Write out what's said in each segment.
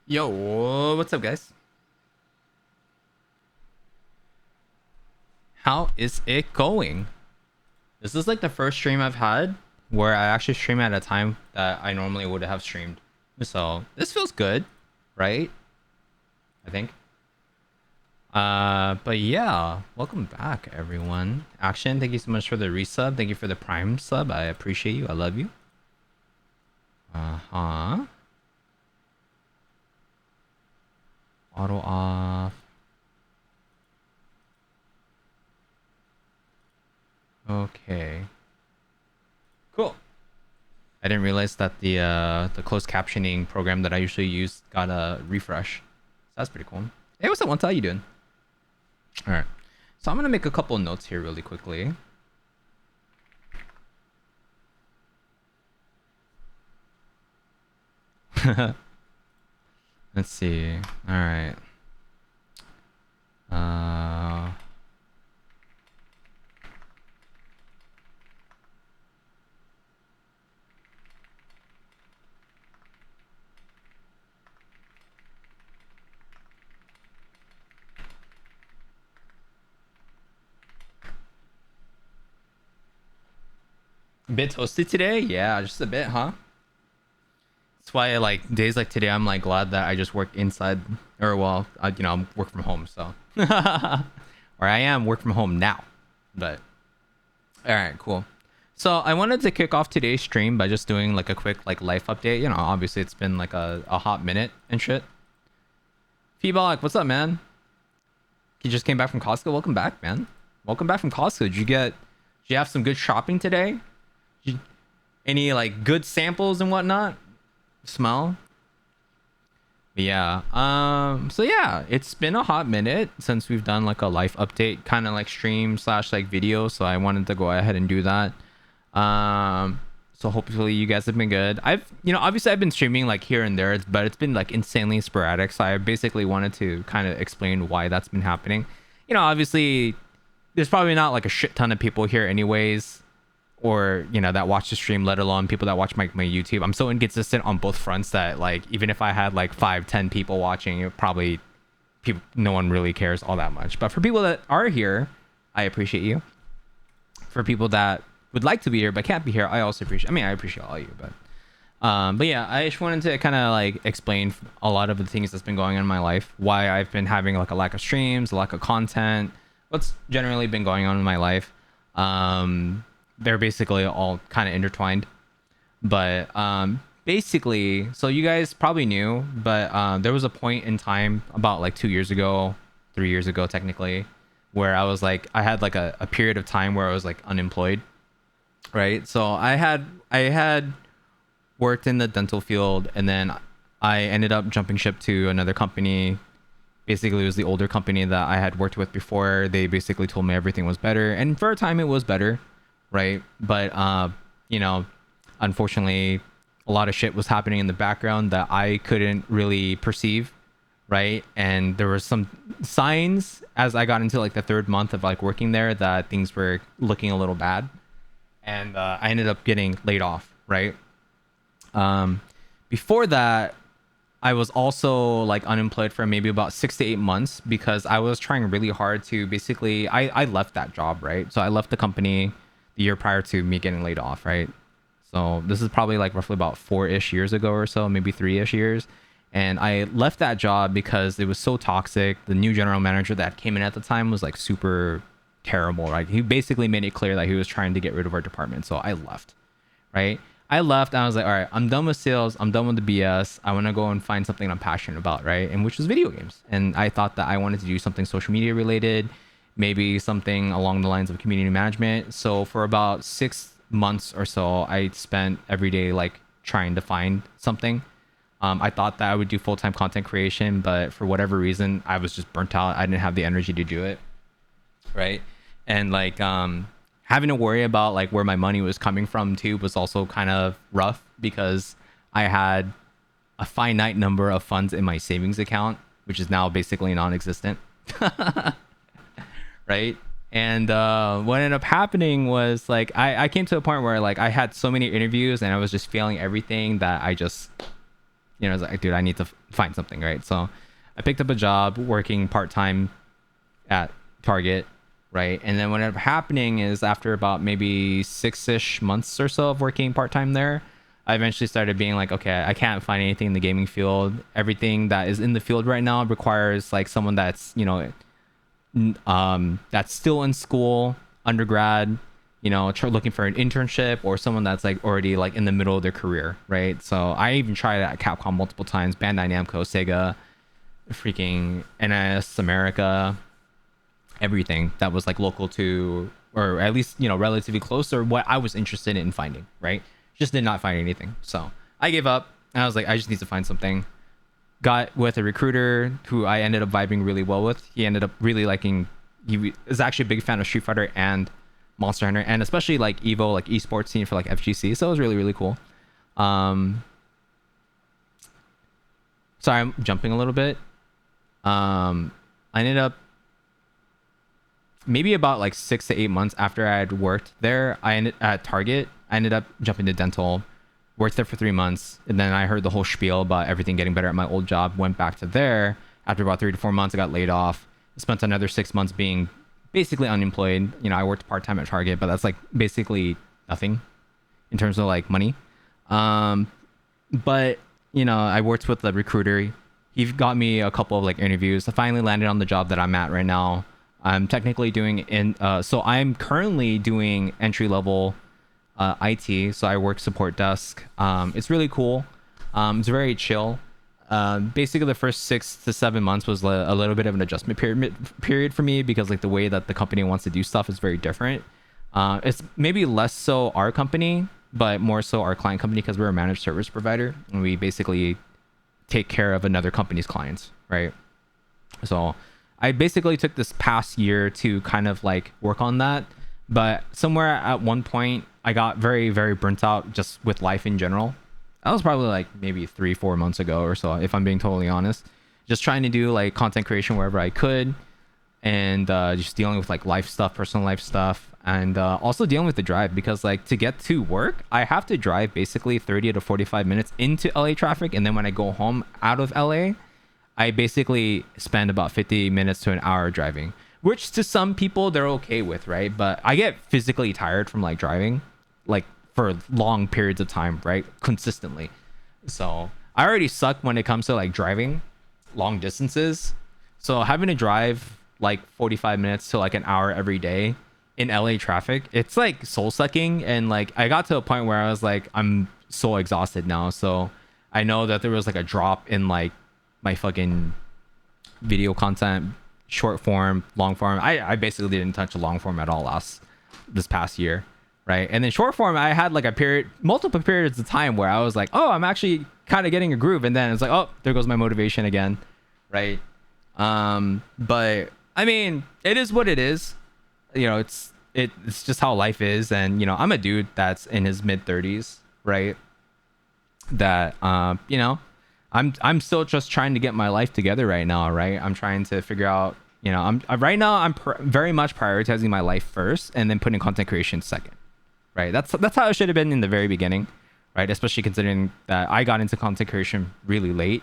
Yo, what's up, guys? How is it going? This is like the first stream I've had where I actually stream at a time that I normally would have streamed. So this feels good, right? I think. But yeah, welcome back, everyone. Action, thank you so much for the resub. Thank you for the prime sub. I appreciate you. I love you. Uh-huh. Auto off. Okay. Cool. I didn't realize that the closed captioning program that I usually use got a refresh. So that's pretty cool. Hey, what's up, Wanta? How you doing? All right. So I'm gonna make a couple notes here really quickly. Let's see. All right. Uh. A bit toasty today? Yeah, just a bit, huh? That's why like days like today, I'm like glad that I just work inside, or well, I'm work from home. So, or I am work from home now. But all right, cool. So I wanted to kick off today's stream by just doing like a quick like life update. Obviously it's been like a hot minute and shit. Feebalik, what's up, man? You just came back from Costco. Welcome back, man. Welcome back from Costco. Did you have some good shopping today? Any like good samples and whatnot? Smell? Yeah. So yeah, it's been a hot minute since we've done like a life update, kind of like stream slash like video. So I wanted to go ahead and do that. So hopefully you guys have been good. Obviously I've been streaming like here and there, but it's been like insanely sporadic. So I basically wanted to kind of explain why that's been happening. Obviously there's probably not like a shit ton of people here anyways, or that watch the stream, let alone people that watch my YouTube. I'm so inconsistent on both fronts that like even if I had like 5-10 people watching, it probably no one really cares all that much. But for people that are here, I appreciate you. For people that would like to be here but can't be here, I also appreciate. I mean, I appreciate all you, but yeah, I just wanted to kind of like explain a lot of the things that's been going on in my life, why I've been having like a lack of streams, a lack of content, what's generally been going on in my life. They're basically all kind of intertwined, but basically, so you guys probably knew, but there was a point in time about like 2 years ago, 3 years ago technically, where I had like a period of time where I was like unemployed, right? So I had worked in the dental field, and then I ended up jumping ship to another company. Basically, it was the older company that I had worked with before. They basically told me everything was better, and for a time it was better, right? But you know, unfortunately, a lot of shit was happening in the background that I couldn't really perceive, right? And there were some signs as I got into like the third month of like working there that things were looking a little bad, and I ended up getting laid off, right? Um, Before that, I was also like unemployed for maybe about 6 to 8 months because I was trying really hard to basically I left that job, right? So I left the company the year prior to me getting laid off, right? So this is probably like roughly about 4-ish years ago or so, maybe 3-ish years. And I left that job because it was so toxic. The new general manager that came in at the time was like super terrible, right? He basically made it clear that he was trying to get rid of our department. So I left, right? I left and I was like, all right, I'm done with sales. I'm done with the BS. I want to go and find something I'm passionate about, right? And which was video games. And I thought that I wanted to do something social media related, maybe something along the lines of community management. So for about 6 months or so, I spent every day like trying to find something. I thought that I would do full-time content creation, but for whatever reason, I was just burnt out. I didn't have the energy to do it, right? And like having to worry about like where my money was coming from too was also kind of rough because I had a finite number of funds in my savings account, which is now basically non-existent. Right? And what ended up happening was like I came to a point where like I had so many interviews and I was just failing everything that I just, I was like, dude, I need to find something, right? So I picked up a job working part-time at Target, right? And then what ended up happening is after about maybe 6-ish months or so of working part-time there, I eventually started being like, okay, I can't find anything in the gaming field. Everything that is in the field right now requires like someone that's, that's still in school, undergrad, looking for an internship, or someone that's like already like in the middle of their career, right? So I even tried it at Capcom multiple times, Bandai Namco, Sega, freaking NS America, everything that was like local to, or at least relatively close, or what I was interested in finding, right? Just did not find anything. So I gave up and I was like, I just need to find something. Got with a recruiter who I ended up vibing really well with. He ended up really liking, he is actually a big fan of Street Fighter and Monster Hunter, and especially like Evo, like esports scene for like FGC. So it was really, really cool. Sorry, I'm jumping a little bit. I ended up maybe about like 6 to 8 months after I had worked there, I ended at Target. I ended up jumping to dental, worked there for 3 months, and then I heard the whole spiel about everything getting better at my old job. Went back to there. After about 3 to 4 months, I got laid off. Spent another 6 months being basically unemployed. I worked part time at Target, but that's like basically nothing in terms of like money. But I worked with the recruiter. He got me a couple of like interviews. I finally landed on the job that I'm at right now. I'm technically doing so I'm currently doing entry level IT. So I work support desk. It's really cool. It's very chill. Basically the first 6 to 7 months was a little bit of an adjustment period for me because like the way that the company wants to do stuff is very different. It's maybe less so our company, but more so our client company because we're a managed service provider and we basically take care of another company's clients, right? So I basically took this past year to kind of like work on that, but somewhere at one point I got very, very burnt out just with life in general. That was probably like maybe 3-4 months ago or so, if I'm being totally honest. Just trying to do like content creation wherever I could, and just dealing with like life stuff, personal life stuff, and also dealing with the drive because like to get to work, I have to drive basically 30 to 45 minutes into LA traffic, and then when I go home out of LA, I basically spend about 50 minutes to an hour driving, which to some people they're okay with, right? But I get physically tired from like driving, like for long periods of time, right? Consistently. So I already suck when it comes to like driving long distances. So having to drive like 45 minutes to like an hour every day in LA traffic, it's like soul sucking. And like I got to a point where I was like, I'm so exhausted now. So I know that there was like a drop in like my fucking video content, short form, long form. I basically didn't touch a long form at all this past year, right? And then short form, I had like multiple periods of time where I was like, oh, I'm actually kind of getting a groove, and then it's like, oh, there goes my motivation again, right? But I mean, it is what it is. It's just how life is, and I'm a dude that's in his mid 30s, right? that I'm still just trying to get my life together right now, right? I'm trying to figure out, right now very much prioritizing my life first and then putting content creation second, right? That's how it should have been in the very beginning, right? Especially considering that I got into content creation really late.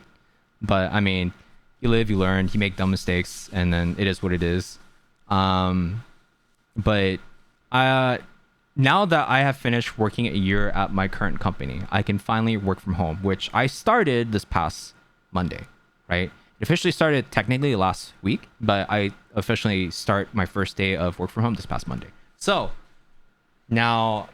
But I mean, you live, you learn, you make dumb mistakes, and then it is what it is. Um, but now that I have finished working a year at my current company, I can finally work from home, which I started this past Monday, right? It officially started technically last week, but I officially start my first day of work from home this past Monday. So now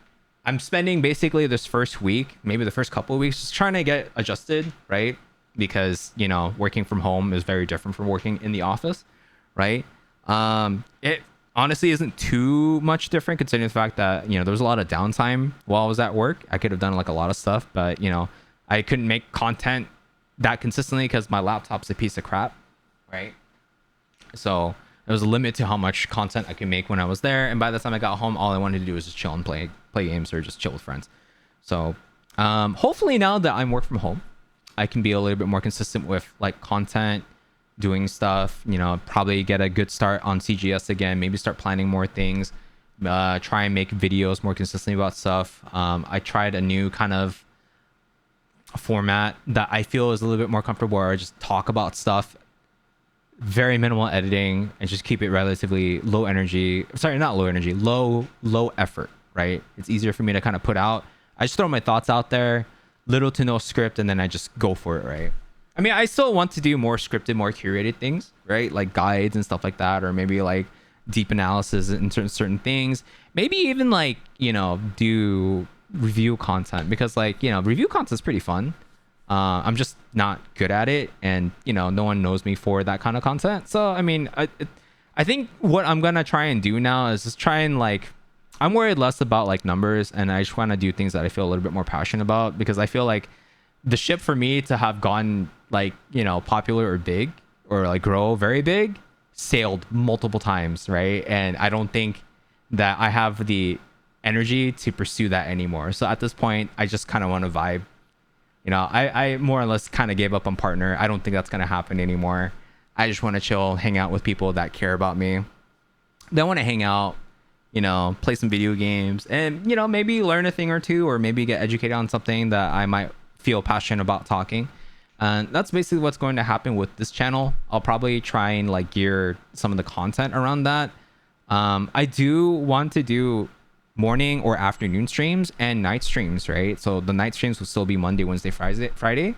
I'm spending basically this first week, maybe the first couple of weeks, just trying to get adjusted, right? Because, working from home is very different from working in the office, right? It honestly isn't too much different considering the fact that, there was a lot of downtime while I was at work. I could have done like a lot of stuff, but, I couldn't make content that consistently because my laptop's a piece of crap, right? So there was a limit to how much content I could make when I was there. And by the time I got home, all I wanted to do was just chill and play games or just chill with friends. So hopefully now that I'm work from home, I can be a little bit more consistent with like content, doing stuff, probably get a good start on CGS again, maybe start planning more things, try and make videos more consistently about stuff. I tried a new kind of format that I feel is a little bit more comfortable where I just talk about stuff, very minimal editing, and just keep it relatively low energy. Sorry, not low energy, low effort, right? It's easier for me to kind of put out. I just throw my thoughts out there, little to no script, and then I just go for it, right? I mean, I still want to do more scripted, more curated things, right? Like guides and stuff like that, or maybe like deep analysis in certain things. Maybe even like, do review content because like, review content is pretty fun. I'm just not good at it, and no one knows me for that kind of content. So I mean, I think what I'm gonna try and do now is just try and like, I'm worried less about like numbers, and I just want to do things that I feel a little bit more passionate about, because I feel like the ship for me to have gone like, popular or big or like grow very big sailed multiple times, right? And I don't think that I have the energy to pursue that anymore. So at this point, I just kind of want to vibe. I more or less kind of gave up on partner. I don't think that's going to happen anymore. I just want to chill, hang out with people that care about me. They want to hang out, play some video games, and, maybe learn a thing or two, or maybe get educated on something that I might feel passionate about talking. And that's basically what's going to happen with this channel. I'll probably try and like gear some of the content around that. I do want to do morning or afternoon streams and night streams, right? So the night streams will still be Monday, Wednesday, Friday.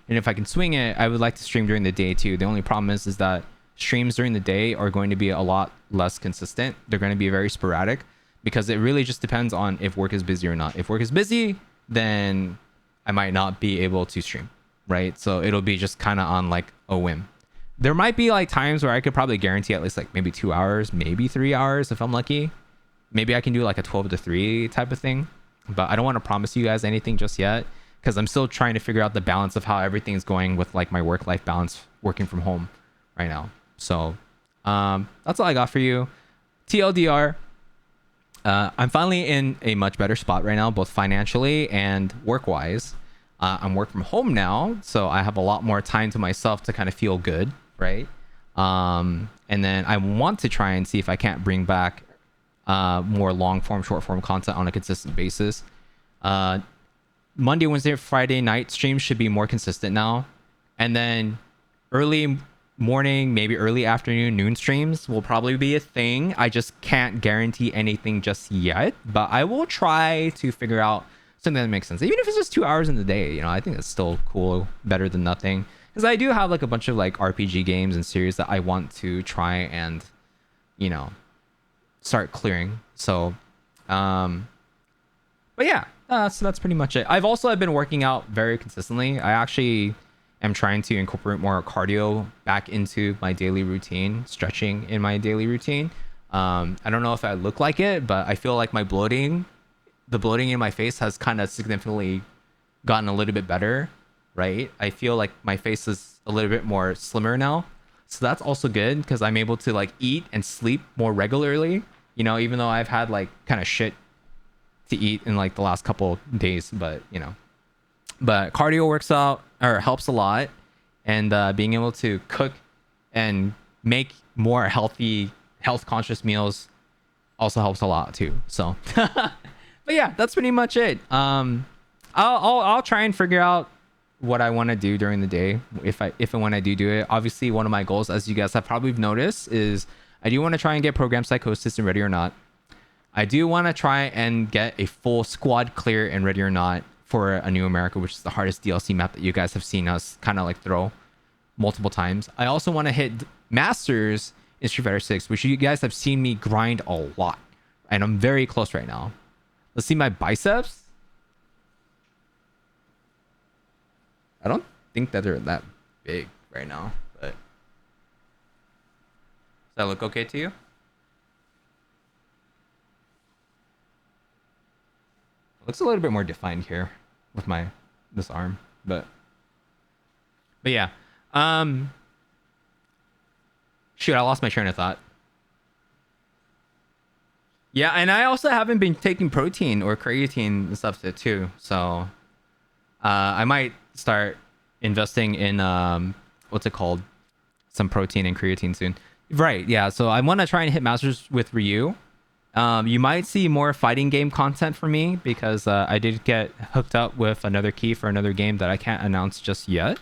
And if I can swing it, I would like to stream during the day too. The only problem is that streams during the day are going to be a lot less consistent. They're going to be very sporadic because it really just depends on if work is busy or not. If work is busy, then I might not be able to stream, right? So it'll be just kind of on like a whim. There might be like times where I could probably guarantee at least like maybe 2 hours, maybe 3 hours if I'm lucky. Maybe I can do like a 12 to 3 type of thing, but I don't want to promise you guys anything just yet because I'm still trying to figure out the balance of how everything's going with like my work-life balance working from home right now. So that's all I got for you. TLDR, I'm finally in a much better spot right now, both financially and work-wise. I'm work from home now, so I have a lot more time to myself to kind of feel good, right? And then I want to try and see if I can't bring back more long form, short form content on a consistent basis. Monday, Wednesday, Friday night streams should be more consistent now. And then early morning, maybe early afternoon, noon streams will probably be a thing. I just can't guarantee anything just yet, but I will try to figure out something that makes sense. Even if it's just 2 hours in the day, I think that's still cool, better than nothing. Because I do have like a bunch of like RPG games and series that I want to try and, start clearing. So but yeah, so that's pretty much it. I've been working out very consistently. I actually am trying to incorporate more cardio back into my daily routine, stretching in my daily routine. I don't know if I look like it, but I feel like the bloating in my face has kind of significantly gotten a little bit better, right? I feel like my face is a little bit more slimmer now. So that's also good because I'm able to like eat and sleep more regularly, even though I've had like kind of shit to eat in like the last couple days, but But cardio works out or helps a lot, and being able to cook and make more healthy, health conscious meals also helps a lot too. So, but yeah, that's pretty much it. I'll try and figure out what I want to do during the day if and when I do it. Obviously, one of my goals, as you guys have probably noticed, is I do want to try and get Program Psychosis in Ready or Not. I do want to try and get a full squad clear in Ready or Not for a New America, which is the hardest DLC map that you guys have seen us kind of like throw multiple times. I also want to hit Masters in Street Fighter 6, which you guys have seen me grind a lot. And I'm very close right now. Let's see my biceps. I don't think that they're that big right now, but does that look okay to you? It looks a little bit more defined here with this arm, but yeah. Shoot, I lost my train of thought. Yeah, and I also haven't been taking protein or creatine and stuff too, so I might start investing in what's it called, some protein and creatine soon. Right, yeah. So I want to try and hit Masters with Ryu. You might see more fighting game content from me because I did get hooked up with another key for another game that I can't announce just yet.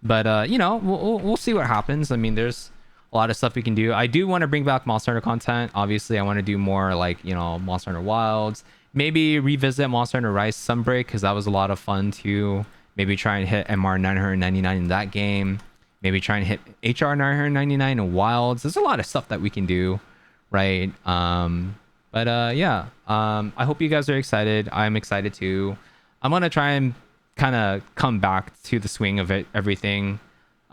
But you know, we'll see what happens. I mean, there's a lot of stuff we can do. I do want to bring back Monster Hunter content. Obviously, I want to do more like, you know, Monster Hunter Wilds. Maybe revisit Monster Hunter Rise Sunbreak because that was a lot of fun too. Maybe try and hit MR 999 in that game. Maybe try and hit HR 999 in Wilds. There's a lot of stuff that we can do, right? But yeah, I hope you guys are excited. I'm excited too. I'm gonna try and kind of come back to the swing of it, everything.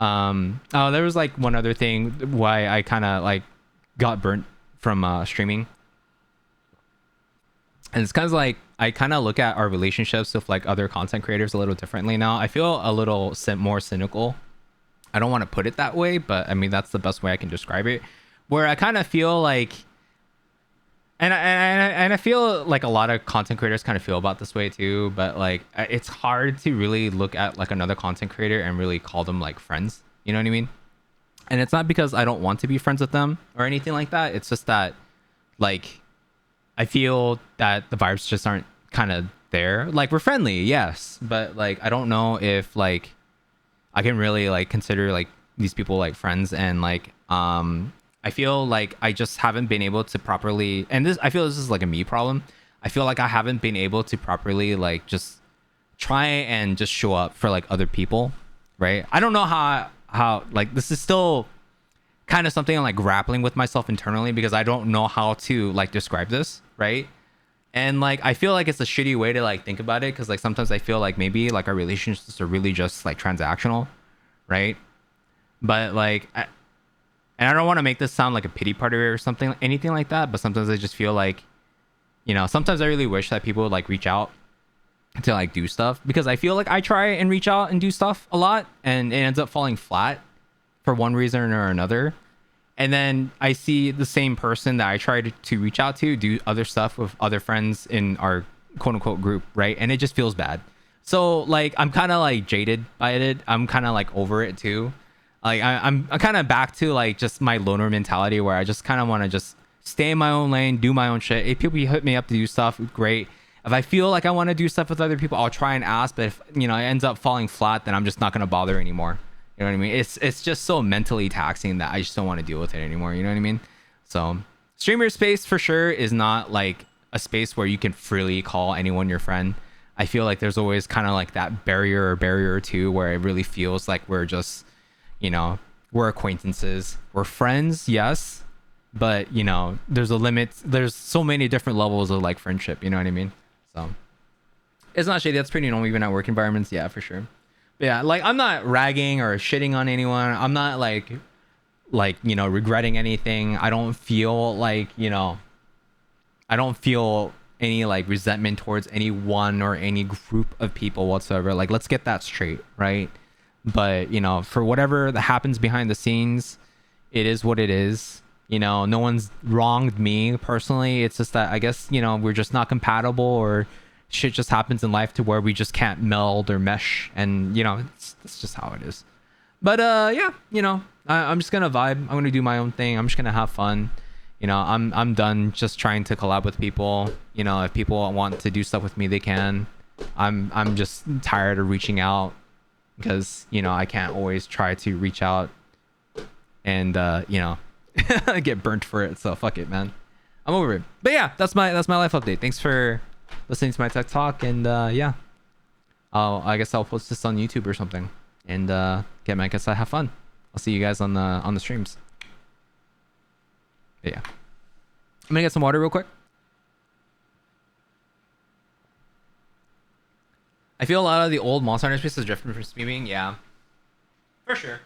Oh, there was like one other thing why I kind of like got burnt from streaming. And it's kind of like I kind of look at our relationships with like other content creators a little differently now. I feel a little more cynical. I don't want to put it that way, but I mean that's the best way I can describe it. Where I kind of feel like, and I feel like a lot of content creators kind of feel about this way too. But like it's hard to really look at like another content creator and really call them like friends. You know what I mean? And it's not because I don't want to be friends with them or anything like that. It's just that like I feel that the vibes just aren't kind of there. Like we're friendly, yes, but like I don't know if like I can really like consider like these people like friends. And like I feel like I just haven't been able to properly, and this I feel this is like a me problem. I feel like I haven't been able to properly like just try and just show up for like other people, right? I don't know how like this is still kind of something I'm like grappling with myself internally because I don't know how to like describe this, right? And like I feel like it's a shitty way to like think about it because like sometimes I feel like maybe like our relationships are really just like transactional, right? But like and I don't want to make this sound like a pity party or something, anything like that, but sometimes I just feel like, you know, sometimes I really wish that people would like reach out to like do stuff because I feel like I try and reach out and do stuff a lot and it ends up falling flat for one reason or another. And then I see the same person that I try to reach out to do other stuff with other friends in our quote unquote group, right? And it just feels bad. So like I'm kind of like jaded by it. I'm kind of like over it too. Like I'm kind of back to like just my loner mentality where I just kind of want to just stay in my own lane, do my own shit. If people hit me up to do stuff, great. If I feel like I want to do stuff with other people, I'll try and ask. But if you know it ends up falling flat, then I'm just not gonna bother anymore. You know what I mean? It's just so mentally taxing that I just don't want to deal with it anymore. You know what I mean? So streamer space for sure is not like a space where you can freely call anyone your friend. I feel like there's always kind of like that barrier or two where it really feels like we're just, you know, we're acquaintances, we're friends, yes, but you know, there's a limit. There's so many different levels of like friendship. You know what I mean? So it's not shady. That's pretty normal even at work environments. Yeah, for sure. But yeah, like I'm not ragging or shitting on anyone. I'm not like you know regretting anything. I don't feel like, you know, I don't feel any like resentment towards anyone or any group of people whatsoever. Like let's get that straight, right? But you know, for whatever that happens behind the scenes, it is what it is. You know, no one's wronged me personally. It's just that I guess, you know, we're just not compatible, or shit just happens in life to where we just can't meld or mesh, and it's just how it is. But yeah, I'm just gonna vibe. I'm gonna do my own thing. I'm just gonna have fun. I'm done just trying to collab with people. If people want to do stuff with me, they can. I'm just tired of reaching out because I can't always try to reach out and get burnt for it. So fuck it, man. I'm over it. But yeah, that's my life update. Thanks for listening to my tech talk, and yeah, I guess I'll post this on YouTube or something, and get my guess I have fun. I'll see you guys on the streams. But yeah, I'm gonna get some water real quick. I feel a lot of the old Monster Hunter space is drifting from streaming. Yeah, for sure.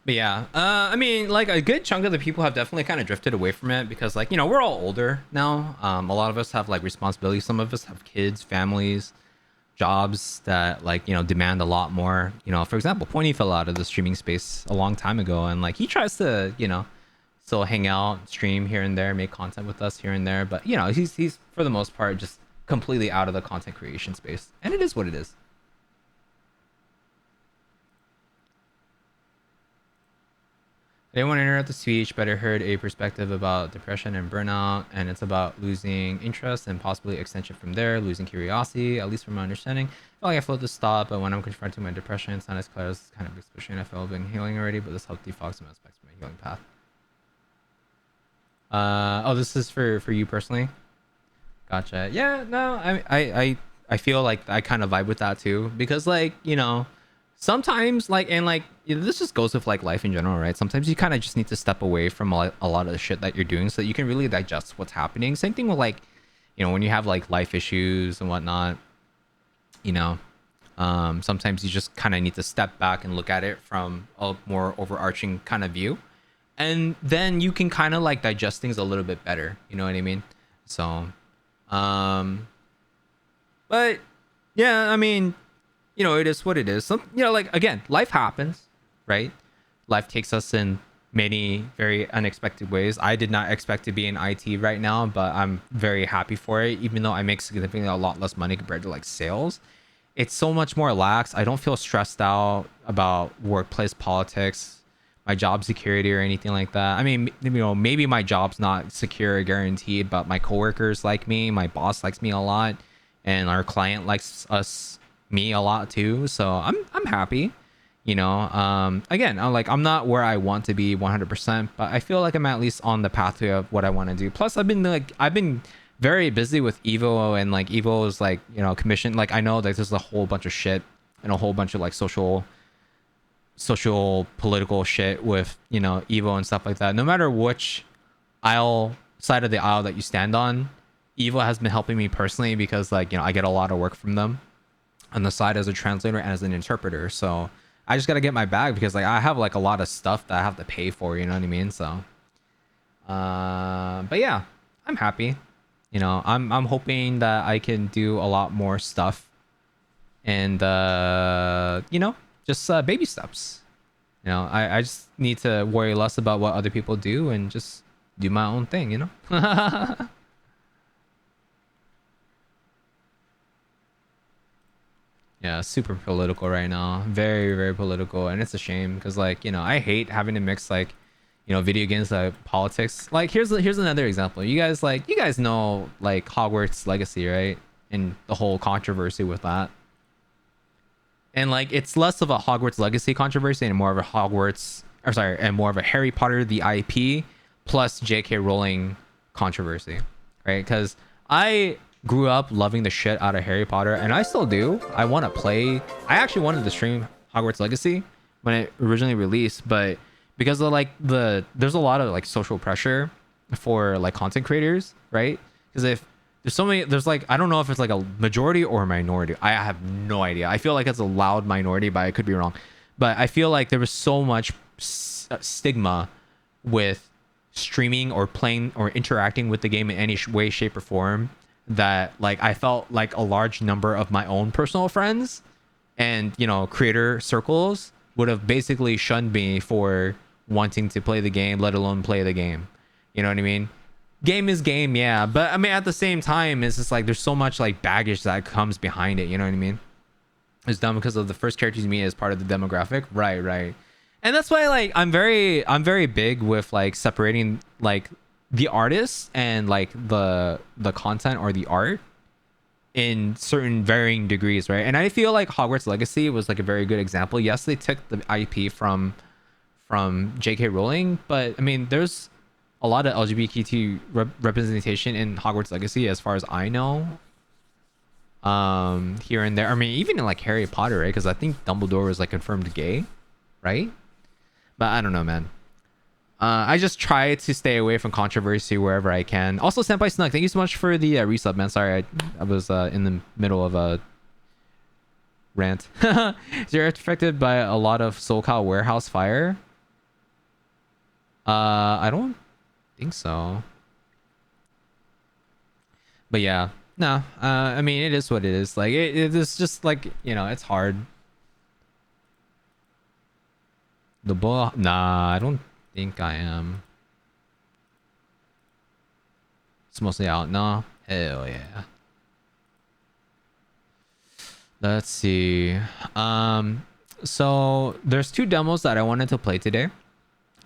But yeah, I mean, like a good chunk of the people have definitely kind of drifted away from it because, like, we're all older now. A lot of us have like responsibilities. Some of us have kids, families, jobs that like demand a lot more. For example, Pointy fell out of the streaming space a long time ago, and like he tries to still hang out, stream here and there, make content with us here and there, but he's for the most part just completely out of the content creation space, and it is what it is. I didn't want to interrupt the speech, but I heard a perspective about depression and burnout, and it's about losing interest and possibly extension from there, losing curiosity, at least from my understanding. I feel like I float to stop, but when I'm confronting my depression, it's not as clear as kind of expression. I feel I've been healing already, but this helped defog some aspects of my healing path. Oh, this is for you personally? Gotcha. Yeah, no, I feel like I kind of vibe with that too, because like, sometimes like, and like this just goes with like life in general, right? Sometimes you kind of just need to step away from a lot of the shit that you're doing so that you can really digest what's happening. Same thing with like when you have like life issues and whatnot, sometimes you just kind of need to step back and look at it from a more overarching kind of view, and then you can kind of like digest things a little bit better, you know what I mean? So but yeah, I mean, it is what it is. Some, like, again, life happens, right? Life takes us in many very unexpected ways. I did not expect to be in IT right now, but I'm very happy for it. Even though I make significantly a lot less money compared to like sales, it's so much more lax. I don't feel stressed out about workplace politics, my job security or anything like that. I mean, maybe my job's not secure or guaranteed, but my coworkers like me, my boss likes me a lot, and our client likes me a lot too. So I'm happy. Again, I'm not where I want to be 100%, but I feel like I'm at least on the pathway of what I want to do. Plus I've been very busy with Evo, and like Evo is like, commission. Like I know that there's a whole bunch of shit and a whole bunch of like social political shit with Evo and stuff like that. No matter which side of the aisle that you stand on, Evo has been helping me personally because like I get a lot of work from them on the side as a translator and as an interpreter. So I just got to get my bag because like I have like a lot of stuff that I have to pay for, you know what I mean? So but yeah, I'm happy. I'm hoping that I can do a lot more stuff, and just baby steps. I just need to worry less about what other people do and just do my own thing. Yeah, super political right now. Very, very political. And it's a shame because like, I hate having to mix like, video games like politics. Like here's another example. You guys know like Hogwarts Legacy, right? And the whole controversy with that. And like it's less of a Hogwarts Legacy controversy and more of a Harry Potter the IP plus J.K. Rowling controversy, right? Because I grew up loving the shit out of Harry Potter, and I still do. I want to play. I actually wanted to stream Hogwarts Legacy when it originally released, but because of like there's a lot of like social pressure for like content creators, right? Because if there's so many, there's like I don't know if it's like a majority or a minority. I have no idea. I feel like it's a loud minority, but I could be wrong. But I feel like there was so much stigma with streaming or playing or interacting with the game in any way, shape, or form that like I felt like a large number of my own personal friends and creator circles would have basically shunned me for wanting to play the game, let alone play the game. You know what I mean? Game is game, yeah, but I mean at the same time it's just like there's so much like baggage that comes behind it. You know what I mean? It's dumb because of the first characters you meet as part of the demographic. Right. And that's why like I'm very big with like separating like the artists and like the content or the art in certain varying degrees, right? And I feel like Hogwarts Legacy was like a very good example. Yes, they took the IP from J.K. Rowling, but I mean there's a lot of LGBTQ representation in Hogwarts Legacy as far as I know. Here and there. I mean, even in like Harry Potter, right? Because I think Dumbledore was like confirmed gay, right? But I don't know, man. I just try to stay away from controversy wherever I can. Also, Senpai Snug, thank you so much for the resub, man. Sorry, I was in the middle of a rant. Is your affected by a lot of SoCal warehouse fire? I don't think so. But yeah, no. I mean, it is what it is. Like, it is just like it's hard. The ball? Nah, I don't think I am. It's mostly out. No, hell yeah. Let's see. So there's 2 demos that I wanted to play today.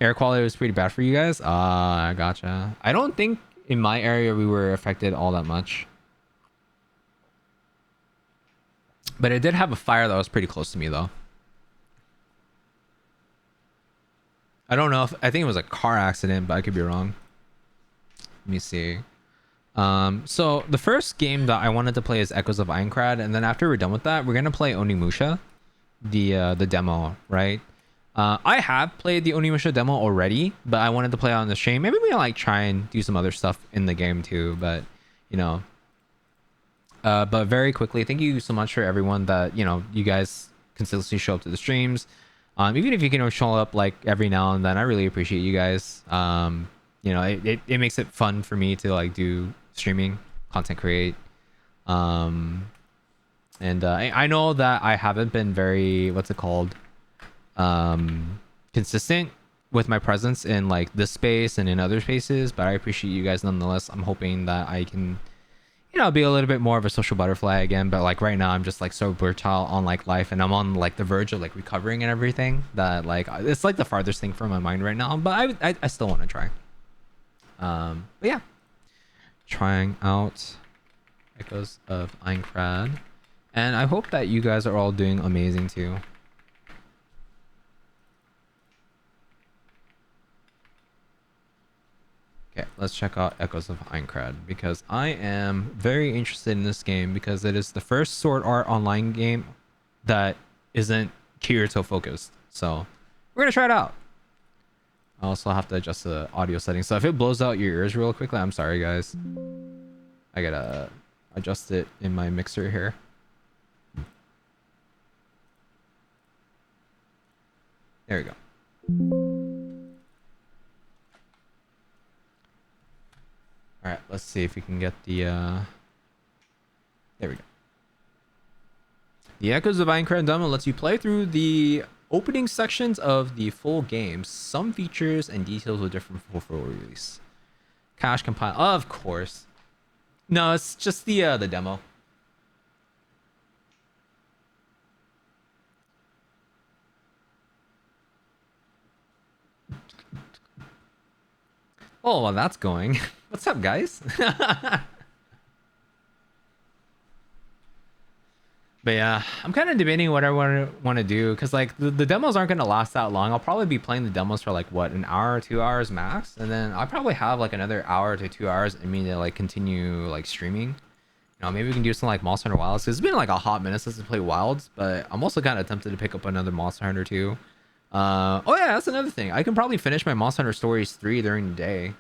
Air quality was pretty bad for you guys. I gotcha. I don't think in my area we were affected all that much. But it did have a fire that was pretty close to me though. I don't know if I think it was a car accident, but I could be wrong. Let me see. So the first game that I wanted to play is Echoes of Aincrad, and then after we're done with that, we're gonna play Onimusha, the demo, right? I have played the Onimusha demo already, but I wanted to play it on the stream. Maybe we like try and do some other stuff in the game too, but but very quickly, thank you so much for everyone that you guys consistently show up to the streams. Even if you can show up like every now and then, I really appreciate you guys. It makes it fun for me to like do streaming, content create. And I know that I haven't been very consistent with my presence in like this space and in other spaces, but I appreciate you guys nonetheless. I'm hoping that I can be a little bit more of a social butterfly again, but like right now I'm just like so versatile on like life, and I'm on like the verge of like recovering and everything that like it's like the farthest thing from my mind right now, but I still want to try. But yeah, trying out Echoes of Aincrad, and I hope that you guys are all doing amazing too. Okay, let's check out Echoes of Aincrad because I am very interested in this game because it is the first Sword Art Online game that isn't Kirito focused. So we're gonna try it out. I also have to adjust the audio settings. So if it blows out your ears real quickly, I'm sorry guys. I gotta adjust it in my mixer here. There we go. All right, let's see if we can get the there we go. The Echoes of Aincrad demo lets you play through the opening sections of the full game. Some features and details will differ from full release. Cache compile, of course. No, it's just the demo. Oh, well, that's going. What's up, guys? But yeah, I'm kind of debating what I want to do because like the demos aren't going to last that long. I'll probably be playing the demos for like what, an hour or 2 hours max, and then I'll probably have like another hour to 2 hours in me to like continue like streaming. Maybe we can do some like Monster Hunter Wilds. It's been like a hot minute since I played Wilds, but I'm also kind of tempted to pick up another Monster Hunter too. Oh yeah, that's another thing. I can probably finish my Monster Hunter Stories 3 during the day.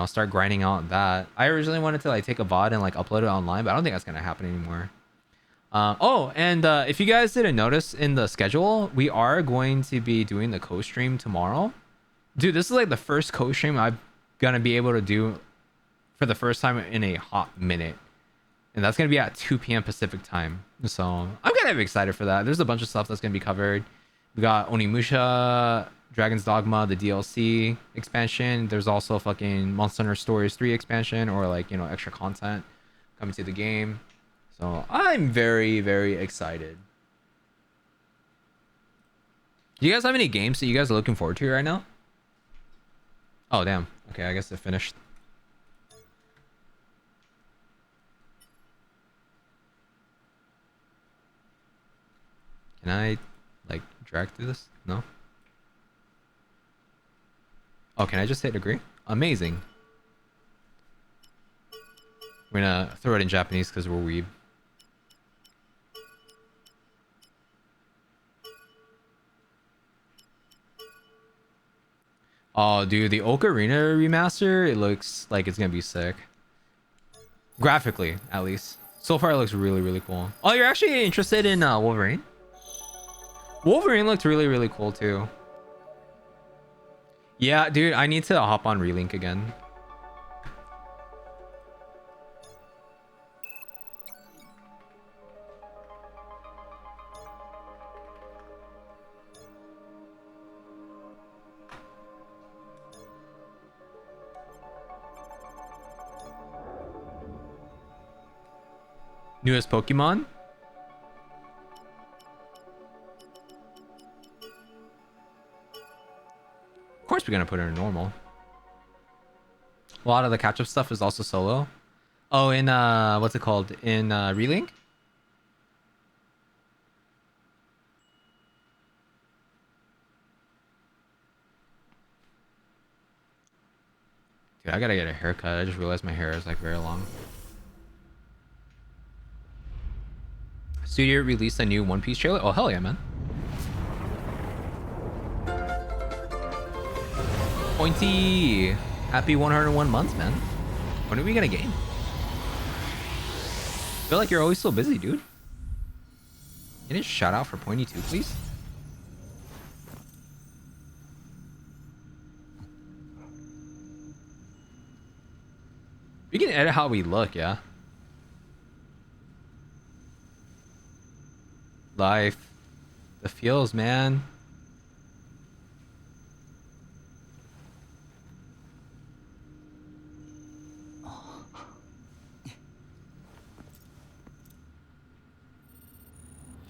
Start grinding out that. I originally wanted to like take a VOD and like upload it online, but I don't think that's gonna happen anymore. If you guys didn't notice in the schedule, we are going to be doing the co-stream tomorrow. Dude, this is like the first co-stream I've gonna be able to do for the first time in a hot minute. And that's gonna be at 2 p.m. Pacific time. So I'm kind of excited for that. There's a bunch of stuff that's gonna be covered. We got Onimusha, Dragon's Dogma, the DLC expansion. There's also fucking Monster Hunter Stories 3 expansion, or like, you know, extra content coming to the game. So I'm very, very excited. Do you guys have any games that you guys are looking forward to right now? Oh, damn. Okay, I guess it finished. Can I, like, drag through this? No? Oh, can I just hit agree? Amazing. We're gonna throw it in Japanese because we're weeb. Oh, dude, the Ocarina remaster, it looks like it's gonna be sick. Graphically, at least. So far, it looks really, really cool. Oh, you're actually interested in Wolverine? Wolverine looked really, really cool, too. Yeah, dude, I need to hop on Relink again. Newest Pokemon? Of course we're gonna put it in normal. A lot of the catch-up stuff is also solo. Oh, in what's it called? In Relink? Dude, I gotta get a haircut. I just realized my hair is like very long. Studio released a new One Piece trailer. Oh, hell yeah, man. Pointy! Happy 101 months, man. When are we gonna game? I feel like you're always so busy, dude. Can you shout out for Pointy too, please? We can edit how we look, yeah. Life. The feels, man.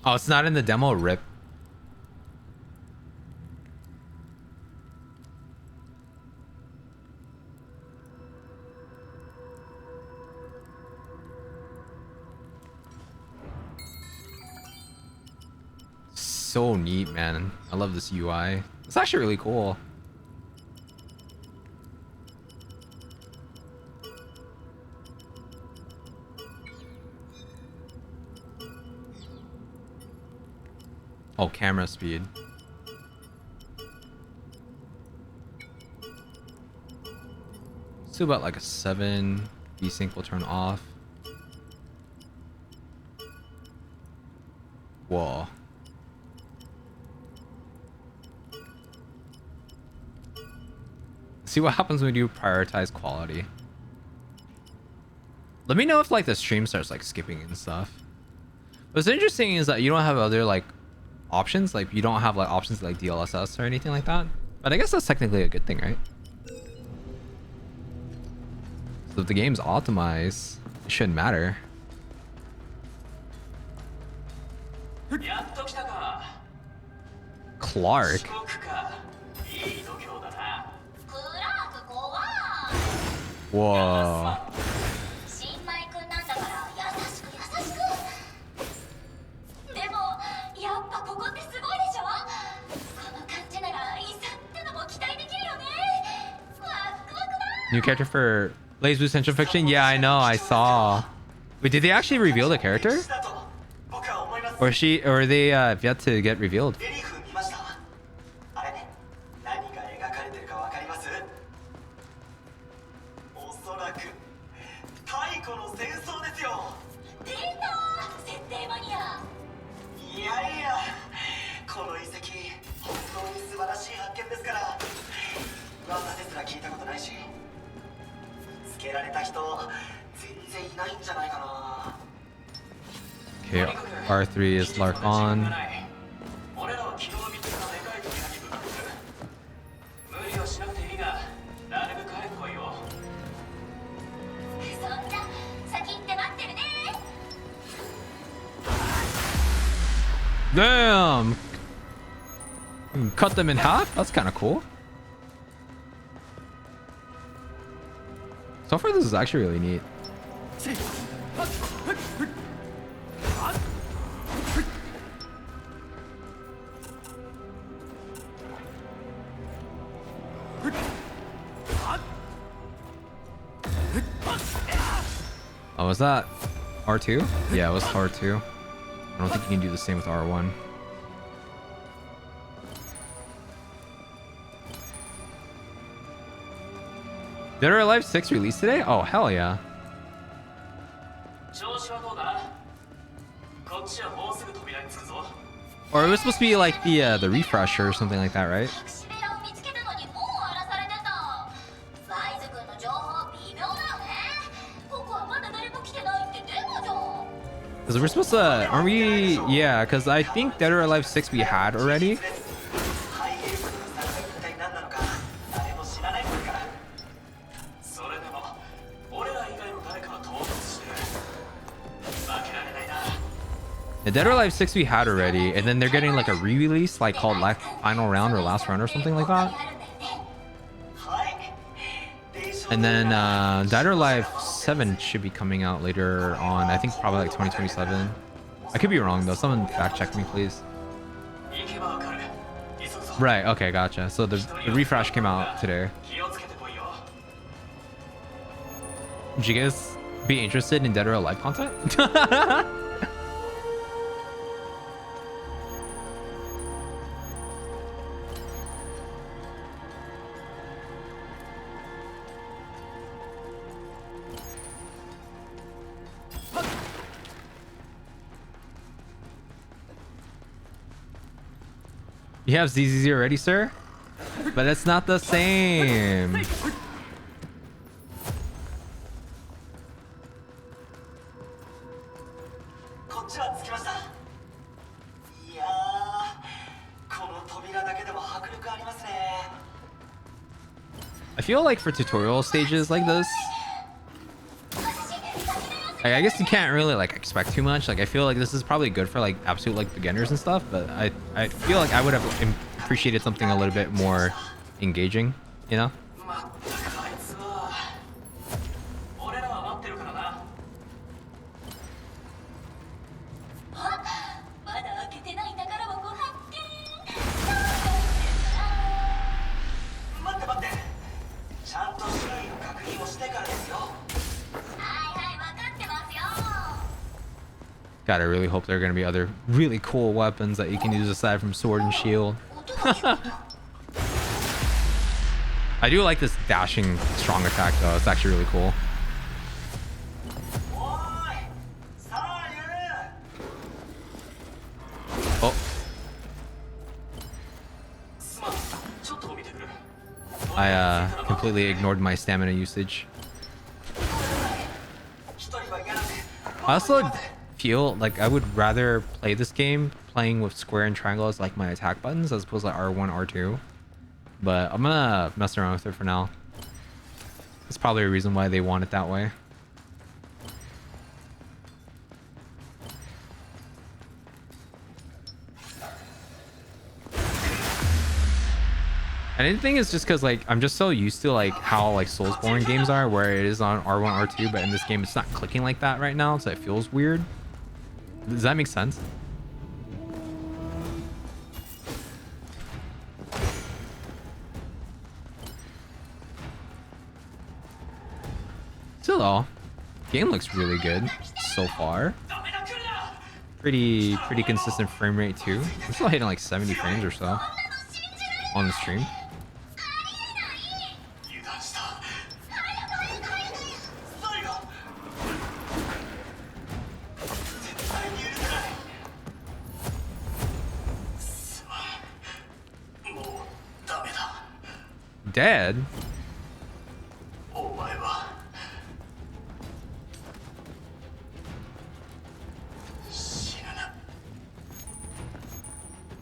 Oh, it's not in the demo? Rip. So neat, man. I love this UI. It's actually really cool. Oh, camera speed. Let's do about like a 7. Desync will turn off. Whoa. See what happens when you prioritize quality. Let me know if like the stream starts like skipping and stuff. What's interesting is that you don't have other like options. Like you don't have like options like DLSS or anything like that. But I guess that's technically a good thing, right? So if the game's optimized, it shouldn't matter. Clark. Whoa. New character for Blaze Blue Central Fiction? Yeah, I know, I saw. Wait, did they actually reveal the character? Or are they yet to get revealed? Okay, R3 is Lark on. Damn! Cut them in half? That's kind of cool. So far, this is actually really neat. Oh, was that R2? Yeah, it was R2. I don't think you can do the same with R1. Dead or Alive 6 released today? Oh, hell yeah. Or it was supposed to be like the refresher or something like that, right? Because we're supposed to, aren't we? Yeah, because I think Dead or Alive 6 we had already. The Dead or Alive 6 we had already, and then they're getting like a re-release like called Final Round or Last Run or something like that. And then Dead or Alive 7 should be coming out later on. I think probably like 2027. I could be wrong though. Someone fact check me, please. Right, okay, gotcha. So the refresh came out today. Would you guys be interested in Dead or Alive content? You have ZZZ already, sir? But it's not the same. I feel like for tutorial stages like this, like, I guess you can't really like expect too much. Like I feel like this is probably good for like absolute like beginners and stuff, but I feel like I would have appreciated something a little bit more engaging, you know? God, I really hope there are going to be other really cool weapons that you can use aside from sword and shield. I do like this dashing strong attack though. It's actually really cool. Oh. I completely ignored my stamina usage. I also feel like I would rather play this game playing with square and triangle as like my attack buttons as opposed to like R1, R2. But I'm gonna mess around with it for now. That's probably a reason why they want it that way. And I think it's just because like I'm just so used to like how like Soulsborne games are, where it is on R1, R2, but in this game it's not clicking like that right now, so it feels weird. Does that make sense? Still though, game looks really good so far. Pretty consistent frame rate too. I'm still hitting like 70 frames or so on the stream. Dead?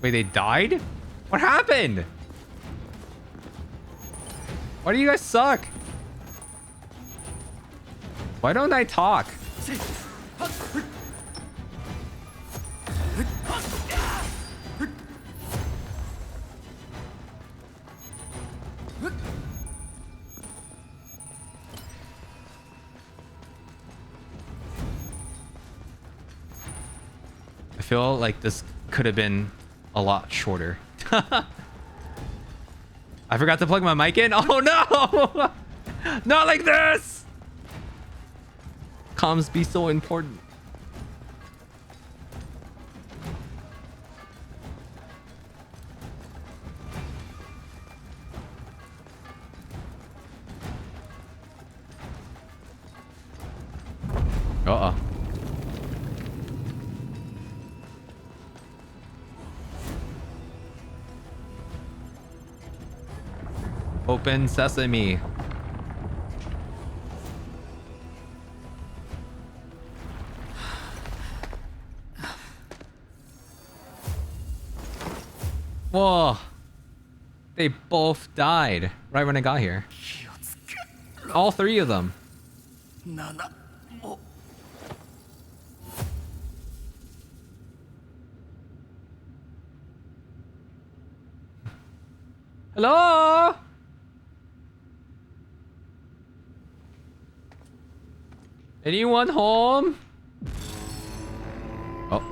Wait, they died? What happened? Why do you guys suck? Why don't I talk? I feel like this could have been a lot shorter. I forgot to plug my mic in. Oh no! Not like this! Comms be so important. Uh-oh. Open sesame. Whoa. They both died right when I got here. All three of them. Hello? Anyone home? Oh.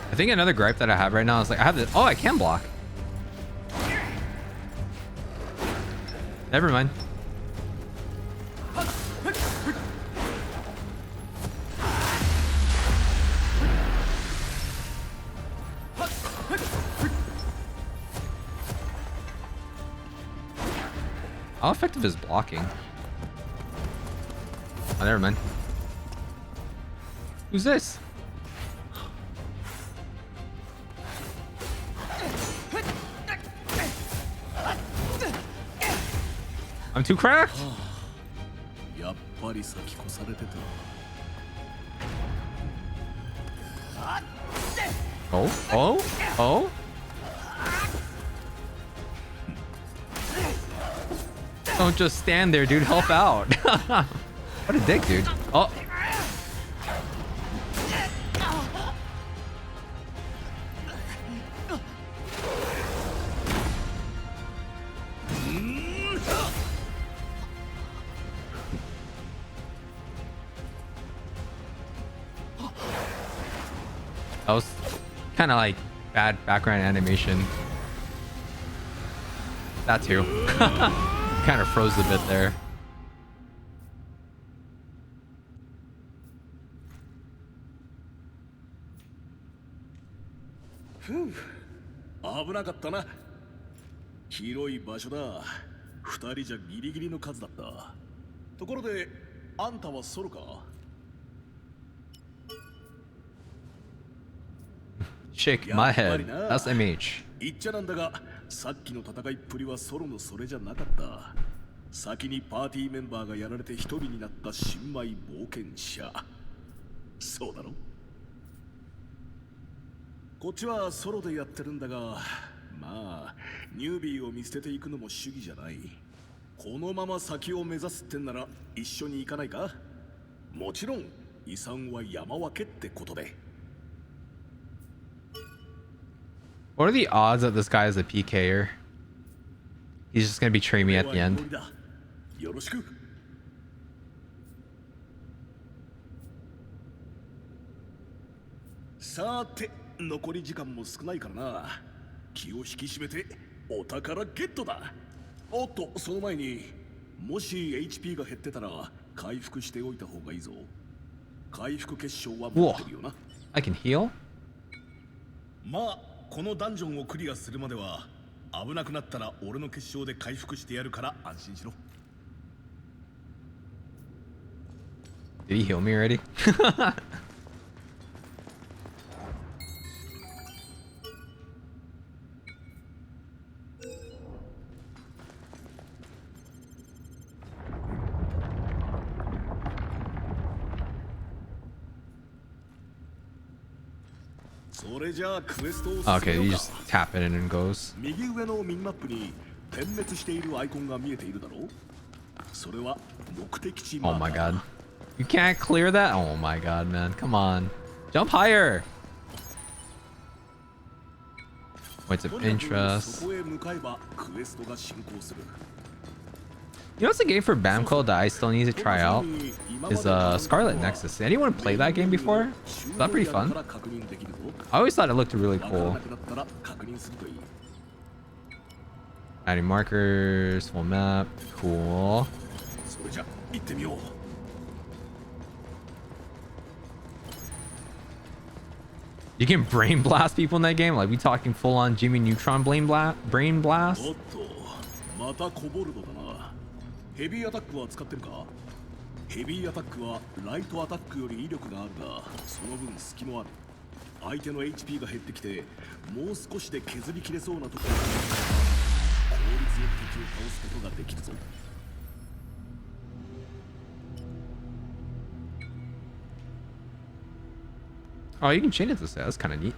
I think another gripe that I have right now is like I have this. Oh, I can block. Never mind. How effective is blocking? Oh, never mind. Who's this? I'm too cracked. Oh. Don't just stand there, dude. Help out. What a dick, dude. Oh. That was kind of like bad background animation. That too. Kind of froze a bit there. Phew. 危なかったな。広い場所だ。二人じゃギリギリの数だった。ところで、あんたはソロか？Shake my head. That's MH. 言っちゃなんだが、さっきの戦いっぷりはソロのそれじゃなかった。先にパーティーメンバーがやられて一人になった新米冒険者。そうだろ？こっちはソロでやってるんだが、まあ、ニュービーを見捨てていくのも主義じゃない。このまま先を目指すってんなら一緒に行かないか？もちろん、遺産は山分けってことで。What are the odds that this guy is a PKer? He's just gonna betray me at the end. よろしく。さて、残り時間も少ないからな。気を引き締めてお宝ゲットだ。おっと、その前にもし HP が減ってたら回復しておいた方がいいぞ。回復結晶は持ってるよな。I can heal? まあ、このダンジョンをクリアするまでは危なくなったら俺の結晶で回復してやるから安心しろ。Did he heal me already? Okay, you just tap it in and goes. Oh my god. You can't clear that? Oh my god, man. Come on. Jump higher. Points of interest. You know what's a game for Bamco that I still need to try out? Is Scarlet Nexus. Did anyone play that game before? Is that pretty fun? I always thought it looked really cool. Adding markers, full map. Cool. You can brain blast people in that game? Like, we talking full on Jimmy Neutron brain blast? Oh, you can chain it this way. That's kind of neat.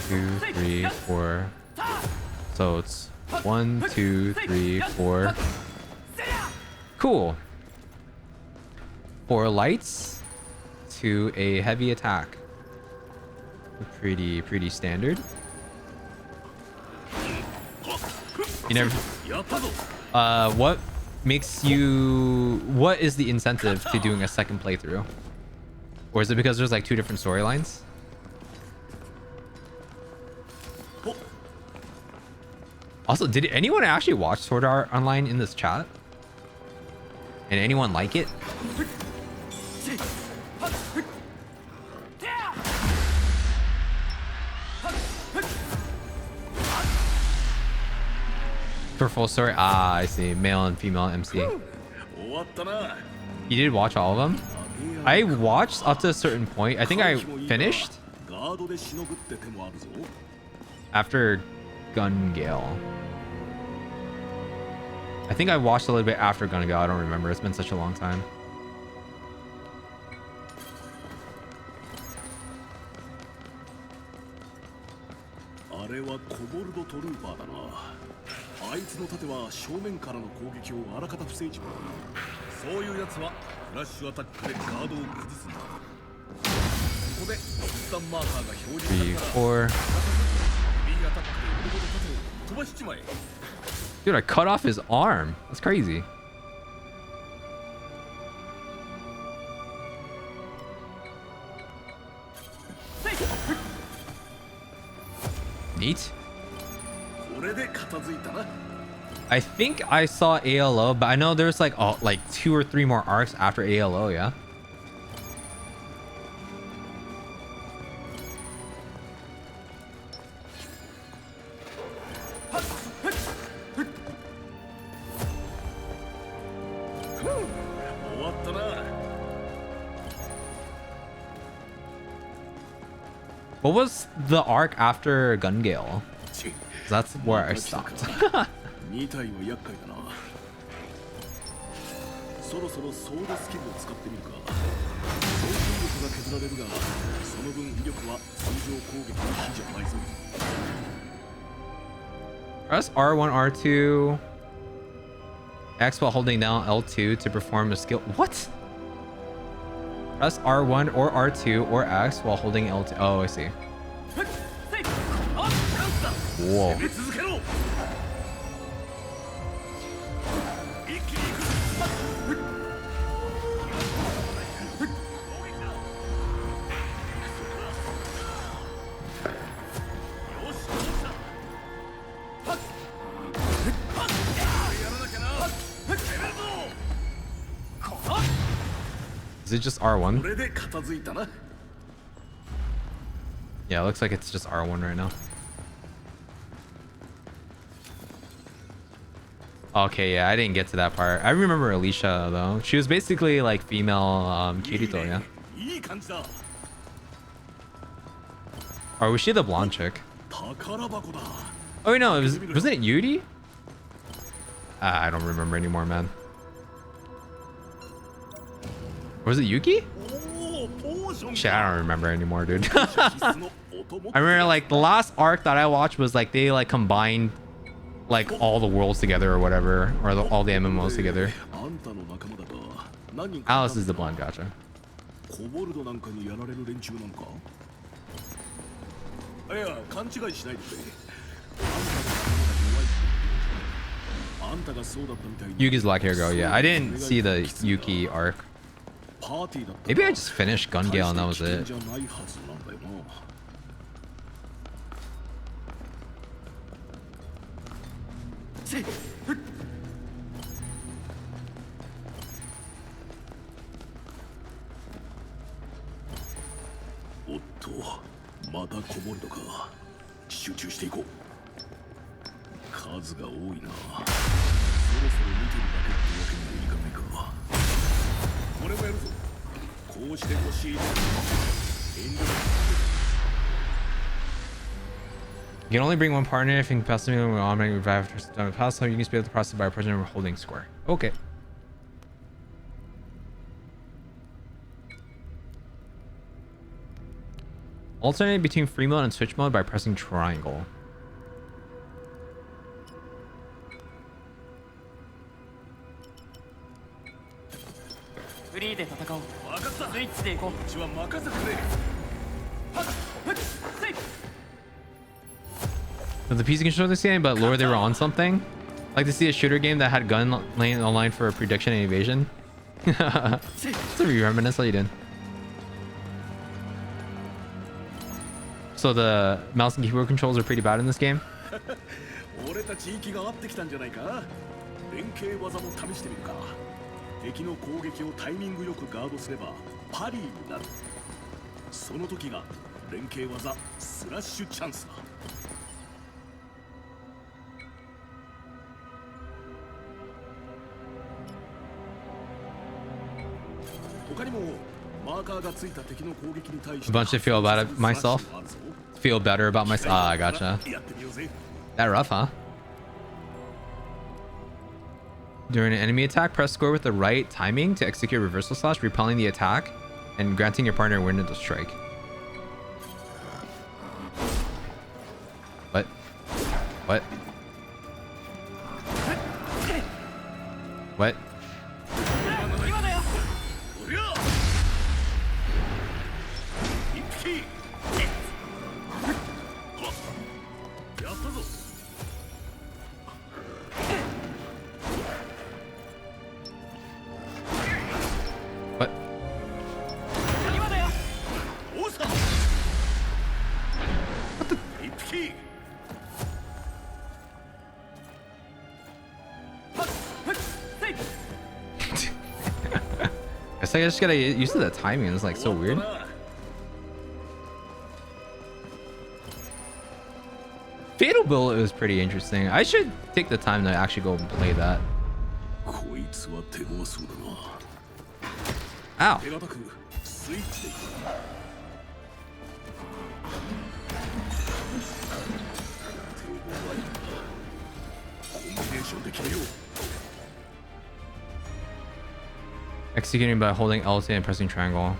2, 3, 4. So it's 1, 2, 3, 4. Cool. 4 lights to a heavy attack. Pretty standard. You never. What makes you? What is the incentive to doing a second playthrough? Or is it because there's like 2 different storylines? Also, did anyone actually watch Sword Art Online in this chat? And anyone like it? For full story? Ah, I see. Male and female MC. You did watch all of them? I watched up to a certain point. I think I finished after Gun Gale. I think I watched a little bit after Gun Gale. I don't remember. It's been such a long time. Three, 4. Dude, I cut off his arm. That's crazy. Neat. I think I saw ALO, but I know there's like 2 or 3 more arcs after ALO, yeah? What was the arc after Gun Gale? That's where I stopped. Press R1, R2, X while holding down L2 to perform a skill. What? Press R1 or R2 or X while holding L2. Oh, I see. Whoa. Is it just R1? Yeah, it looks like it's just R1 right now. Okay, yeah, I didn't get to that part. I remember Alicia though. She was basically like female いい Kirito, yeah. ねいい感じだ Or was she the blonde chick? 宝箱だ Oh wait, no, wasn't it Yuri? I don't remember anymore, man. Or was it Yuki? おおポーション Shit, I don't remember anymore, dude. 必須の音も I remember like the last arc that I watched was like they like combined like all the worlds together or whatever, or all the MMOs together. あんたの仲間だが何人か Alice is the blonde, gotcha. コボルドなんかにやられる連中なのかいや勘違いしないでくれあんたがそうだったみたいに Yuki's black hair girl, yeah. I didn't see the Yuki arc. パーティーだった Maybe I just finished Gun Gale and that was 大し it. て危険じゃないはずなんだよなおっとまたこぼるのか集中していこう数が多いなそろそろ見てるだけってわけにはいかないか俺もやるぞこうしてほしい遠慮なく You can only bring one partner if you can pass them when automatically revive after pass, so you can speed up the process by approaching and holding square. Okay. Alternate between free mode and switch mode by pressing triangle. フリーで戦おう。分かったスイッチで行こう。うちは任せてくれ So the PC control this game, but Lord, they were on something. Like to see a shooter game that had gun laying online for prediction and evasion. It's a reminiscence. How you doing? So the mouse and keyboard controls are pretty bad in this game. 俺たち息が合ってきたんじゃないか連携技も試してみるか敵の攻撃をタイミングよくガードすればパリーになるその時が連携技スラッシュチャンスだ他にもマーカーがついた敵の攻撃に対して A bunch to feel about it myself. Feel better about myself. Ah, I gotcha. やってみようぜ That rough, huh? During an enemy attack, press square with the right timing to execute reversal slash, repelling the attack and granting your partner a win to strike. What? What? What? おりゃ一匹やったぞ What? おうさ一匹 Guess I just gotta get used to the timing. It's like so weird. Fatal Bullet was pretty interesting. I should take the time to actually go and play that. こいつは手強そうだな Ow. 手堅くスイッチでいく手強いなコンビネーションで決めよう Executing by holding LT and pressing triangle.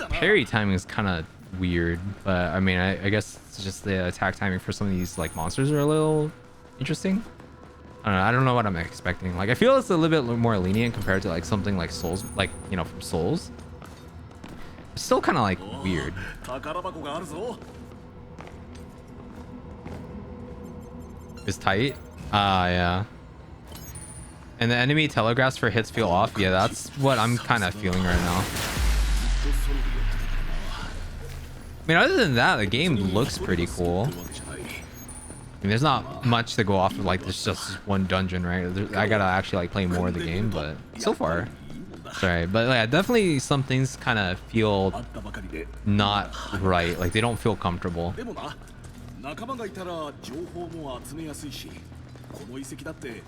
Parry timing is kind of weird, but I mean, I guess it's just the attack timing for some of these like monsters are a little interesting. I don't know what I'm expecting. Like, I feel it's a little bit more lenient compared to like something like Souls, like, you know, from Souls. It's still kind of like weird. is tight. Ah, yeah. And the enemy telegraphs for hits feel off. Yeah, that's what I'm kind of feeling right now. I mean, other than that, the game looks pretty cool. I mean, there's not much to go off of, like, there's just one dungeon, right? I gotta actually, like, play more of the game, but so far, sorry. But, yeah, definitely some things kind of feel not right. Like, they don't feel comfortable. 仲間がいたら情報も集めやすいし、この遺跡だって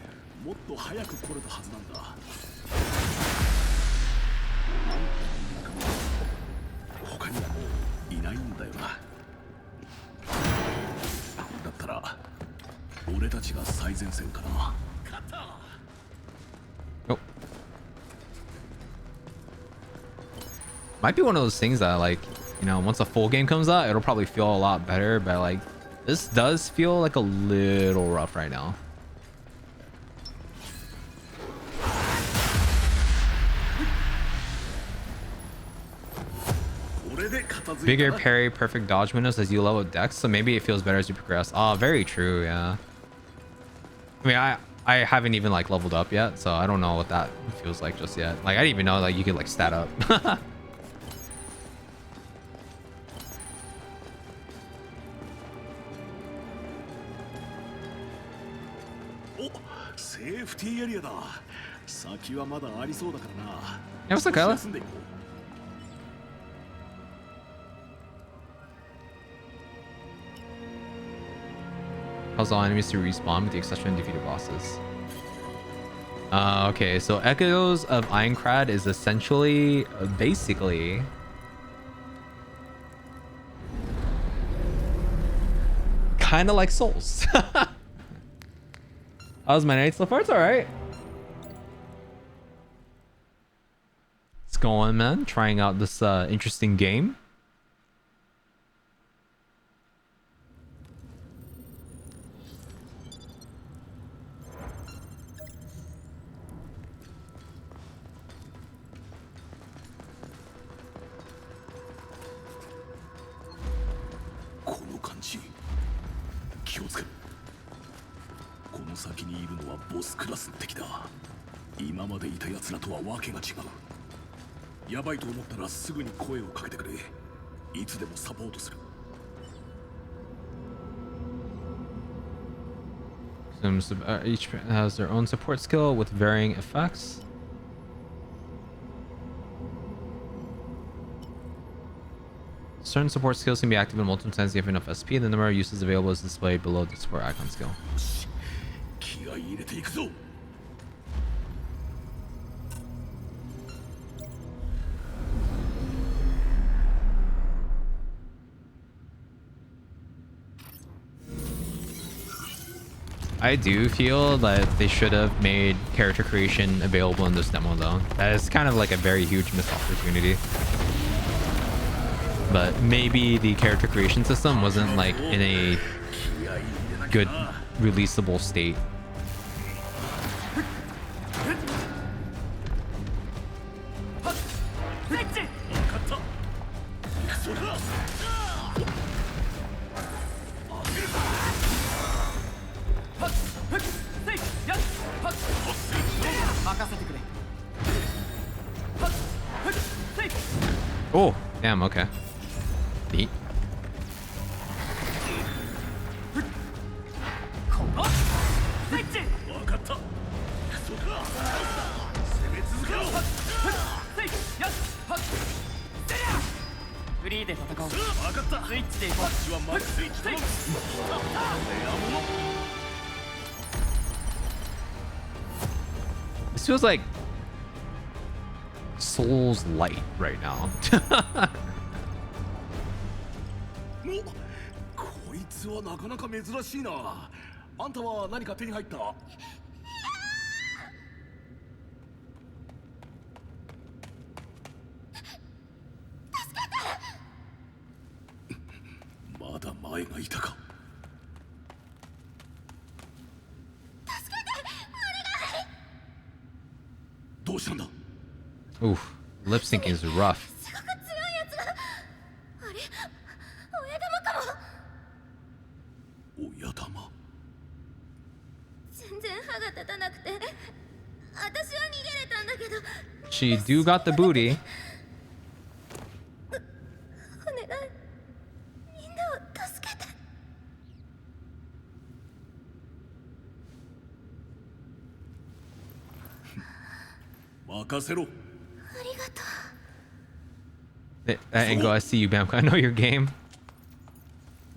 もっと早く来れたはずなんだ。他にはもういないんだよな。だったら俺たちが最前線かな。勝った。Oh. Might be one of those things that, like, you know, once a full game comes out, it'll probably feel a lot better, but like this does feel like a little rough right now. Bigger parry, perfect dodge windows as you level dex, so maybe it feels better as you progress. Oh, very true, yeah. I mean, I haven't even like leveled up yet, so I don't know what that feels like just yet. Like, I didn't even know like you could like stat up. Safety area だ。先はまだありそうだからな。Yeah, what's up, Kyla? Cause all enemies to respawn with the exception of defeated bosses. Okay, so Echoes of Aincrad is essentially, basically, kind of like Souls. How's my night so far? It's alright. It's going, man. Trying out this interesting game. Each has their own support skill with varying effects. Certain support skills can be activated multiple times if enough SP. The number of uses available is displayed below the support icon skill. I do feel that they should have made character creation available in this demo though. That is kind of like a very huge missed opportunity. But maybe the character creation system wasn't like in a good releasable state. Oh, damn, okay. Neat. This feels like Souls Light right now. こいつはなかなか珍しいな。あんたは何か手に入った？まだ前がいたか。どうしたんだ？ Oof, lip syncing is rough. 立たなくて、私は逃げれたんだけど、 She do got the booty. お願い、みんなを助けて。任せろ。ありがとう。 That angle, I see you, Bamco. I know your game.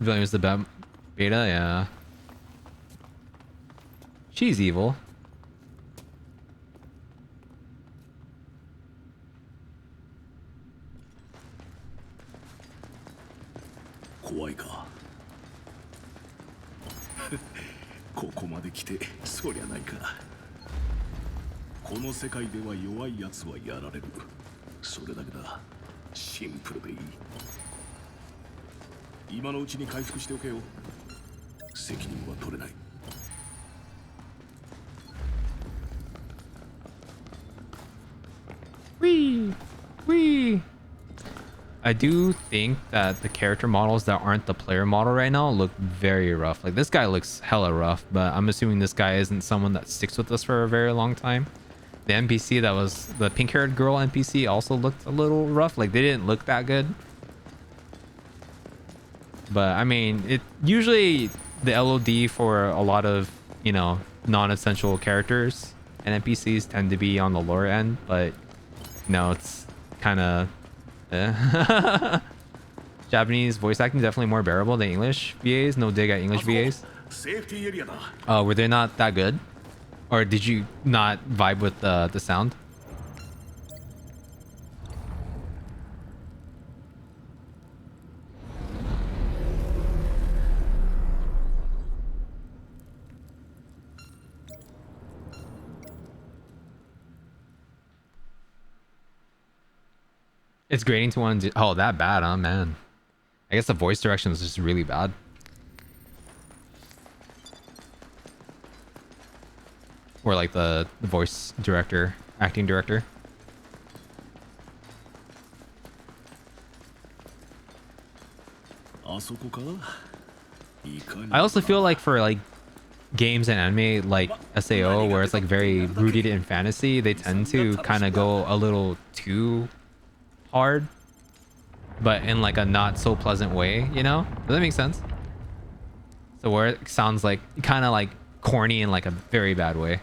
William's the beta, yeah. She's evil. 怖いか。ここまで来てそりゃないか。この世界では弱いやつはやられる。それだけだ。シンプルでいい。今のうちに回復しておけよ。責任は取れない。Wee. I do think that the character models that aren't the player model right now look very rough. Like this guy looks hella rough, but I'm assuming this guy isn't someone that sticks with us for a very long time. The NPC that was the pink-haired girl NPC also looked a little rough. Like they didn't look that good. But I mean, it usually the LOD for a lot of, you know, non-essential characters and NPCs tend to be on the lower end, but no, it's kind of Japanese voice acting definitely more bearable than English VAs. No dig at English VAs. Were they not that good? Or did you not vibe with the sound? It's grading to 1. Oh, that bad, huh, man? I guess the voice direction is just really bad. Or like the voice director, acting director. I also feel like for like games and anime like SAO where it's like very rooted in fantasy, they tend to kind of go a little too hard, but in like a not so pleasant way, you know? Does that make sense? So where it sounds like kind of like corny in like a very bad way.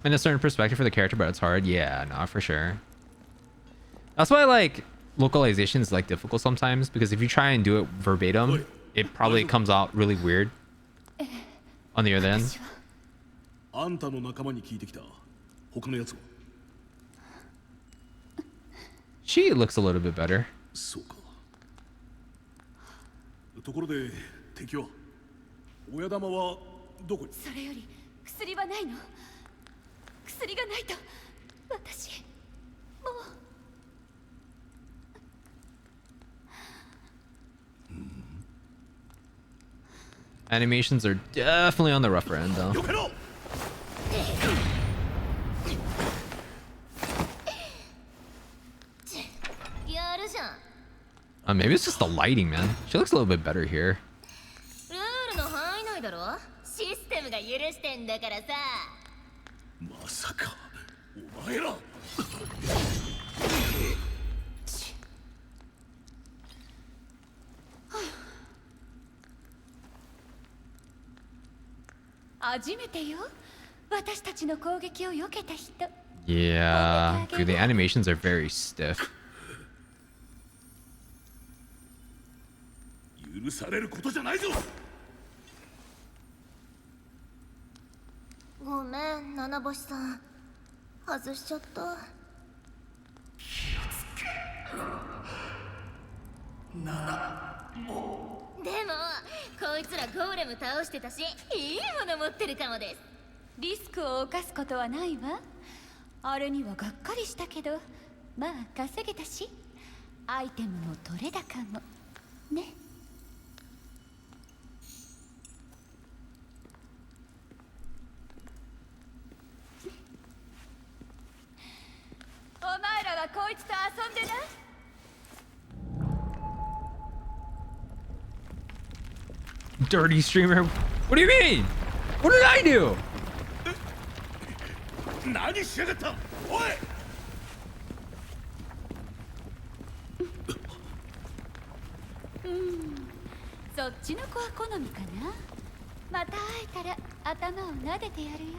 In a certain perspective for the character, but it's hard. Yeah, no, for sure. That's why like localization is like difficult sometimes, because if you try and do it verbatim, it probably comes out really weird on the other end. She looks a little bit better. ところで敵は親玉はどこに？それより薬はないの？薬がないと私もう。Animations are definitely on the rougher end though. Maybe it's just the lighting, man. She looks a little bit better here. Yeah, dude, the animations are very stiff. 許されることじゃないぞ。ごめん、七星さん。外しちゃった。でも、こいつらゴーレム倒してたし、いいもの持ってるかもです。リスクを冒すことはないわ。あれにはがっかりしたけど、まあ稼げたし、アイテムも取れ高も。ね。お前らはこ Dirty streamer. What do you mean? What did I do? 何しやがったおいそっちの子は好みかな。また会えたら頭を撫でてやるよ。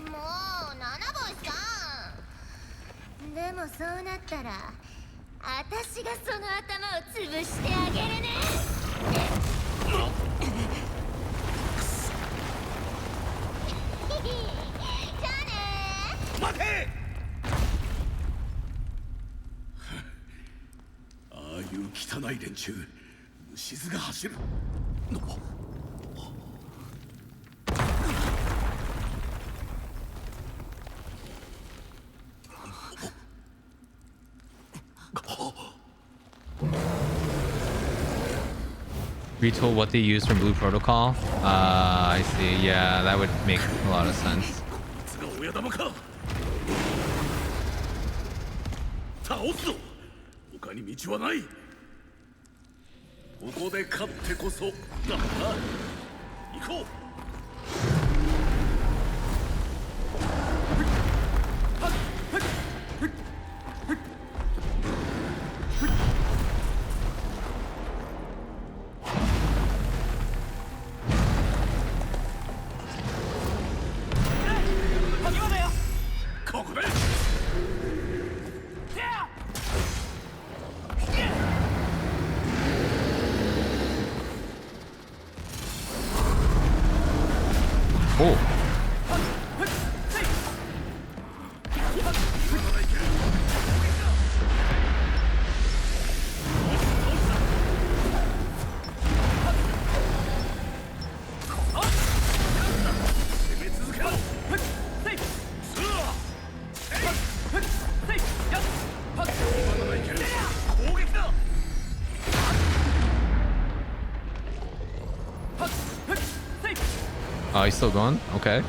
もう七星さん。でもそうなったら私がその頭を潰してあげるね。じゃあね。待てああいう汚い連中虫唾が走るRetold what they use from Blue Protocol. I see. Yeah, that would make a lot of sense. こいつが親玉か倒すぞ他に道はないここで勝ってこそだな行こうここで Oh. Oh, he's still going? Okay.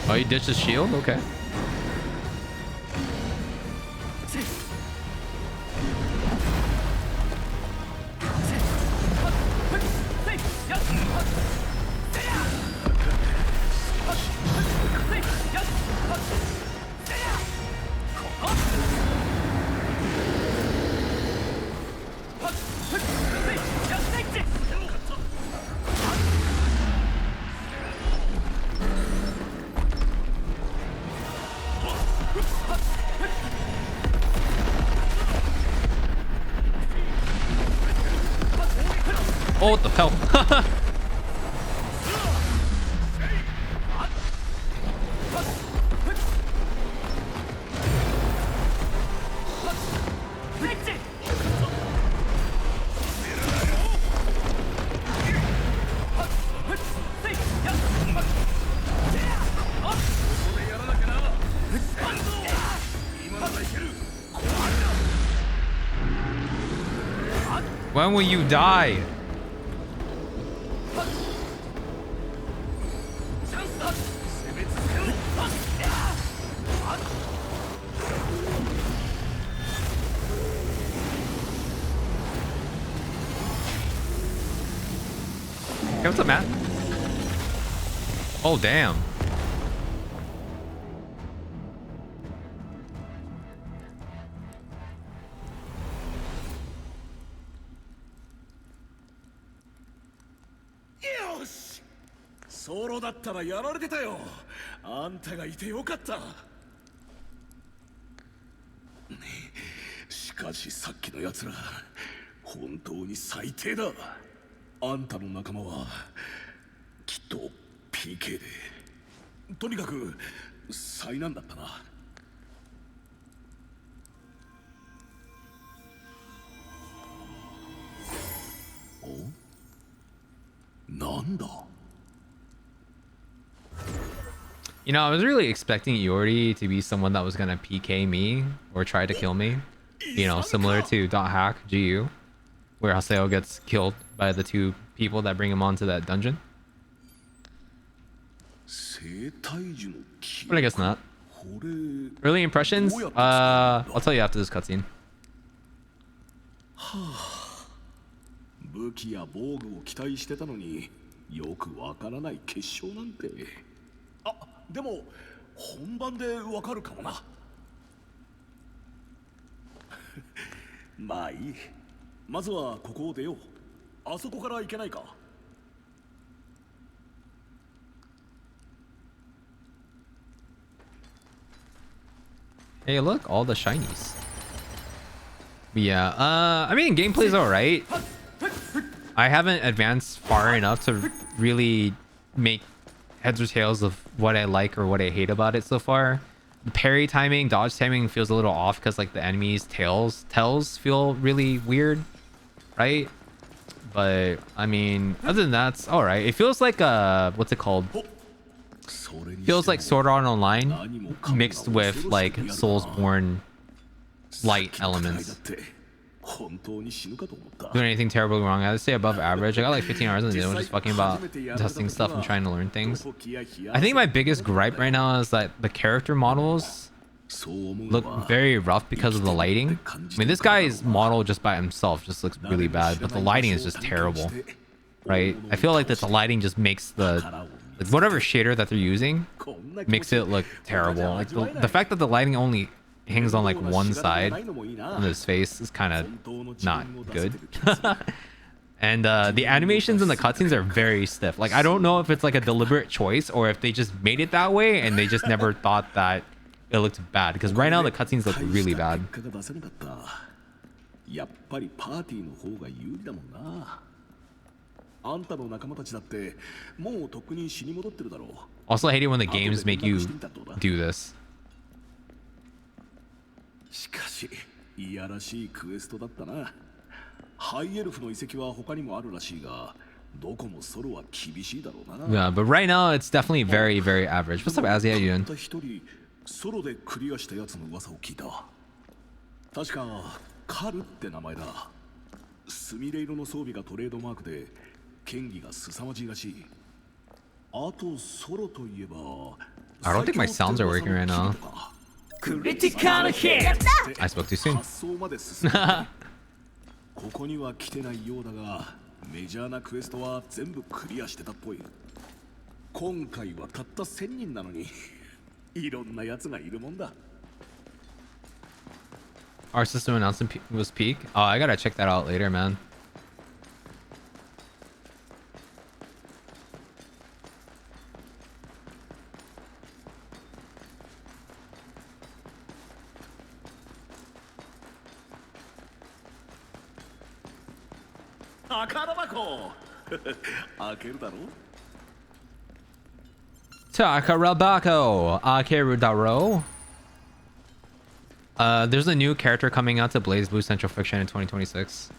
Oh, he ditched his shield? Okay. Oh, what the hell? When will you die? Hey, what's up, Matt? Oh, damn.よしソロだったらやられてたよあんたがいてよかったしかしさっきのやつら本当に最低だあんたの仲間はきっと PK でとにかく災難だったなおなんだ You know, I was really expecting Iori to be someone that was gonna PK me or try to kill me. You know, similar to .hack GU, where Haseo gets killed by the two people that bring him onto that dungeon. But I guess not. Early impressions? I'll tell you after this cutscene. 武器や防具を期待してたのによくわからない結晶なんて。あ、でも本番でわかるかもな。まあいい。まずはここを出よう。あそこから行けないか。Hey, look, all the shinies. But yeah, I mean, gameplay's alright. I haven't advanced far enough to really make heads or tails of what I like or what I hate about it so far. The parry timing, dodge timing feels a little off because like the enemies' tails feel really weird, right? But I mean, other than that, it's alright. It feels like what's it called? Feels like Sword Art Online mixed with like Soulsborne light elements. Doing anything terribly wrong? I would say above average. I got like 15 hours in the day just fucking about testing stuff and trying to learn things. I think my biggest gripe right now is that the character models look very rough because of the lighting. I mean, this guy's model just by himself just looks really bad, but the lighting is just terrible, right? I feel like that the lighting just makes the whatever shader that they're using makes it look terrible. Like the fact that the lighting only hangs on like one side on his face is kind of not good. And the animations and the cutscenes are very stiff. Like I don't know if it's like a deliberate choice or if they just made it that way and they just never thought that it looked bad, because right now the cutscenes look really bad. Also, I hate it when the games make you do this. しかし、いやらしいクエストだったな。ハイエルフの遺跡は他にもあるらしいが、どこもソロは厳しいだろうな。Yeah, but right now it's definitely very, very average. What's up, Azzy? How you doing? 一人ソロでクリアしたやつの噂を聞いた。確かカルって名前だ。スミレ色の装備がトレードマークで、剣技が凄まじいらしい。あとソロといえば、I don't think my sounds are working right now. Critical hit! I spoke too soon. ここには来てないようだが、メジャーなクエストは全部クリアしてたっぽい。今回はたった1000人なのに、いろんなやつがいるもんだ。Our system announcement was peak. Oh, I gotta check that out later, man. Takarabako Akerudaro. There's a new character coming out to Blaze Blue Central Fiction in 2026,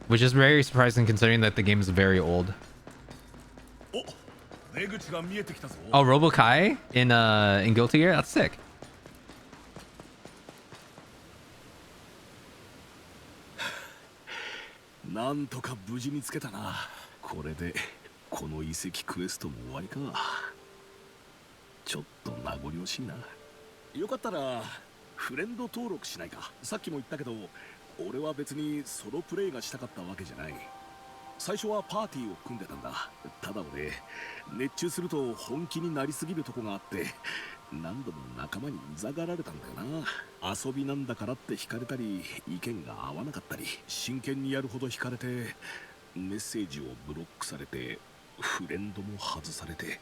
which is very surprising considering that the game is very old. Oh, Robokai in Guilty Gear? That's sick. なんとか無事につけたな。これでこの遺跡クエストも終わりか。ちょっと名残惜しいな。よかったらフレンド登録しないか。さっきも言ったけど、俺は別にソロプレイがしたかったわけじゃない。最初はパーティーを組んでたんだ。ただ俺、熱中すると本気になりすぎるとこがあって、何度も仲間にうざがられたんだよな。遊びなんだからって惹かれたり、意見が合わなかったり、真剣にやるほど惹かれて、メッセージをブロックされて、フレンドも外されて。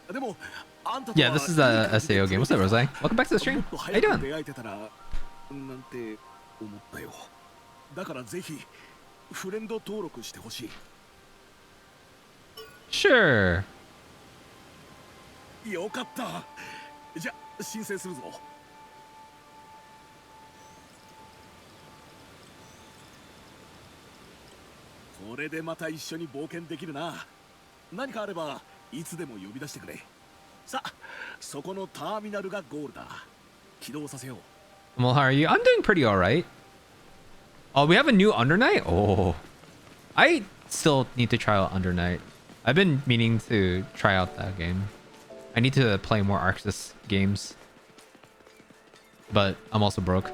でも、あんたとは Yeah, this is a SAO game. What's up, Rose? Welcome back to the stream. How you doing? 出会えてたらなんて思ったよ。だからぜひフレンド登録してほしい。Sure. よかった。じゃ申請するぞ。これでまた一緒に冒険できるな。何かあればいつでも呼び出してくれ。さあ、そこのターミナルがゴールだ。起動させよう。Well, how are you? I'm doing pretty alright. Oh, we have a new Under Night? Oh. I still need to try out Under Night. I've been meaning to try out that game. I need to play more Arxis games. But I'm also broke.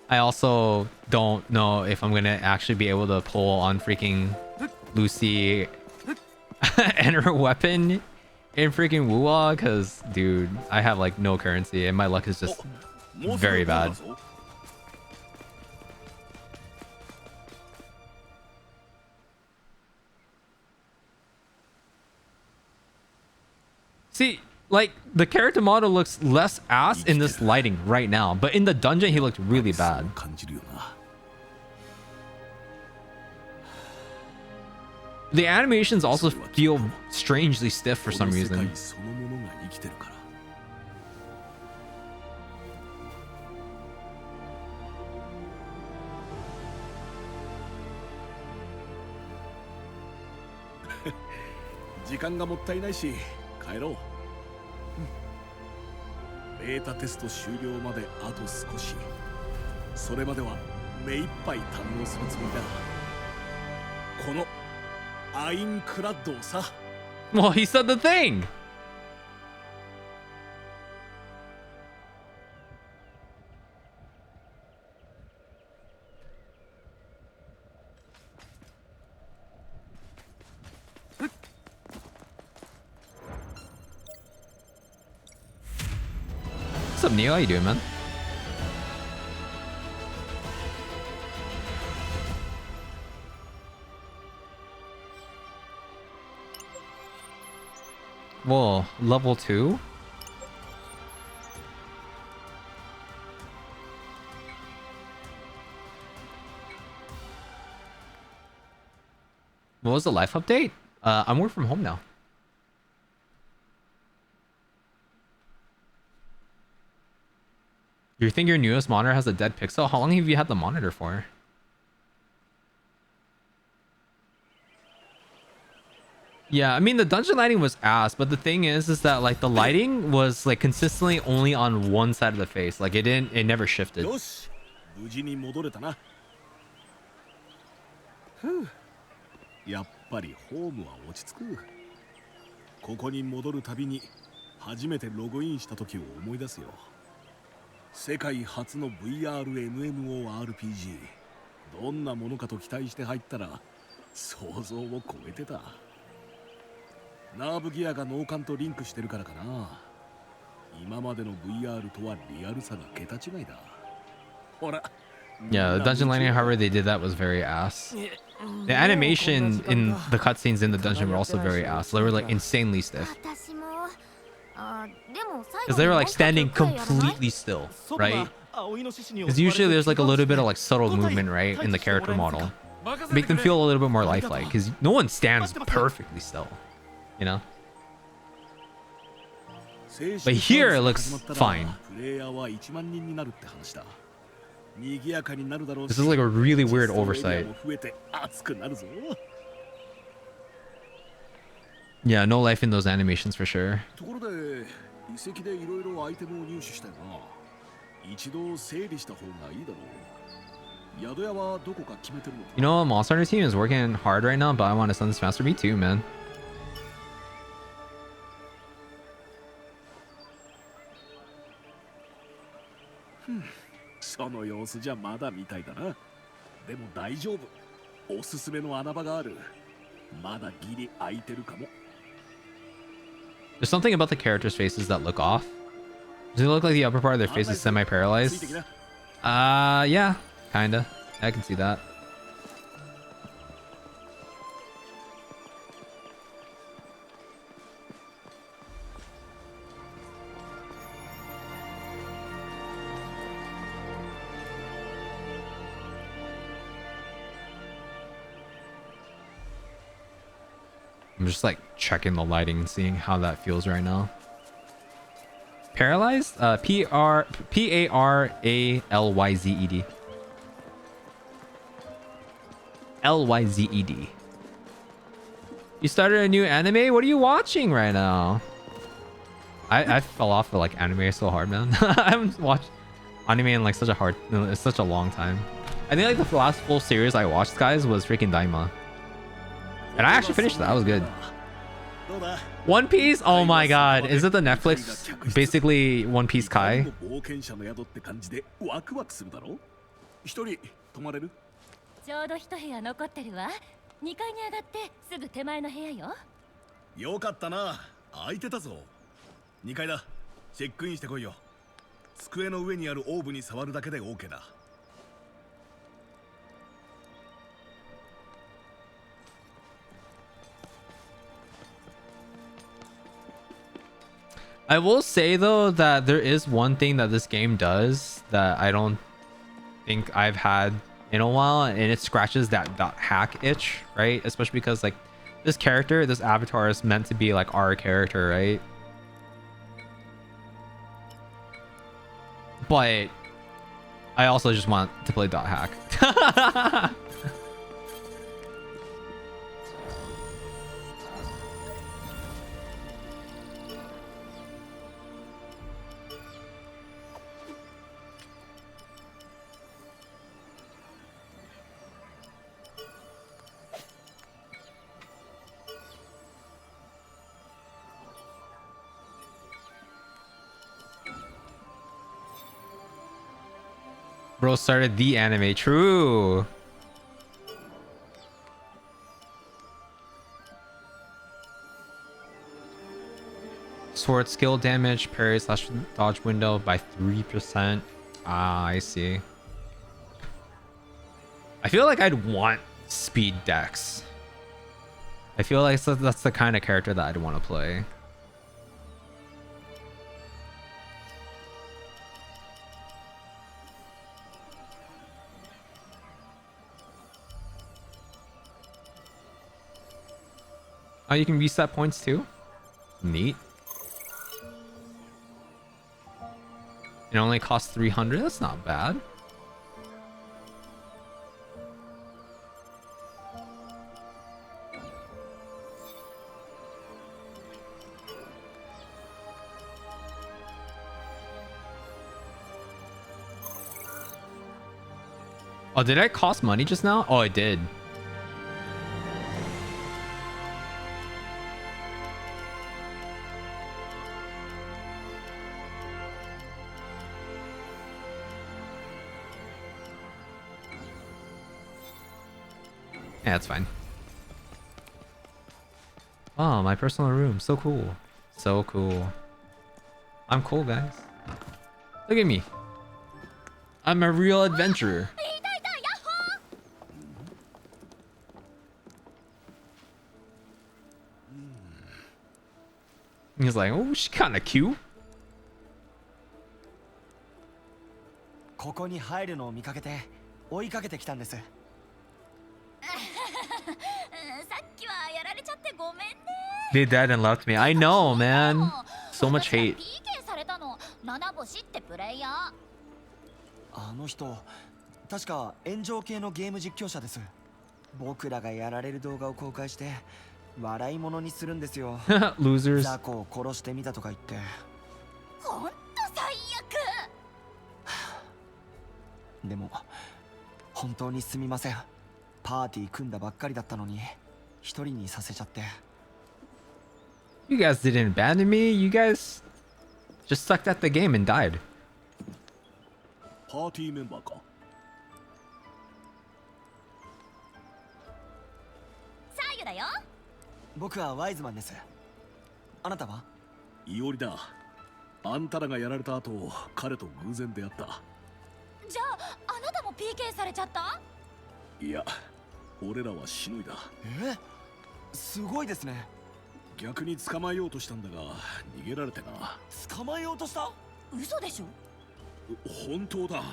I also don't know if I'm gonna actually be able to pull on freaking Lucy and her weapon in freaking Wuwa, because dude, I have like no currency and my luck is just very bad. See, like the character model looks less ass in this lighting right now, but in the dungeon he looked really bad. The animations also feel strangely stiff for some reason. 時間がもったいないし帰ろう。ベータテスト終了まであと少し。それまでは目いっぱい堪能するつもりだ。このアインクラッドをさ。Well, he said the thing. What's up, Neo? How you doing, man? Whoa, level 2? What was the life update? I'm working from home now. You think your newest monitor has a dead pixel? How long have you had the monitor for? Yeah, I mean the dungeon lighting was ass, but the thing is that like the lighting was like consistently only on one side of the face. Like it never shifted. よし、無事に戻れたな。ふう、やっぱりホームは落ち着く。ここに戻るたびに初めてログインした時を思い出すよ。世界初の VRMMORPG。どんなものかと期待して入ったら想像を超えてた。ナーブギアが脳幹とリンクしてるからかな。今までの VR とはリアルさが桁違いだ。ほら。Yeah, the dungeon lighting, however they did that was very ass. The animation in the cutscenes in the dungeon were also very ass. They were like insanely stiff. Because they were like standing completely still, right? Because usually there's like a little bit of like subtle movement, right, in the character model. Make them feel a little bit more lifelike, because no one stands perfectly still, you know? But here it looks fine. This is like a really weird oversight. Yeah, no life in those animations for sure. You know, Monster Hunter team is working hard right now, but I want to send this master. Me too, man. There's something about the characters' faces that look off. Does it look like the upper part of their face is semi-paralyzed? Yeah, kinda. I can see that. I'm just like checking the lighting and seeing how that feels right now. Paralyzed? P-A-R-A-L-Y-Z-E-D. L-Y-Z-E-D. You started a new anime? What are you watching right now? I fell off of like anime so hard, man. I haven't watched anime in like such a long time. I think like the last full series I watched, guys, was freaking Daima. And I actually finished that. That was good. One Piece? Oh my god. Is it the Netflix? Basically One Piece Kai? 一人泊まれる？ちょうど一部屋残ってるわ。2階に上がってすぐ手前の部屋よ。よかったな、空いてたぞ。2階だ、チェックインしてこいよ。机の上にあるオーブに触るだけで OK だ。I will say though that there is one thing that this game does that I don't think I've had in a while, and it scratches that hack itch, right? Especially because like this character, this avatar is meant to be like our character, right? But I also just want to play dot hack. Bro started the anime. True. Sword skill damage, parry slash dodge window by 3%. Ah, I see. I feel like I'd want speed dex. I feel like that's the kind of character that I'd want to play. Oh, you can reset points too? Neat. It only costs 300? That's not bad. Oh, did it cost money just now? Oh, it did. Yeah, that's fine. Oh, my personal room. So cool. So cool. I'm cool, guys. Look at me. I'm a real adventurer. He's like, oh, she's kind of cute. ここに入るのを見かけて追いかけてきたんです。They dead and left me. I know, man. So much hate. あの人、確か炎上系のゲーム実況者です。僕らがやられる動画を公開して笑い物にするんですよ。Losers. 雑魚を殺してみたとか言って。ほんと最悪。でも本当にすみません。パーティー組んだばっかりだったのに一人にさせちゃって。You guys didn't abandon me. You guys just sucked at the game and died. パーティーメンバーか。サーユだよ。僕はワイズマンです。あなたは？イオリだ。あんたらがやられた後、彼と偶然出会った。じゃあ、あなたも PK されちゃった？いや、俺らはしのいだ。すごいですね。逆に捕まえようとしたんだが逃げられてな。捕まえようとした？嘘でしょ？本当だ。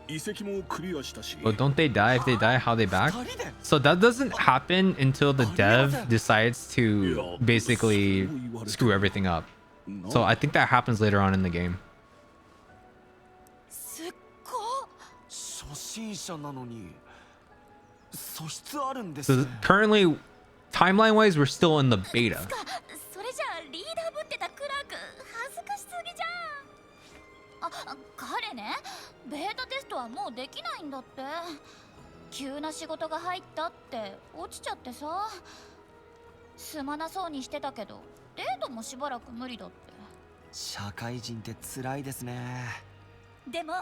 遺跡もクリアしたし。But don't they die? If they die, how they back? So that doesn't happen until the dev decides to basically screw everything up. So I think that happens later on in the game. すっご。初心者なのに素質あるんです So ね。currently, timeline-wise, we're still in the beta. それじゃあリーダーぶってたクラーク恥ずかしすぎじゃん。あ、彼ね、ベータテストはもうできないんだって。急な仕事が入ったって落ちちゃってさ。すまなそうにしてたけどデートもしばらく無理だって。社会人って辛いですね。でも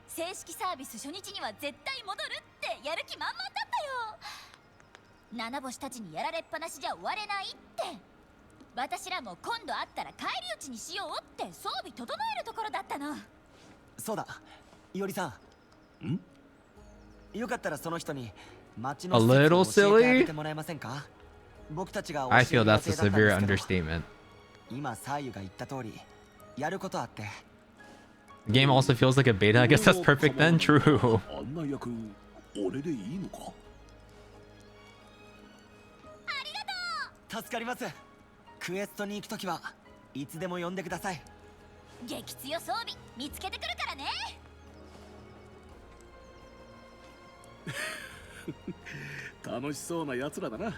正式サービス初日には絶対戻るってやる気満々だったよ。七星たちにやられっぱなしじゃ終われないって。私らも今度会ったら返り討ちにしようって装備整えるところだったの。そうだ、いおりさん。ん？よかったらその人に街 A の施設 little を教えてあげ silly? てもらえませんか？僕たちが教 I え feel る予 that's 定 a だったん severe ですけど、 understatement. 今サーユが言った通りやることあって。 The game also feels like a beta. I guess that's perfect then. True. 案内役俺でいいのか？助かります。クエストに行くときはいつでも呼んでください。激強装備見つけてくるからね。楽しそうなやつらだな。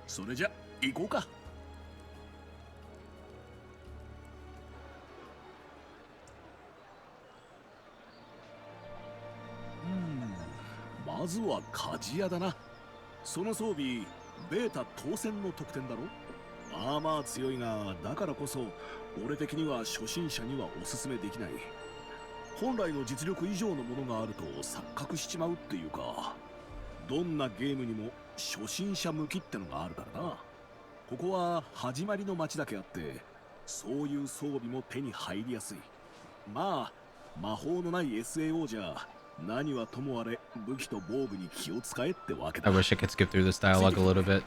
それじゃ行こうか。まずは鍛冶屋だな。その装備ベータ当選の特典だろ。まあまあ強いが、だからこそ俺的には初心者にはおすすめできない。本来の実力以上のものがあると錯覚しちまうっていうか、どんなゲームにも初心者向きってのがあるからな。ここは始まりの街だけあって、そういう装備も手に入りやすい。まあ魔法のない SAO じゃ何はともあれ武器と防具に気を使えってわけ I だ。 wish I could skip through this dialogue a little bit.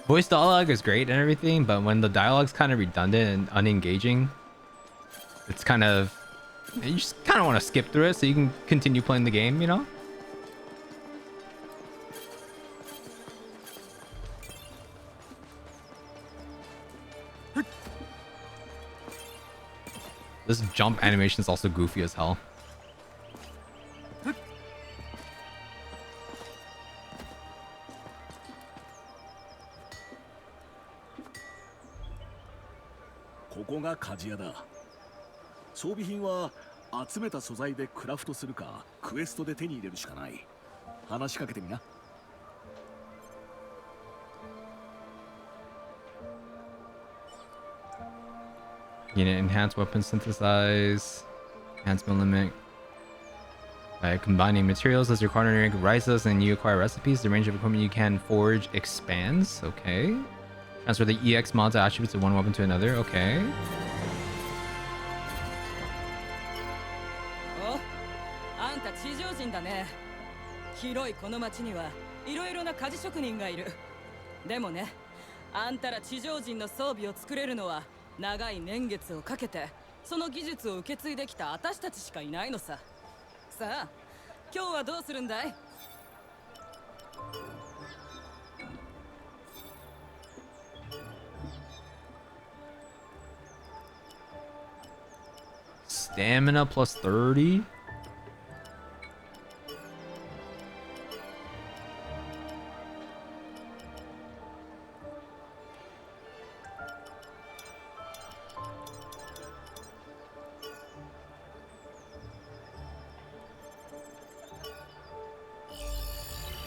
Voice dialogue is great and everything, but when the dialogue's kind of redundant and unengaging, it's kind of... You just kind of want to skip through it so you can continue playing the game, you know? This jump animation is also goofy as hell. ここが鍛冶屋だ。装備品は集めた素材でクラフトするかクエストで手に入れるしかない。話しかけてみな。Unit enhanced weapon synthesize, enhancement limit. By combining materials as your culinary rank rises and you acquire recipes, the range of equipment you can forge expands. Okay. Transfer the EX mods attributes of one weapon to another. Okay. お、あんた地上人だね。広いこの町にはいろいろな鍛冶職人がいる。でもね、あんたら地上人の装備を作れるのは長い年月をかけてその技術を受け継いできた私たちしかいないのさ。さあ、今日はどうするんだい？Stamina plus 30?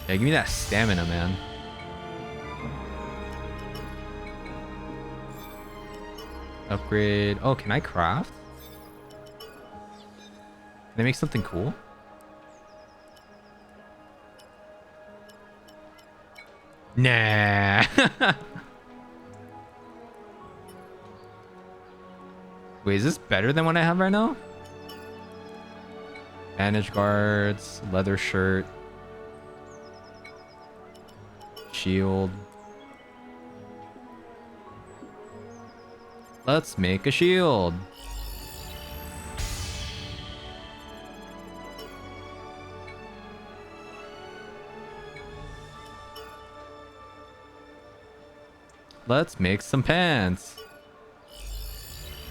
Yeah, give me that stamina, man. Upgrade. Oh, can I craft? Can I make something cool? Nah. Wait, is this better than what I have right now? Bandage guards, leather shirt, shield. Let's make a shield. Let's make some pants.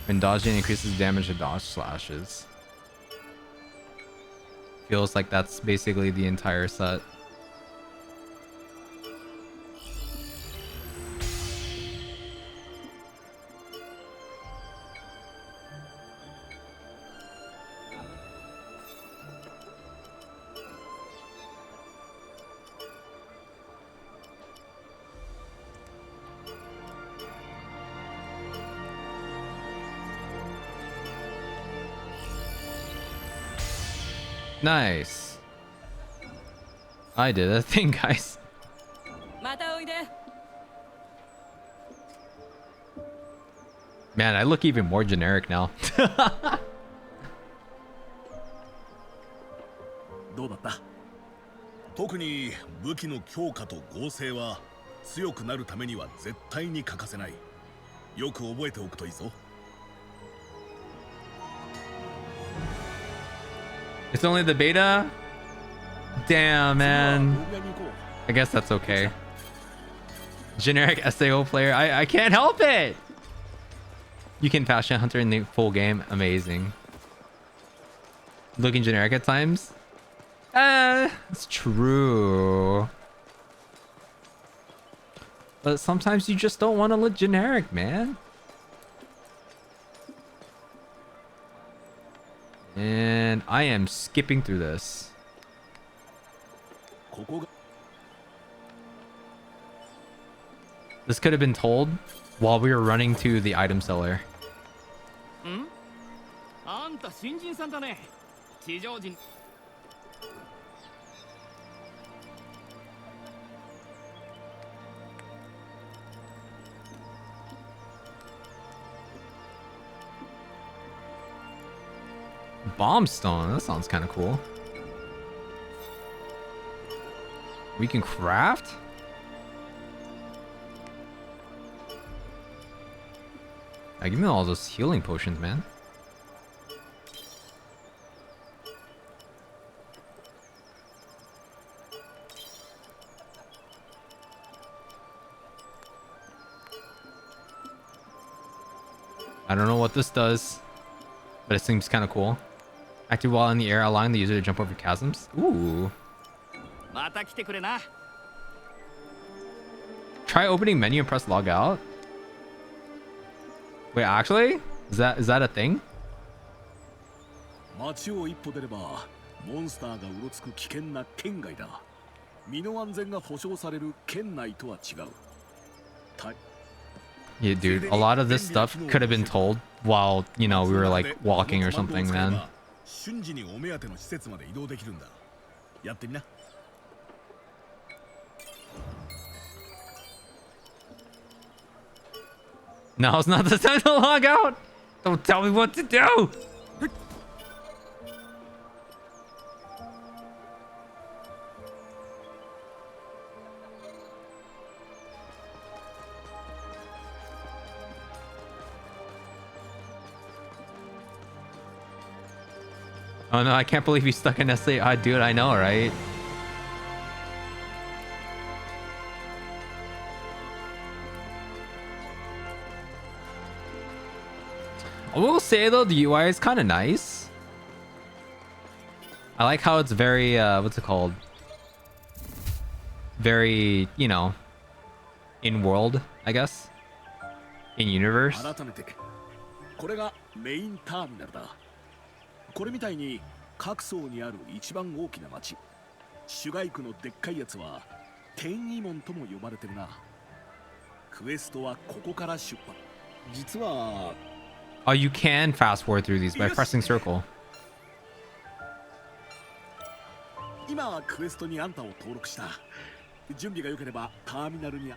When dodging increases damage to dodge slashes. Feels like that's basically the entire set. Nice. I did a thing, guys. またおいで。 Man, I look even more generic now. どうだった？特に武器の強化と合成は強くなるためには絶対に欠かせない。よく覚えておくといいぞ。 It's only the beta? Damn, man. I guess that's okay. Generic SAO player. I can't help it. You can fashion hunter in the full game. Amazing. Looking generic at times. It's true. But sometimes you just don't want to look generic, man. And I am skipping through this. This could have been told while we were running to the item seller. あんた新人さんだね。地上人。Bombstone. That sounds kind of cool. We can craft? Give me all those healing potions, man. I don't know what this does, but it seems kind of cool. Active while in the air, allowing the user to jump over chasms. Ooh. また来てくれな。 Try opening menu and press log out. Wait, actually? Is that a thing? 街を一歩出ればモンスターがうろつく危険な県外だ。身の安全が保証される県内とは違う。Yeah, dude, a lot of this stuff could have been told while, you know, we were like walking or something, man. 瞬時にお目当ての施設まで移動できるんだ。やってみな。 Now's not the time to log out. Don't tell me what to do. Oh no, I can't believe he's stuck in SA. Dude, I know, right? I will say though, the UI is kind of nice. I like how it's very, what's it called? Very, you know, in world, I guess. In universe. 改めてこれがメインターミナルだ。これみたいに各層にある一番大きな町。シュガイ区のでっかいやつは天意門とも呼ばれてるな。クエストはここから出発。実は Oh, you can fast forward through these by pressing circle. 今クエストにあんたを登録した。準備が良ければターミナルに。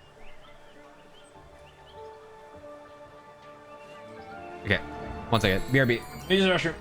Okay, one second. BRB. Use the restroom.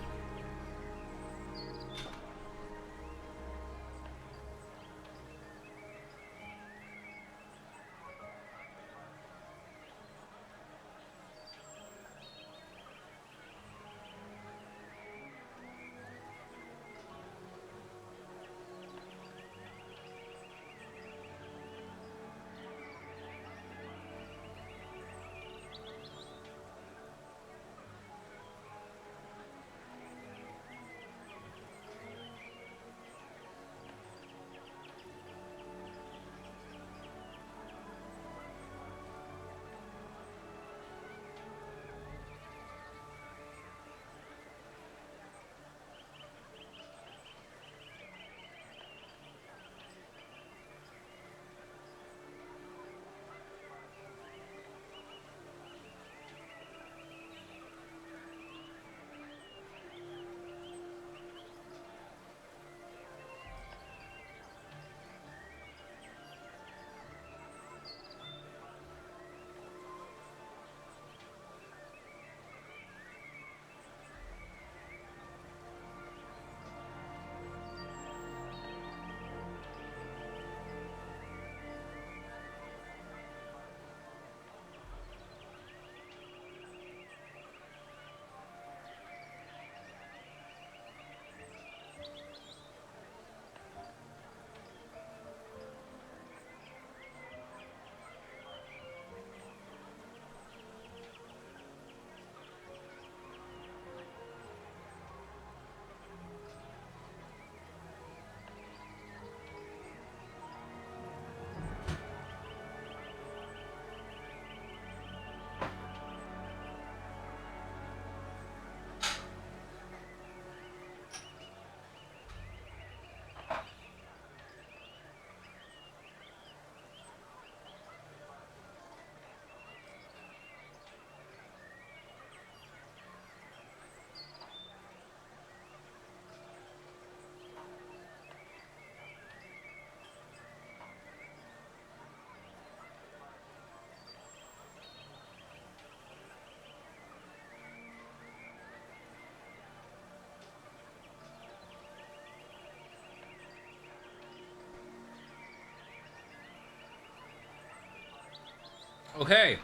Okay,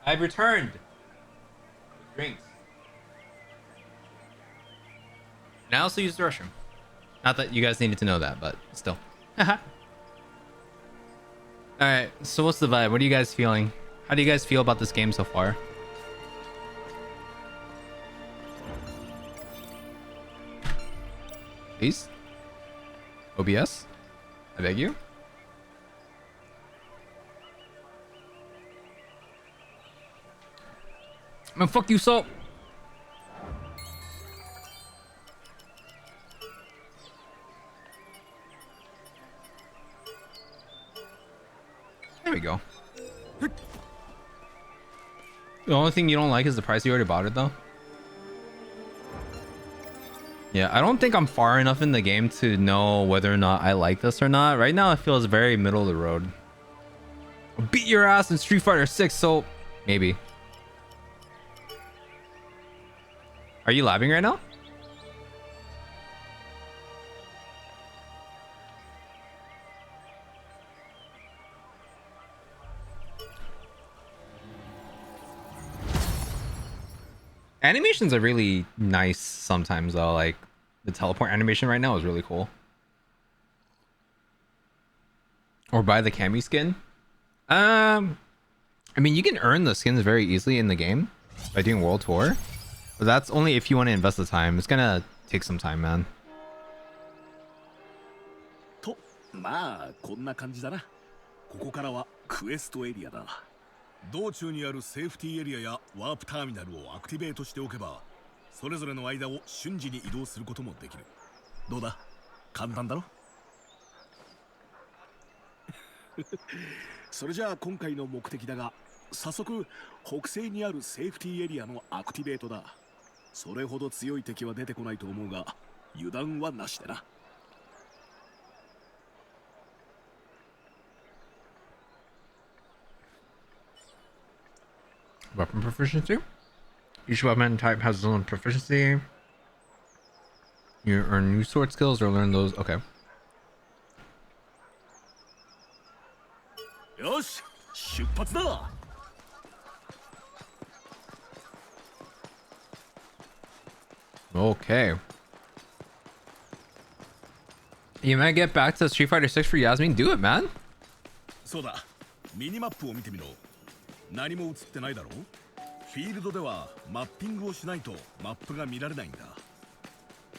I've returned. Drinks. And I also used the restroom. Not that you guys needed to know that, but still. Alright, so what's the vibe? What are you guys feeling? How do you guys feel about this game so far? Please? OBS? I beg you? Man, fuck you, so. There we go. The only thing you don't like is the price. You already bought it though. Yeah, I don't think I'm far enough in the game to know whether or not I like this or not. Right now it feels very middle of the road. I'll beat your ass in Street Fighter 6, so maybe. Are you labbing right now? Animations are really nice sometimes though. Like the teleport animation right now is really cool. Or buy the Cammy skin. I mean, you can earn the skins very easily in the game by doing World Tour, but that's only if you want to invest the time. It's gonna take some time, man. と、まあこんな感じだな。ここからはクエストエリアだ。道中にあるセーフティーエリアやワープターミナルをアクティベートしておけば、それぞれの間を瞬時に移動することもできる。どうだ？簡単だろ？それじゃあ今回の目的だが、早速北西にあるセーフティーエリアのアクティベートだ。それほど強い敵は出てこないと思うが、油断はなしでな。Weapon proficiency. Each weapon type has its own proficiency. You earn new sword skills or learn those. Okay. よし、出発だ。Okay. You might get back to Street Fighter 6 for Yasmin. Do it, man. そうだ。ミニマップを見てみろ。何も映ってないだろう。フィールドではマッピングをしないとマップが見られないんだ。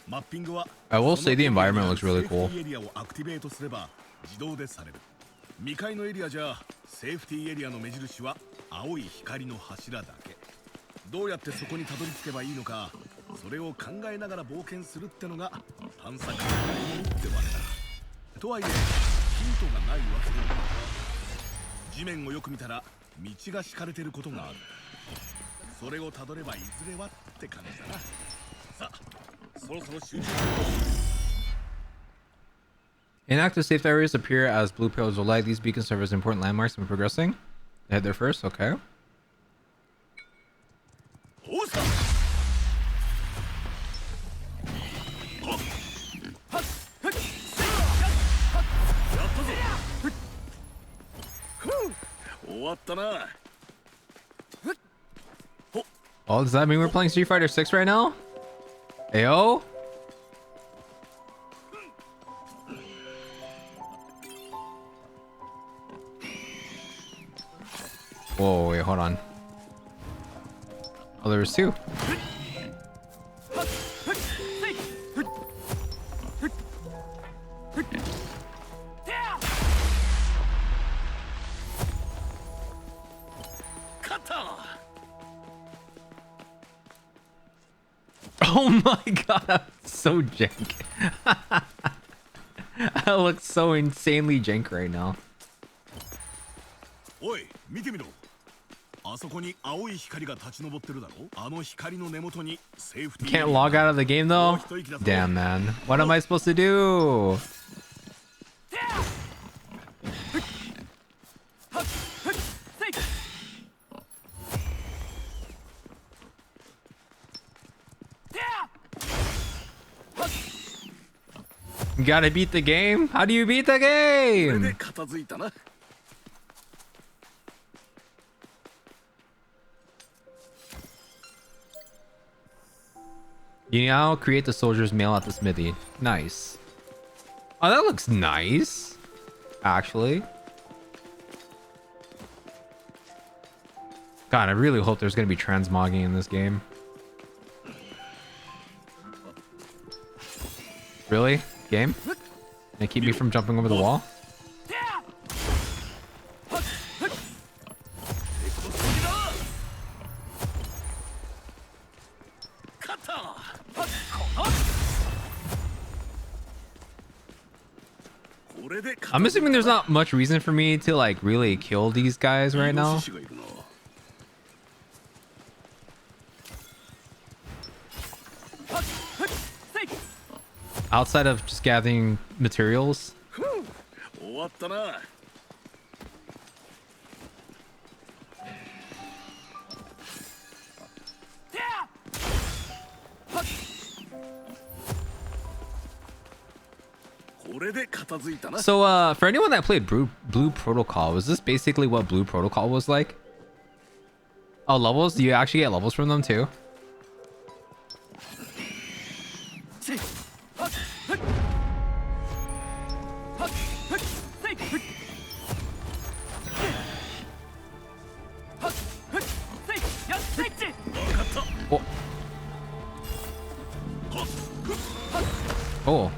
マッピングは I will say the environment looks really cool. セーフティーエリアをアクティベートすれば自動でされる。未開のエリアじゃセーフティーエリアの目印は青い光の柱だけ。どうやってそこにたどり着けばいいのか、それを考えながら冒険するってのが探索の醍醐味ってわけだ。とはいえヒントがないわけではない。地面をよく見たら道が敷かれてることがある。それをたどればいずれはって感じだな。さあ、そろそろ集中。 Inactive safe areas appear as blue pillars of light. These beacons serve as important landmarks when progressing. Head there first. Okay. おうさ。終わったな。 Oh, does that mean we're playing Street Fighter 6 right now? Ayo? Whoa, wait, hold on. Oh, there was two. Oh my god, I'm so jank. I look so insanely jank right now. おい、見てみろ。あそこに青い光が立ち上ってるだろ。あの光の根元にセーフティー。 Can't log out of the game though? Damn, man. What am I supposed to do? You gotta beat the game? How do you beat the game? You now create the soldier's mail at the smithy. Nice. Oh, that looks nice. Actually. God, I really hope there's going to be transmogging in this game. Really? Game? They keep me from jumping over the wall? I'm assuming there's not much reason for me to like really kill these guys right now. Outside of just gathering materials. So for anyone that played Blue Protocol, was this basically what Blue Protocol was like? Oh, levels? Do you actually get levels from them too? Oh. Oh.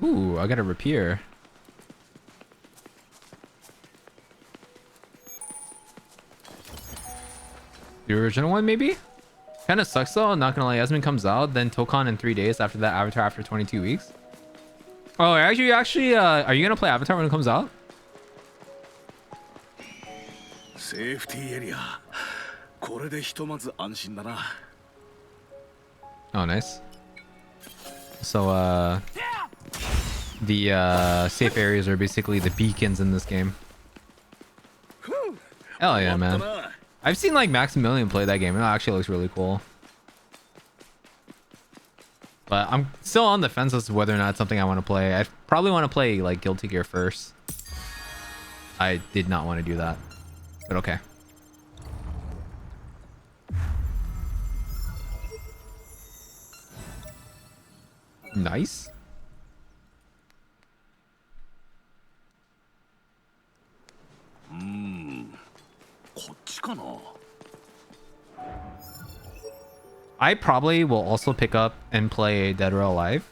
Ooh, I got a rapier. The original one, maybe? Kind of sucks though, not gonna lie. Yasmin comes out, then Tokon in 3 days, after that Avatar after 22 weeks. Oh, are you gonna play Avatar when it comes out? Safety area. Oh, nice. So, the safe areas are basically the beacons in this game. Hell yeah, man. I've seen like Maximilian play that game. It actually looks really cool. But I'm still on the fence as to whether or not it's something I want to play. I probably want to play like Guilty Gear first. I did not want to do that. But okay. Nice. I probably will also pick up and play Dead or Alive.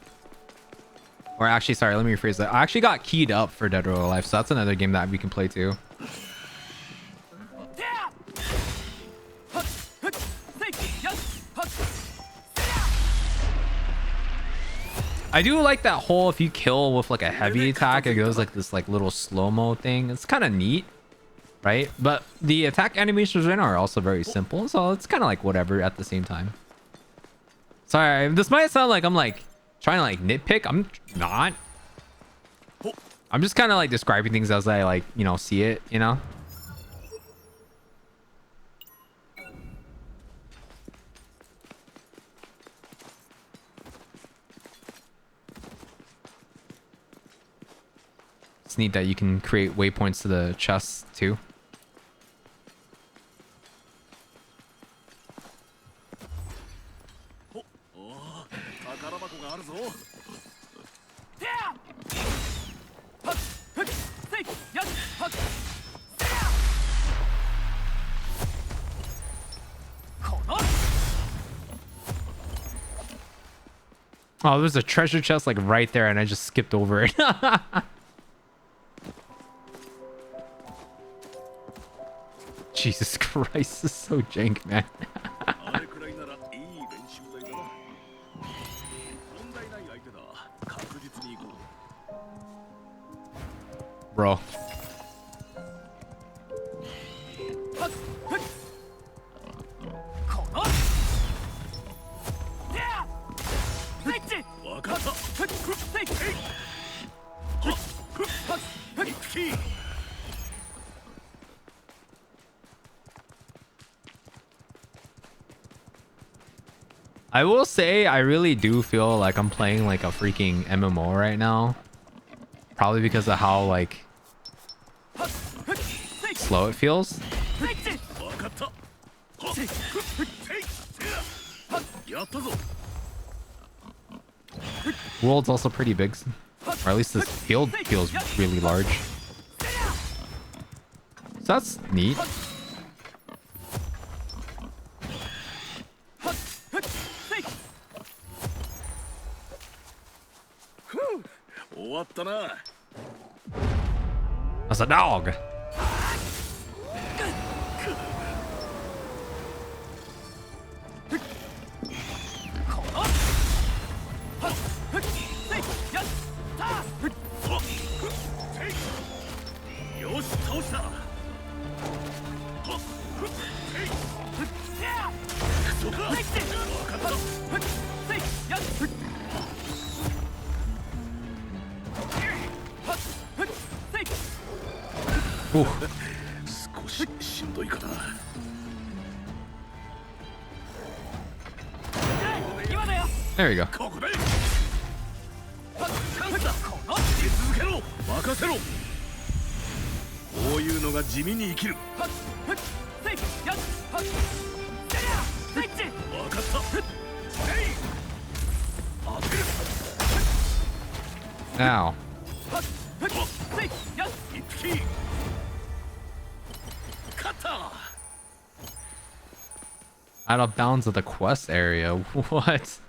Or actually, sorry, let me rephrase that. I actually got keyed up for Dead or Alive, so that's another game that we can play too. I do like that whole, if you kill with like a heavy attack, it goes like this like little slow-mo thing. It's kind of neat, right? But the attack animations right now are also very simple, so it's kind of like whatever at the same time. Sorry, this might sound like I'm like trying to like nitpick. I'm not. I'm just kind of like describing things as I like, you know, see it, you know? It's neat that you can create waypoints to the chests too. Oh, there's a treasure chest like right there and I just skipped over it. Jesus Christ, this is so jank, man. Bro. I will say I really do feel like I'm playing like a freaking MMO right now. Probably because of how like slow it feels. World's also pretty big, or at least this field feels really large. So that's neat. That's a dog. Ooh. There we go. こういうのが地味に生きる。分かった。当てる。 Ow. 一匹。勝った。 Out of bounds of the quest area. What?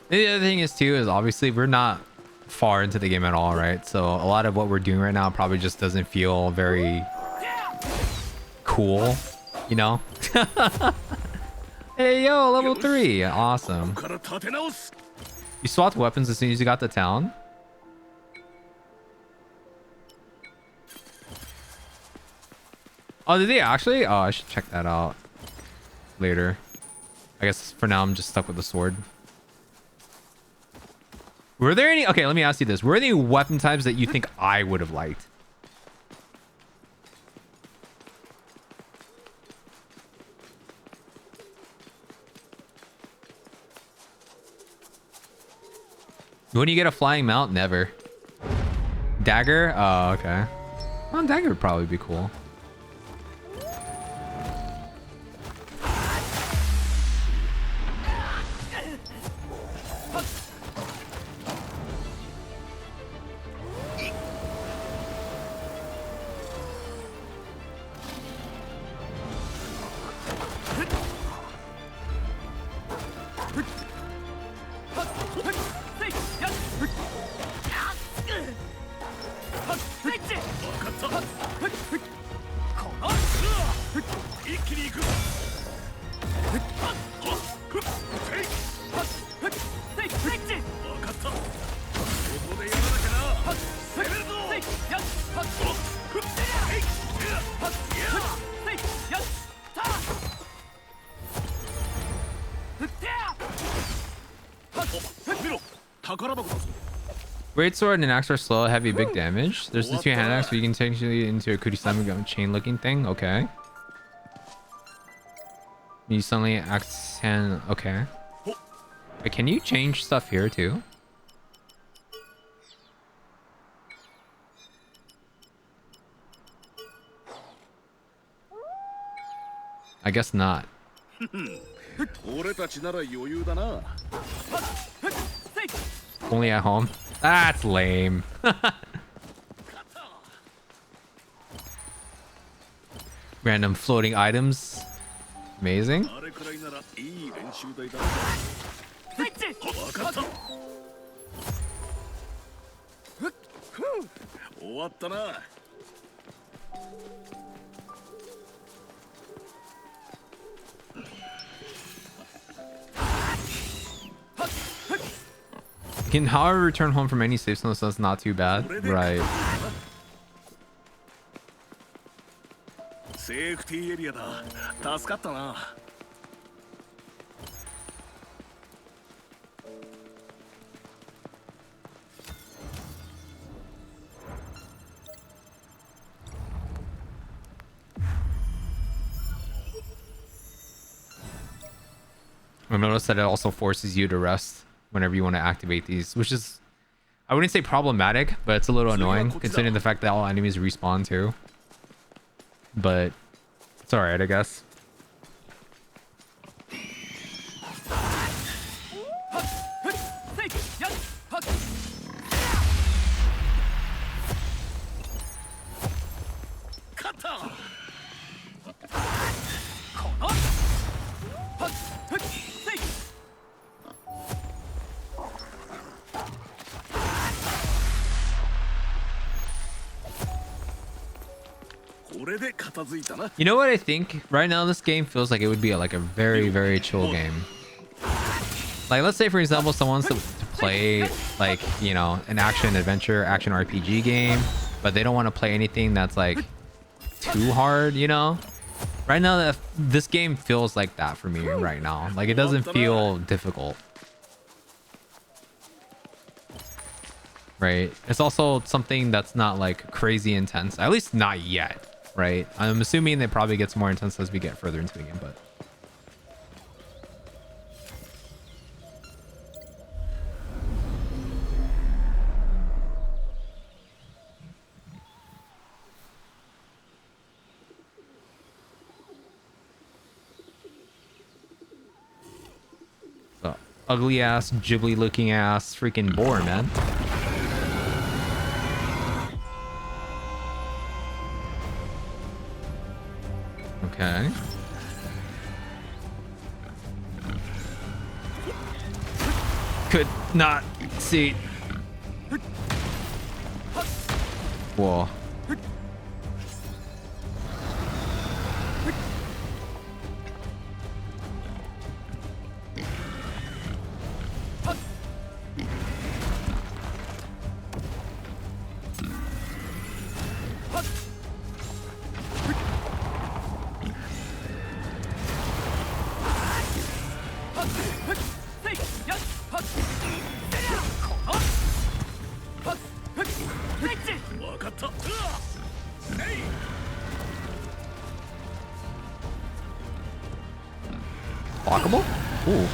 The other thing is too is obviously we're not far into the game at all, right? So a lot of what we're doing right now probably just doesn't feel very cool, you know? Hey yo, level 3, awesome. You swapped weapons as soon as you got to town? Oh, did they actually? Oh, I should check that out later. I guess for now I'm just stuck with the sword. Were there any... Okay, let me ask you this. Were there any weapon types that you think I would have liked? When you get a flying mount? Never. Dagger? Oh, okay. Well, dagger would probably be cool. Greatsword and axe are slow, heavy, big damage. There's the two hand axe, so you can technically into a Kurisama chain looking thing. Okay. You suddenly axe hand. Okay. Wait, can you change stuff here too? I guess not. Only at home? That's lame. Random floating items. Amazing. You can, however, return home from any safe zone, so that's not too bad. Right. Safety area だ。助かったな。I noticed that it also forces you to rest whenever you want to activate these, which is, I wouldn't say problematic, but it's a little annoying considering the fact that all enemies respawn too. But it's alright, I guess. You know what I think? Right now, this game feels like it would be like a very, very chill game. Like, let's say, for example, someone wants to play, like, you know, an action-adventure, action RPG game, but they don't want to play anything that's, like, too hard, you know? Right now, this game feels like that for me right now. Like, it doesn't feel difficult. Right? It's also something that's not, like, crazy intense. At least not yet. Right? I'm assuming it probably gets more intense as we get further into the game, but... So, ugly ass, ghibli looking ass, freaking boar, man. Okay. Could not see. Whoa. Blockable? Ooh.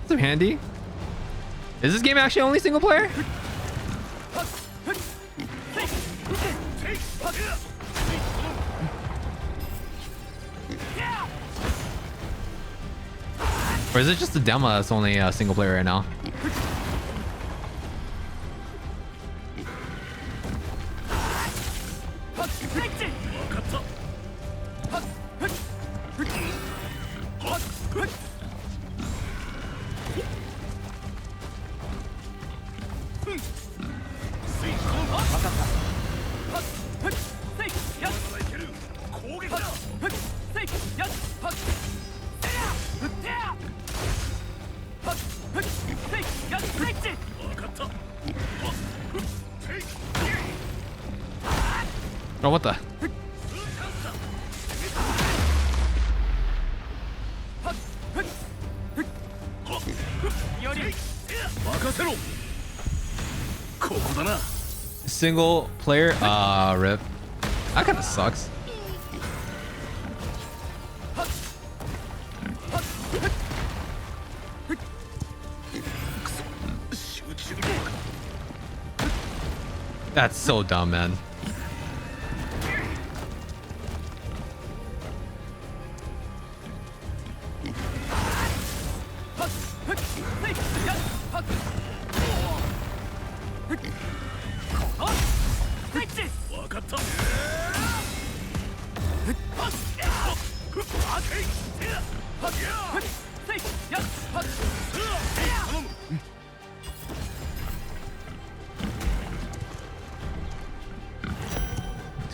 So handy. Is this game actually only single player? Or is it just a demo that's only single player right now? Oh, what the? Single player? Rip. That kind of sucks. That's so dumb, man.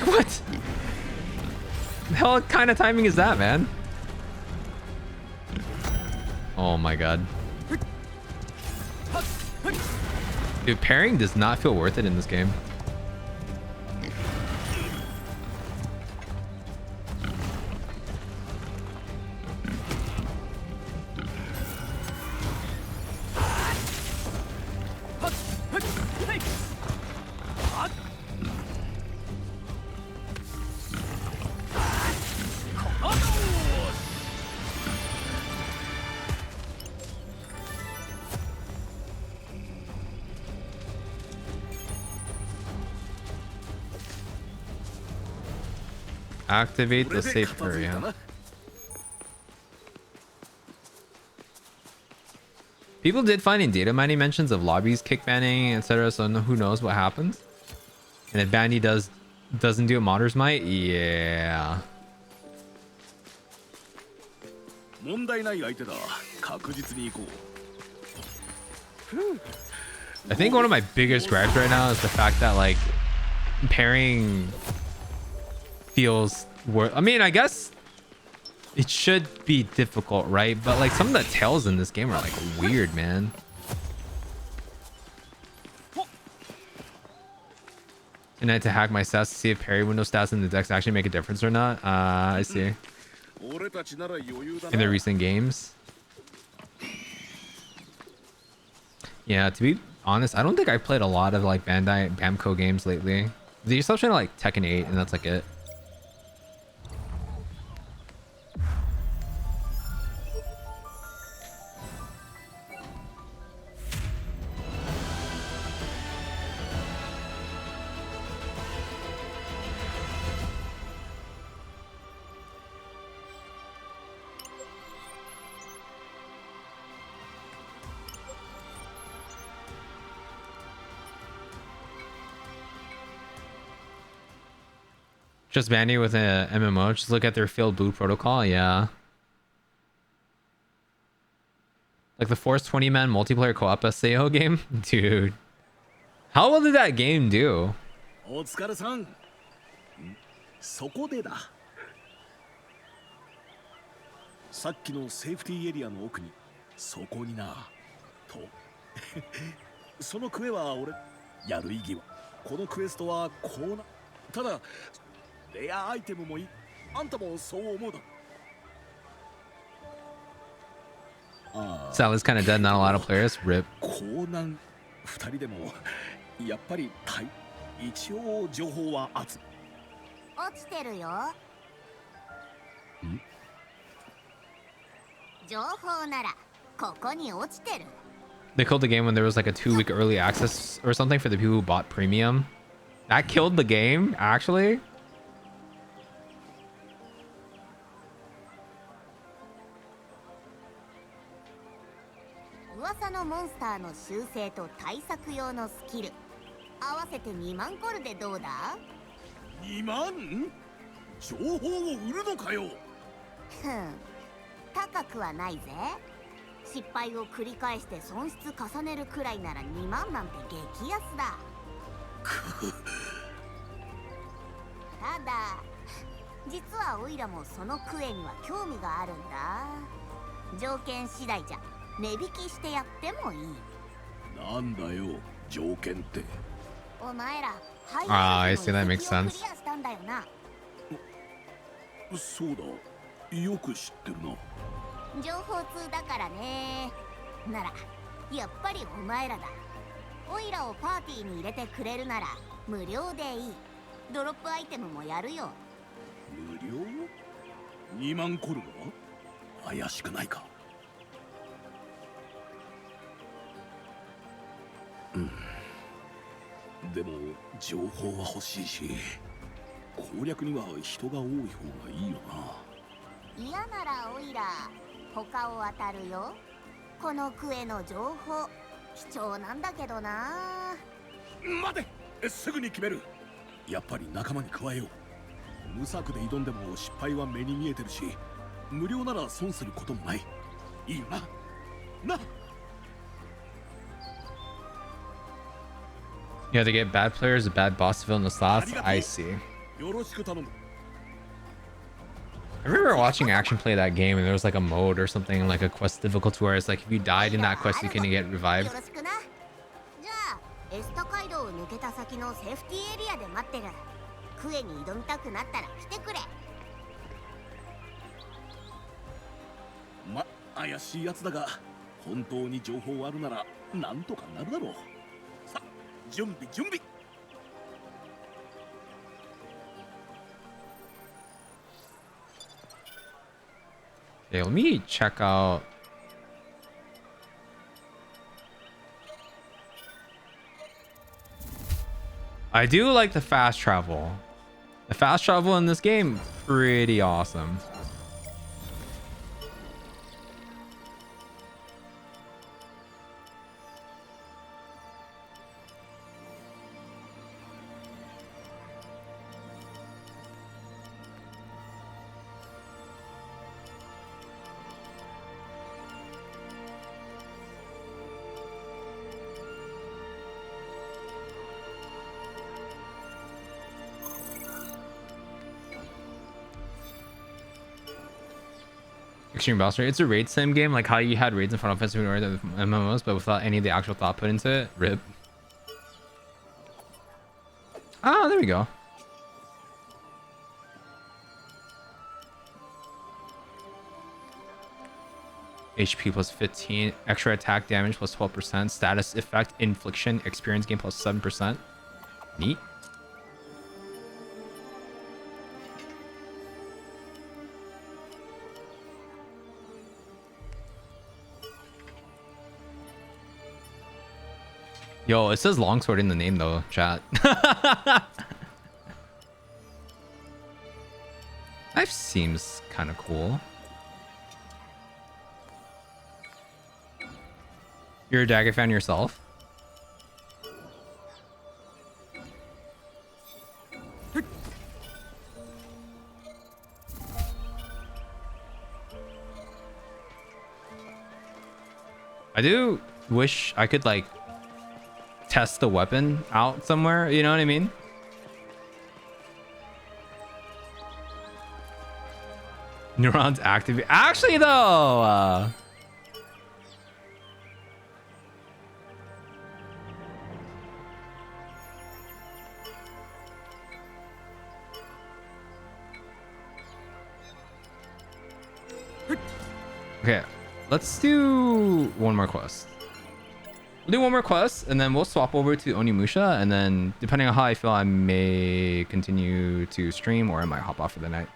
What? The hell kind of timing is that, man? Oh my god. Dude, parrying does not feel worth it in this game. Activate こ the れで safe 片付いた area. な。 People did find in data mining mentions of lobbies kick banning, etc. So who knows what happens? And if bandy doesn't do what modders might, yeah. 問題ない相手だ。確実に行こう。 I think one of my biggest gripes right now is the fact that like pairing feels worth. I mean, I guess it should be difficult, right? But like some of the tails in this game are like weird, man. And I had to hack my stats to see if parry window stats in the decks actually make a difference or not. I see. 俺たちなら余裕だ In the な。 recent games. Yeah, to be honest, I don't think I've played a lot of like Bandai Bamco games lately. The exception of like Tekken 8, and that's like it. Just Bandy with a MMO. Just look at their failed boot protocol. Yeah. Like the Force 20-man multiplayer co-op SAO game? Dude. How well did that game do? お疲れさん。そこでだ。さっきのセーフティーエリアの奥に、そこにな。と。そのクエは俺、やる意義は。このクエストはこうな。ただ、レアアイテムもいい。あんたもそう思うだ。Sally's kind of dead. Not a lot of players. Rip. 高難二人でもやっぱり一応情報は集め落ちてるよ。情報ならここに落ちてる。 They killed the game when there was like a 2-week early access or something for the people who bought premium. That killed the game, actually. 噂のモンスターの修正と対策用のスキル合わせて2万コルでどうだ。2万情報を売るのかよ。ふん、高くはないぜ。失敗を繰り返して損失重ねるくらいなら2万なんて激安だ。ただ実はオイラもそのクエには興味があるんだ。条件次第じゃ値引きしてやってもいい。なんだよ条件って。お前ら I see, that makes クリア sense. したんだよな。そうだよく知ってるな。情報通だからね。ならやっぱりお前らだ。オイラをパーティーに入れてくれるなら無料でいい。ドロップアイテムもやるよ。無料 ?2 万コルが怪しくないか。でも情報は欲しいし攻略には人が多い方がいいよな。嫌ならオイラ他を当たるよ。このクエの情報貴重なんだけどな。待てすぐに決める。やっぱり仲間に加えよう。無策で挑んでも失敗は目に見えてるし無料なら損することもない。いいよな。な You have to get bad players, a bad boss to fill in the slots. I see. よろしく頼む。 I remember watching Action play that game, and there was like a mode or something, like a quest difficulty, where it's like if you died in that quest, you can get よ revived. ろしくな。じゃあエスタ街道を抜けた先のセーフティーエリアで待ってる。クエに挑みたくなったら来てくれ。怪しいやつだが本当に情報あるならなんとかなるだろう。さ準備準備。 Okay, let me check out. I do like the fast travel. The fast travel in this game, pretty awesome. Extreme boss rate. It's a raid sim game, like how you had raids in Final Fantasy or the MMOs, but without any of the actual thought put into it. Rip. Oh, there we go. HP plus 15, extra attack damage plus 12%, status effect infliction, experience gain plus 7%. Neat. Yo, it says longsword in the name though, chat. Knife seems kind of cool. You're a dagger fan yourself? I do wish I could like test the weapon out somewhere, you know what I mean? Neurons activate. Actually though, okay, let's do one more quest. We'll do one more quest and then we'll swap over to Onimusha, and then depending on how I feel, I may continue to stream or I might hop off for the night.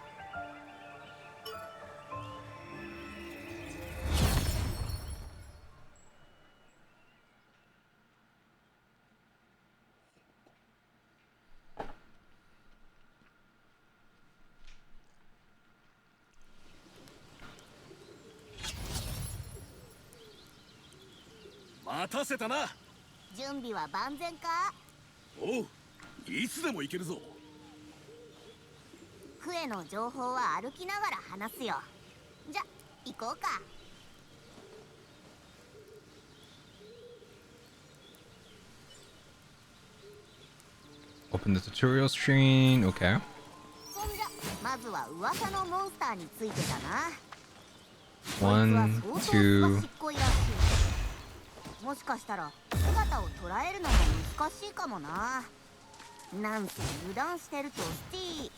準備は万全か？おう、いつでも行けるぞ。クエの情報は歩きながら話すよ。じゃ、行こうか。Open the tutorial screen. Okay. そんじゃ、まずは噂のモンスターについてだな。 1, 2. もしかしたら姿を捉えるのも難しいかもな。なんせ油断してるとスティ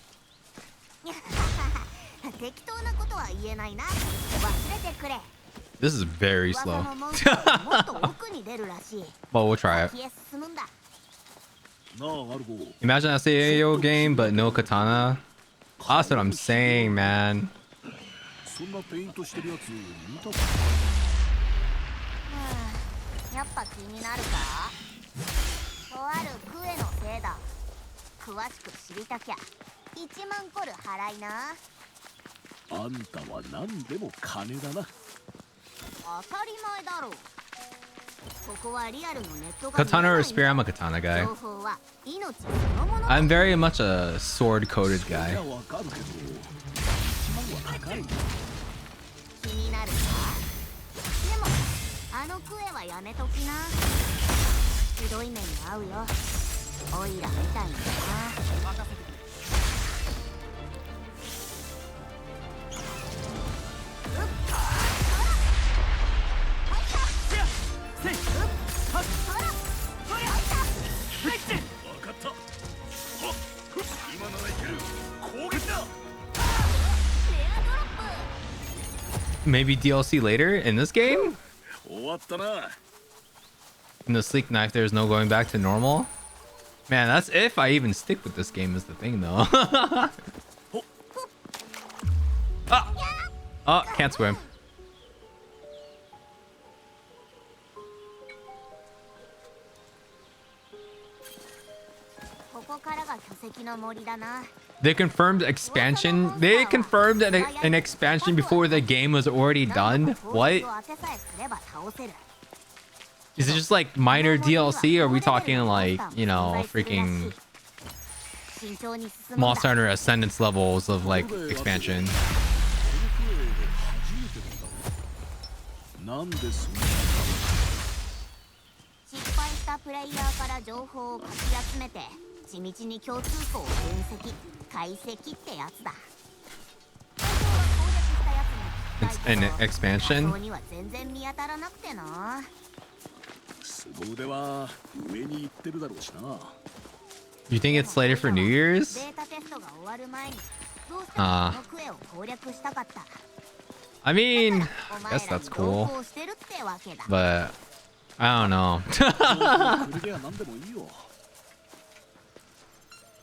適当なことは言えないな。忘れてくれ。 This is very slow. 噂のモンスターはもっと奥に出るらしい。 Well, we'll try it. 先へ進むんだ。なあ、アルゴ。Imagine a SAO game but no katana. That's what I'm saying, man. そんなペイントしてるやつ見たことやっぱ気になるか？とあるクエのせいだ。詳しく知りたきゃ1万コル払いな。あんたは何でも金だな。当たり前だろう。ここはリアルのネットが Katana or spear? I'm a katana guy. 情報は命そのもの。 I'm very much a sword-coded い guy. や、わかるけど、1万は高い。気になるか？でもあのクエはやめときな。ひどい目に遭うよ。オイラみたいにな。Maybe DLC later in this game? 終わったな。 In the sleek knife, there's no going back to normal. Man, that's if I even stick with this game is the thing, though. Oh, can't swim. They confirmed expansion. They confirmed an expansion before the game was already done. What? Is it just like minor DLC, or are we talking like, you know, freaking Monster Hunter Ascendance levels of like expansion? なんでそんな失敗したプレイヤーから情報をかき集めて地道に共通項を分析解析ってやつだ。 It's an expansion. ここには全然見当たらなくてな。 凄腕は上に行ってるだろうしな。 You think it's slated for New Year's? データテストが終わる前にどうしてもこのクエを攻略したかった。 I mean, I guess that's cool, but I don't know.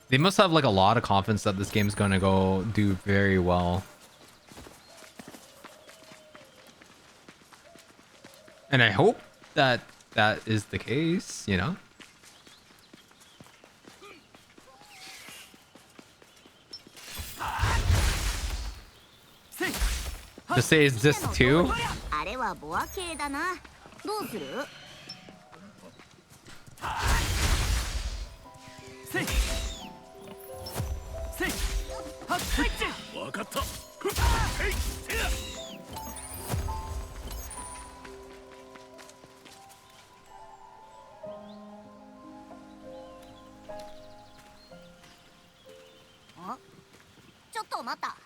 They must have like a lot of confidence that this game's gonna go do very well. And I hope that that is the case, you know? Just say, is this too? あれはボア系だな。どうする？わかった。ちょっと待った。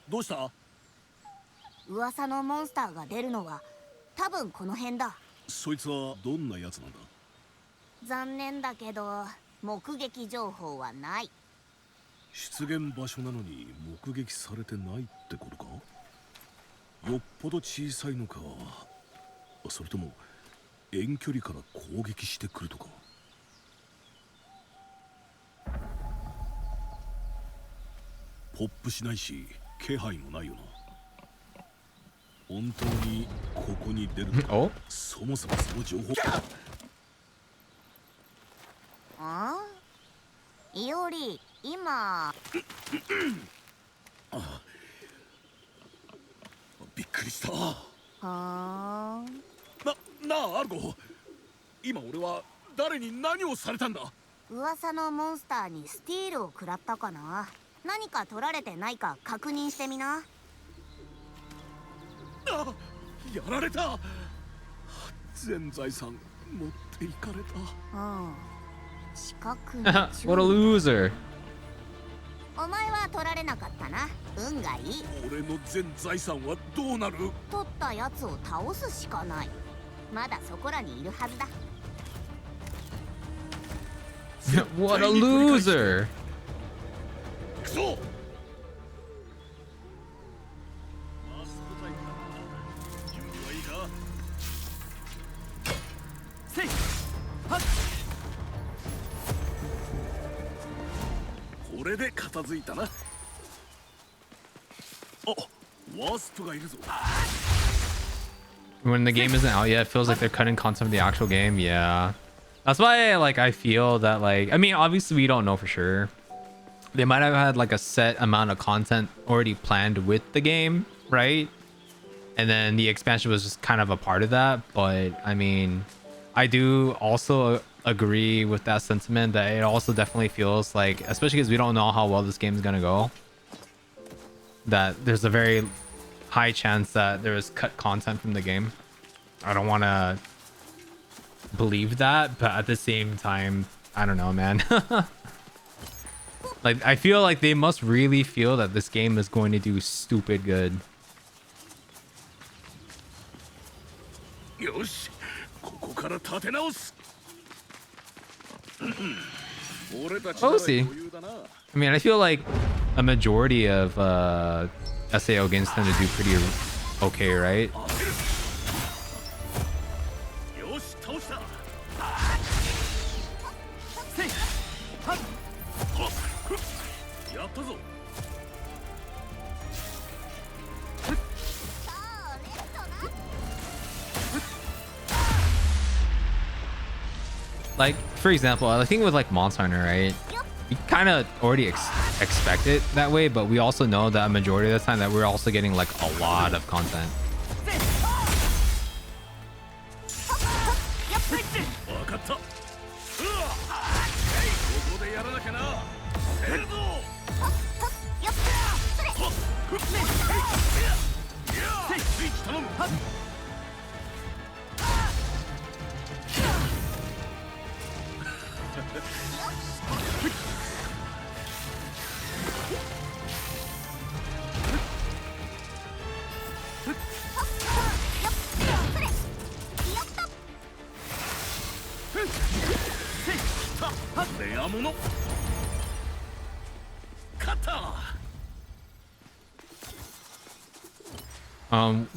どうした？噂のモンスターが出るのは多分この辺だ。そいつはどんなやつなんだ？残念だけど目撃情報はない。出現場所なのに目撃されてないってことか？よっぽど小さいのか、それとも遠距離から攻撃してくるとか？ポップしないし気配もないよな。本当にここに出るのか？ Oh? そもそもその情報。あ？いおり、今。びっくりした。はあ。なあアルゴ、今俺は誰に何をされたんだ？噂のモンスターにスティールを食らったかな。何か取られてないか確認してみな。あ、やられた。全財産持っていかれた。うん。四角に What a loser. お前は取られなかったな。運がいい。俺の全財産はどうなる？取ったやつを倒すしかない。まだそこらにいるはずだ。What a loser. くそ！これで片付いたな。あ、ワスプがいるぞ。 When the game isn't out yet, it feels like they're cutting content from the actual game. Yeah. That's why like I feel that like, I mean, obviously we don't know for sure. They might have had like a set amount of content already planned with the game, right? And then the expansion was just kind of a part of that. But I mean, I do also agree with that sentiment that it also definitely feels like, especially because we don't know how well this game is going to go, that there's a very high chance that there is cut content from the game. I don't want to believe that, but at the same time, I don't know, man. Like, I feel like they must really feel that this game is going to do stupid good. よし、ここから立て直す。We'll see. I mean, I feel like a majority of SAO games tend to do pretty okay, right? よし、倒した。やったぞ。Like, for example, I think with like Monster Hunter, right? We kind of already expect it that way, but we also know that a majority of the time that we're also getting like a lot of content. 分かったうわここでやらなきゃな出るぞスイッチ頼む レアもの勝った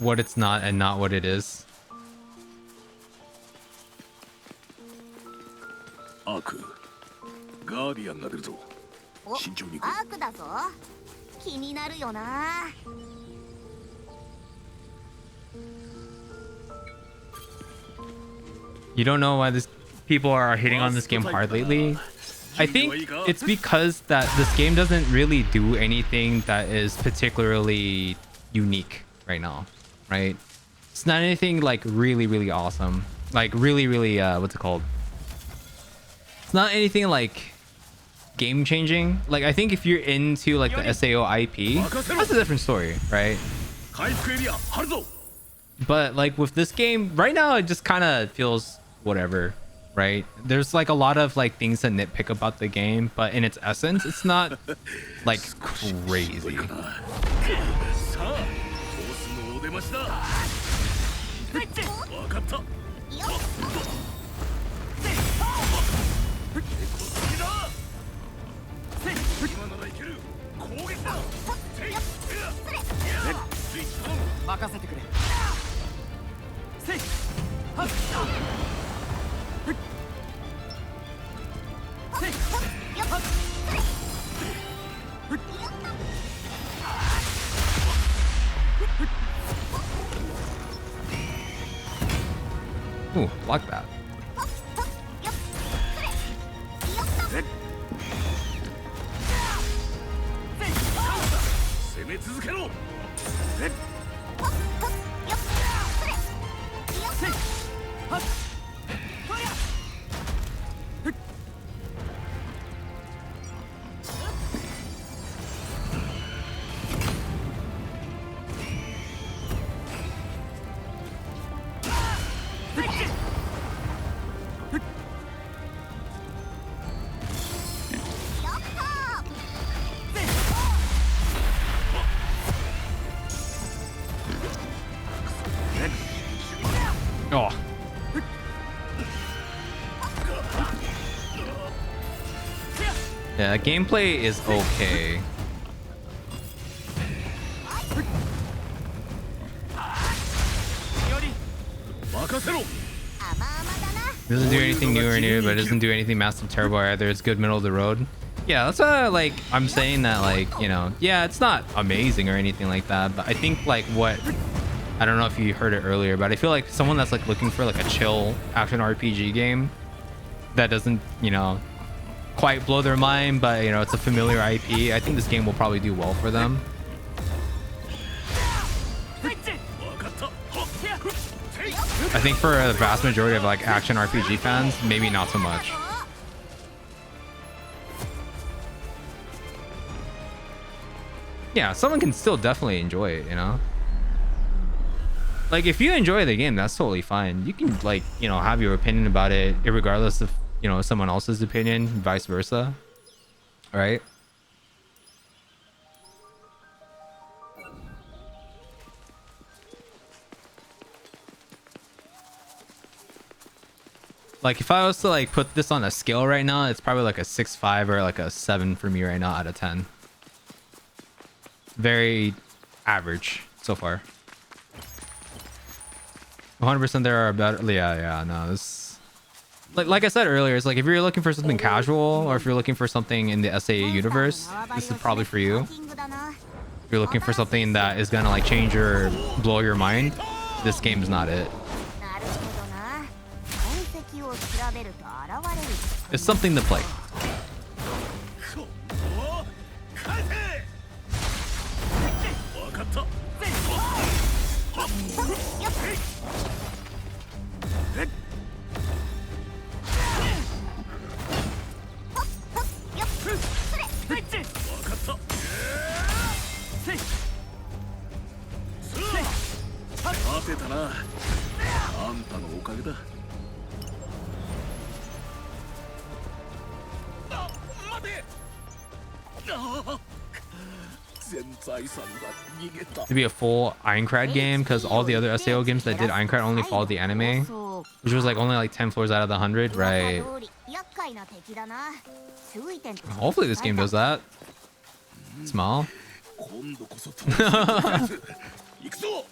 What it's not and not what it is. アークガーディアンが出るぞ慎重に行くアークだぞ気になるよな You don't know why this people are hitting on this game hard lately? I think it's because that this game doesn't really do anything that is particularly unique right now, right? It's not anything like really awesome. Like really what's it called? It's not anything like game changing. Like I think if you're into like the SAO IP, that's a different story, right? 回復エリア張るぞ But like with this game right now, it just kind of feels whatever, right? There's like a lot of like things to nitpick about the game, but in its essence, it's not like crazy. さあボスのお出ましだ分かった今ならいける攻撃だスイッチ頼む 任せてくれせいはっせいはっ Ooh, like that. 攻め続けろ Oh. Yeah, gameplay is okay. Doesn't do anything new or new, but it doesn't do anything massive terrible either. It's good middle of the road. Yeah, that's like I'm saying that like, you know, yeah, it's not amazing or anything like that, but I think like what I don't know if you heard it earlier, but I feel like someone that's like looking for like a chill action RPG game that doesn't, you know, quite blow their mind, but you know, it's a familiar IP. I think this game will probably do well for them. I think for the vast majority of like action RPG fans, maybe not so much. Yeah, someone can still definitely enjoy it, you know? Like, if you enjoy the game, that's totally fine. You can, like, you know, have your opinion about it, regardless of, you know, someone else's opinion, vice versa. Right? Like, if I was to, like, put this on a scale right now, it's probably like a 6.5 or like a 7 for me right now out of 10. Very average so far. 100% there are better. Yeah, no, this like I said earlier, it's like if you're looking for something casual or if you're looking for something in the SAA universe, this is probably for you. If you're looking for something that is gonna like change or blow your mind, this game is not it. It's something to play. 返せ。分かった。待てたな。あんたのおかげだ。あ、待て。あ、全財産が逃げた。 To be a full aincrad game, because all the other SAO games that did aincrad only followed the anime, which was like only like 10 floors out of the 100, right? Hopefully this game does that. Small. 今度こそ倒す。行くぞ。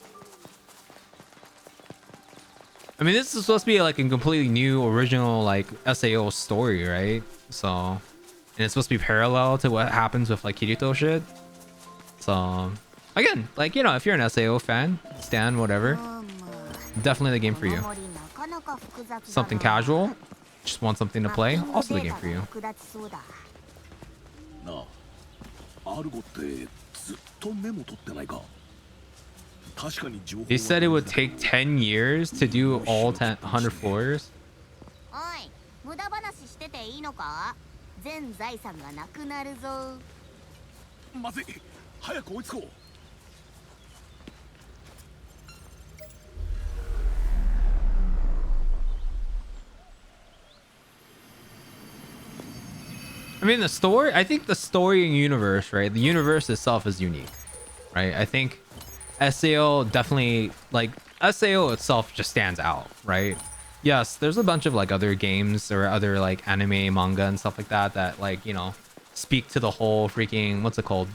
I mean, this is supposed to be like a completely new, original, like SAO story, right? So, and it's supposed to be parallel to what happens with like Kirito shit. So, again, like, you know, if you're an SAO fan, stan, whatever, definitely the game for you. Something casual, just want something to play, also the game for you. なあ、アルゴってずっとメモ取ってないか。 They said it would take 10 years to do all 100 floors. おい、無駄話してていいのか？全財産がなくなるぞ。まずい、早く追いつこう。 I mean, the story, I think the story and universe, right? The universe itself is unique, right? I think SAO definitely, like, SAO itself just stands out, right? Yes, there's a bunch of like other games or other like anime, manga and stuff like that that, like, you know, speak to the whole freaking, what's it called?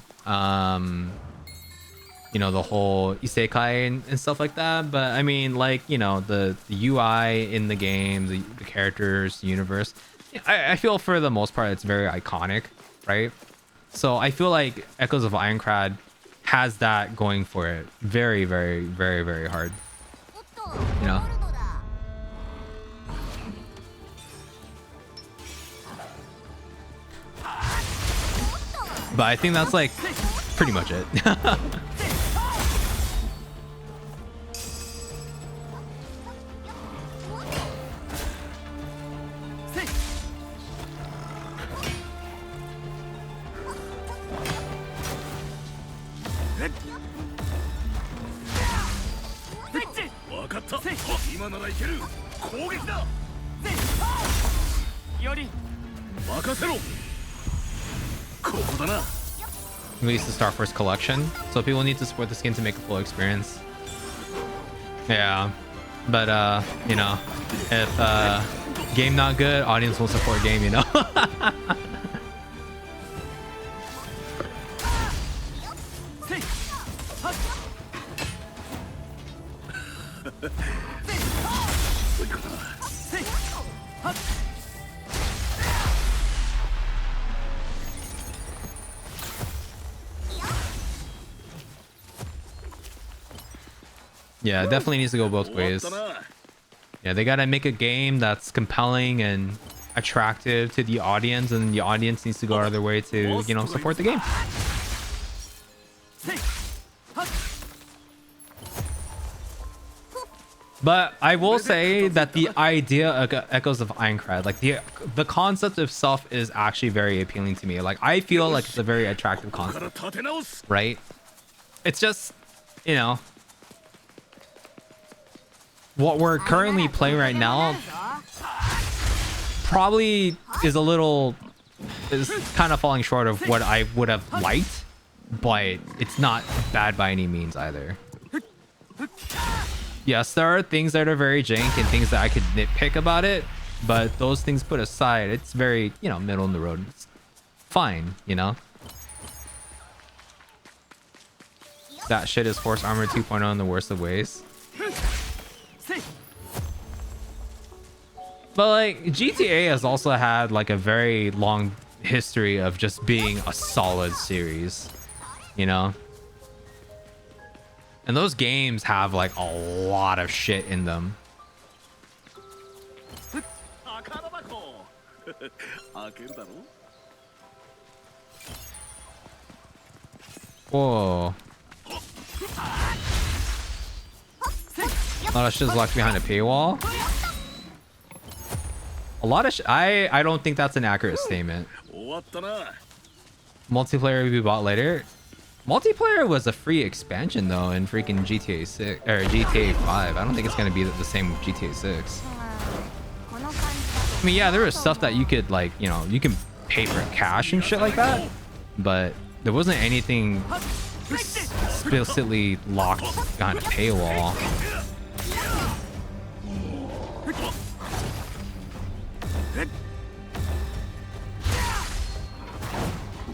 You know, the whole isekai and stuff like that. But I mean, like, you know, the UI in the game, the characters, the universe, I feel for the most part it's very iconic, right? So I feel like Echoes of Aincrad has that going for it very, very, very, very hard, you know. But I think that's like pretty much it. Release the Star Force collection, so people need to support this game to make a full experience. Yeah, but you know, if game not good, audience will support game, you know. Yeah, it definitely needs to go both ways. Yeah, they gotta make a game that's compelling and attractive to the audience, and the audience needs to go out of their way to, you know, support the game. But I will say that the idea of Echoes of Aincrad, like the concept itself is actually very appealing to me. Like, I feel like it's a very attractive concept, right? It's just, you know, what we're currently playing right now probably is kind of falling short of what I would have liked, but it's not bad by any means either. Yes, there are things that are very jank and things that I could nitpick about it, but those things put aside, it's very, you know, middle in the road. It's fine, you know? That shit is Force Armor 2.0 in the worst of ways. But like, GTA has also had like a very long history of just being a solid series, you know? And those games have like a lot of shit in them. バカだなこ開けるだろ Whoa. A lot of shit's locked behind a paywall. A lot of I don't think that's an accurate statement. 終わったな Multiplayer will be bought later. Multiplayer was a free expansion though in freaking GTA 6 or GTA 5. I don't think it's gonna be the same with GTA 6. この感じだと I mean, yeah, there was stuff that you could like, you know, you can pay for cash and shit like that, but there wasn't anything explicitly locked behind a paywall.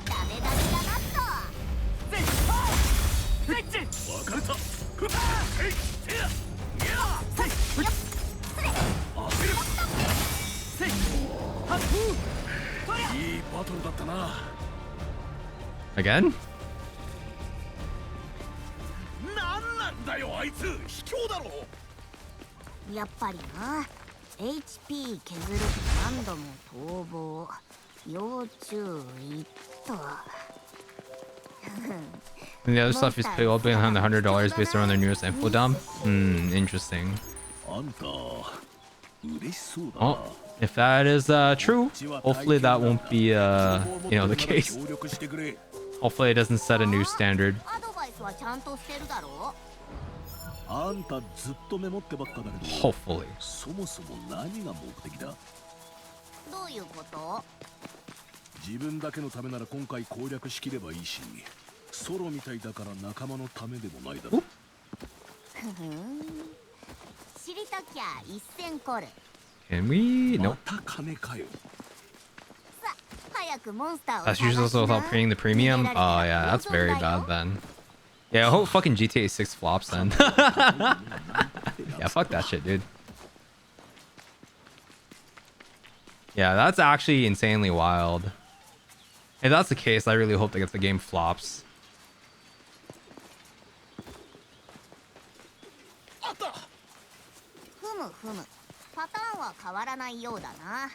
ダメダメだなっと 別れたいいバトルだったな Again? なんなんだよあいつ卑怯だろやっぱりな HP 削ると何度も逃亡要注意と And the other stuff is paywall behind the $100 based around their newest info dump. Interesting. あんた嬉しそうだ Oh, if that is true, hopefully that won't be you know, the case. 協力してくれ Hopefully it doesn't set a new standard. アドバイスはちゃんとしてるだろあんたずっとメモってばっかだけど Hopefully. そもそも何が目的だどういうこと自分だけのためなら今回攻略しきればいいしソロみたいだから仲間のためでもないだろ知りたきゃ一銭コル Can we? ま Nope. た金かよさ早くモンスターを That's 探し usually also な without paying the premium. Oh yeah, that's very bad then. Yeah, I hope fucking GTA 6 flops then. Yeah, fuck that shit, dude. Yeah, that's actually insanely wild. If that's the case, I really hope that the game flops. あったふむふむパターンは変わらないようだな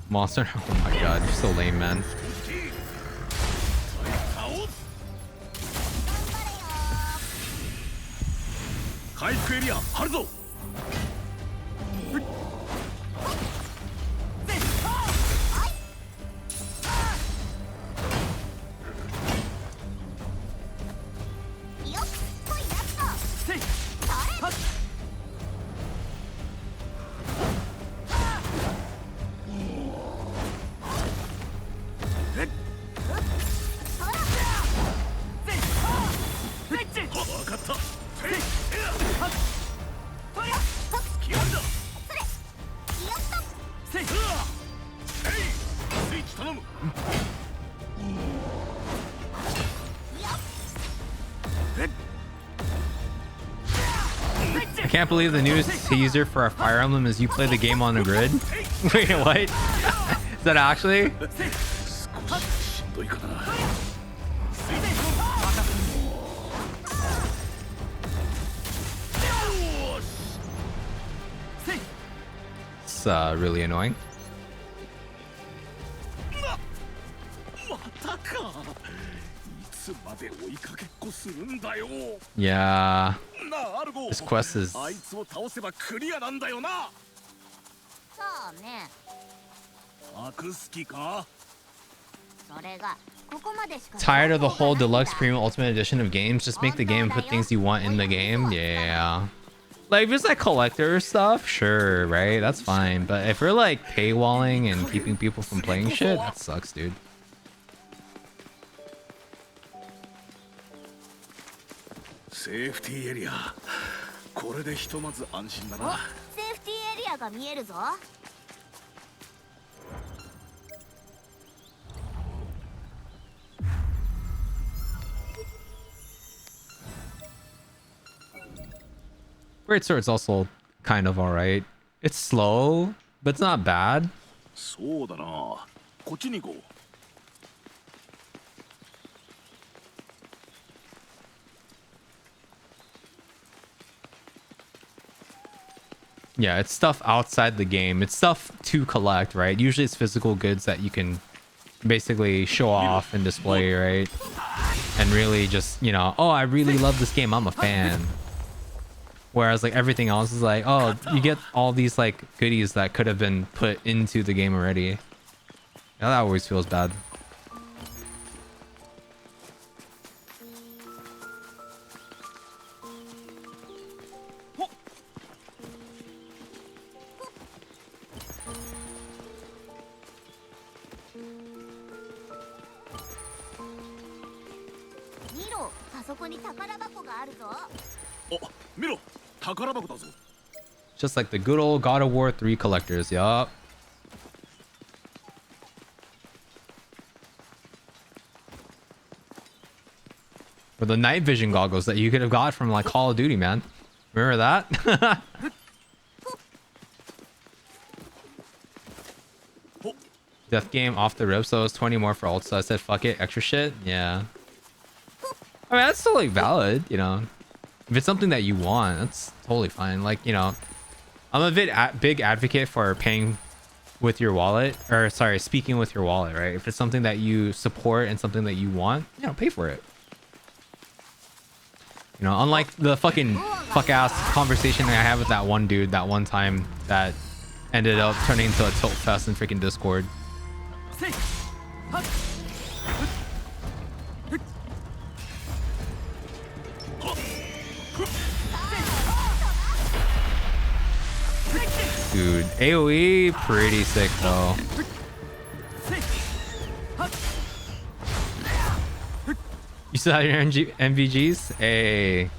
Monster. Oh my god, you're so lame, man. 回復エリア張るぞよっこいやっと 分かった付き合うんだスイッチ頼む I can't believe the newest teaser for a Fire Emblem is you play the game on the grid. Wait, what? Is that actually? 少ししんどいかな It's really annoying. またかいつまで追いかけっこするんだよ Yeah. なあアルゴ This quest is あいつを倒せばクリアなんだよなそうね隠す気かそれがここまでしか tired of the whole deluxe premium ultimate edition of games. Just make the game and put things you want in the game. Yeah. Like if it's like collector stuff, sure, right? That's fine. But if we're like paywalling and keeping people from playing shit, that sucks, dude. セーフティーエリアこれでひとまず安心だおなセーフティーエリアが見えるぞ Great Sword's also kind of alright. It's slow, but it's not bad. そうだなこっちに行こう。 Yeah, it's stuff outside the game. It's stuff to collect, right? Usually it's physical goods that you can basically show off and display, right? And really just, you know, oh, I really love this game. I'm a fan. Whereas like everything else is like, oh, you get all these like goodies that could have been put into the game already. Yeah, that always feels bad. Just like the good old God of War 3 collectors, yup. Or the night vision goggles that you could have got from like Call of Duty, man. Remember that? Death game off the rip, so it was 20 more for ult, so I said fuck it, extra shit. Yeah. I mean, that's still like valid, you know. If it's something that you want, that's totally fine. Like, you know, I'm a big advocate for paying with your wallet, or sorry, speaking with your wallet, right? If it's something that you support and something that you want, you know, pay for it. You know, unlike the fucking fuck-ass conversation that I had with that one dude that one time that ended up turning into a tilt fest in freaking Discord. Dude, AoE pretty sick though. You still have your MVGs? Hey.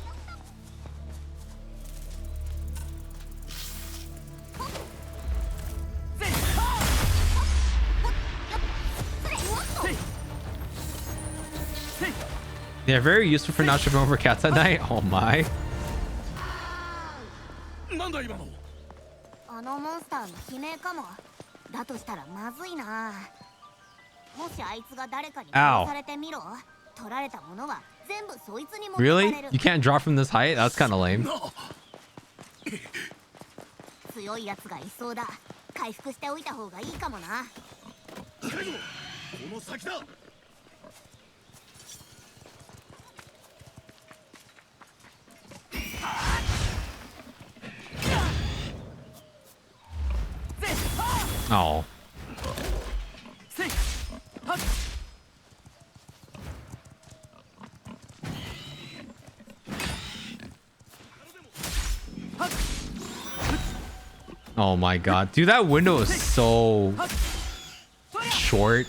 They're very useful for not tripping over cats at night. Oh my. なんだ今の。あのモンスターの悲鳴かも。だとしたらまずいな。もしあいつが誰かに殺されてみろ。取られたものは全部そいつに持ってかれる。 Really? You can't drop from this height? That's kind of lame. 強いやつがいそうだ。回復しておいた方がいいかもな。近いぞ。この先だ。 Oh. Oh my god. Dude, that window is so short.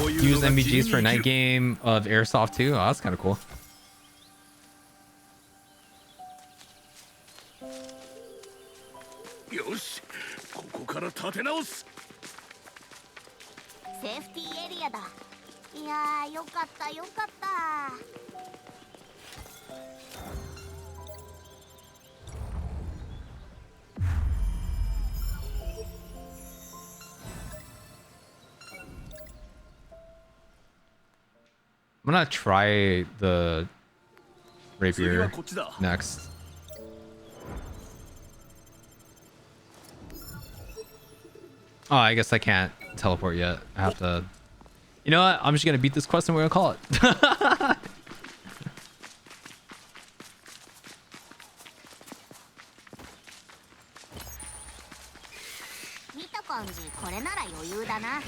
Use MBGs for a night game of airsoft too. Oh, that's kind of cool. Yosh, ここから立て直す。セーフティーエリアだ。いやー、よかったよかった。 I'm gonna try the rapier next. Oh, I guess I can't teleport yet. I have to... You know what? I'm just gonna beat this quest and we're gonna call it. 見た感じ、これなら余裕だな。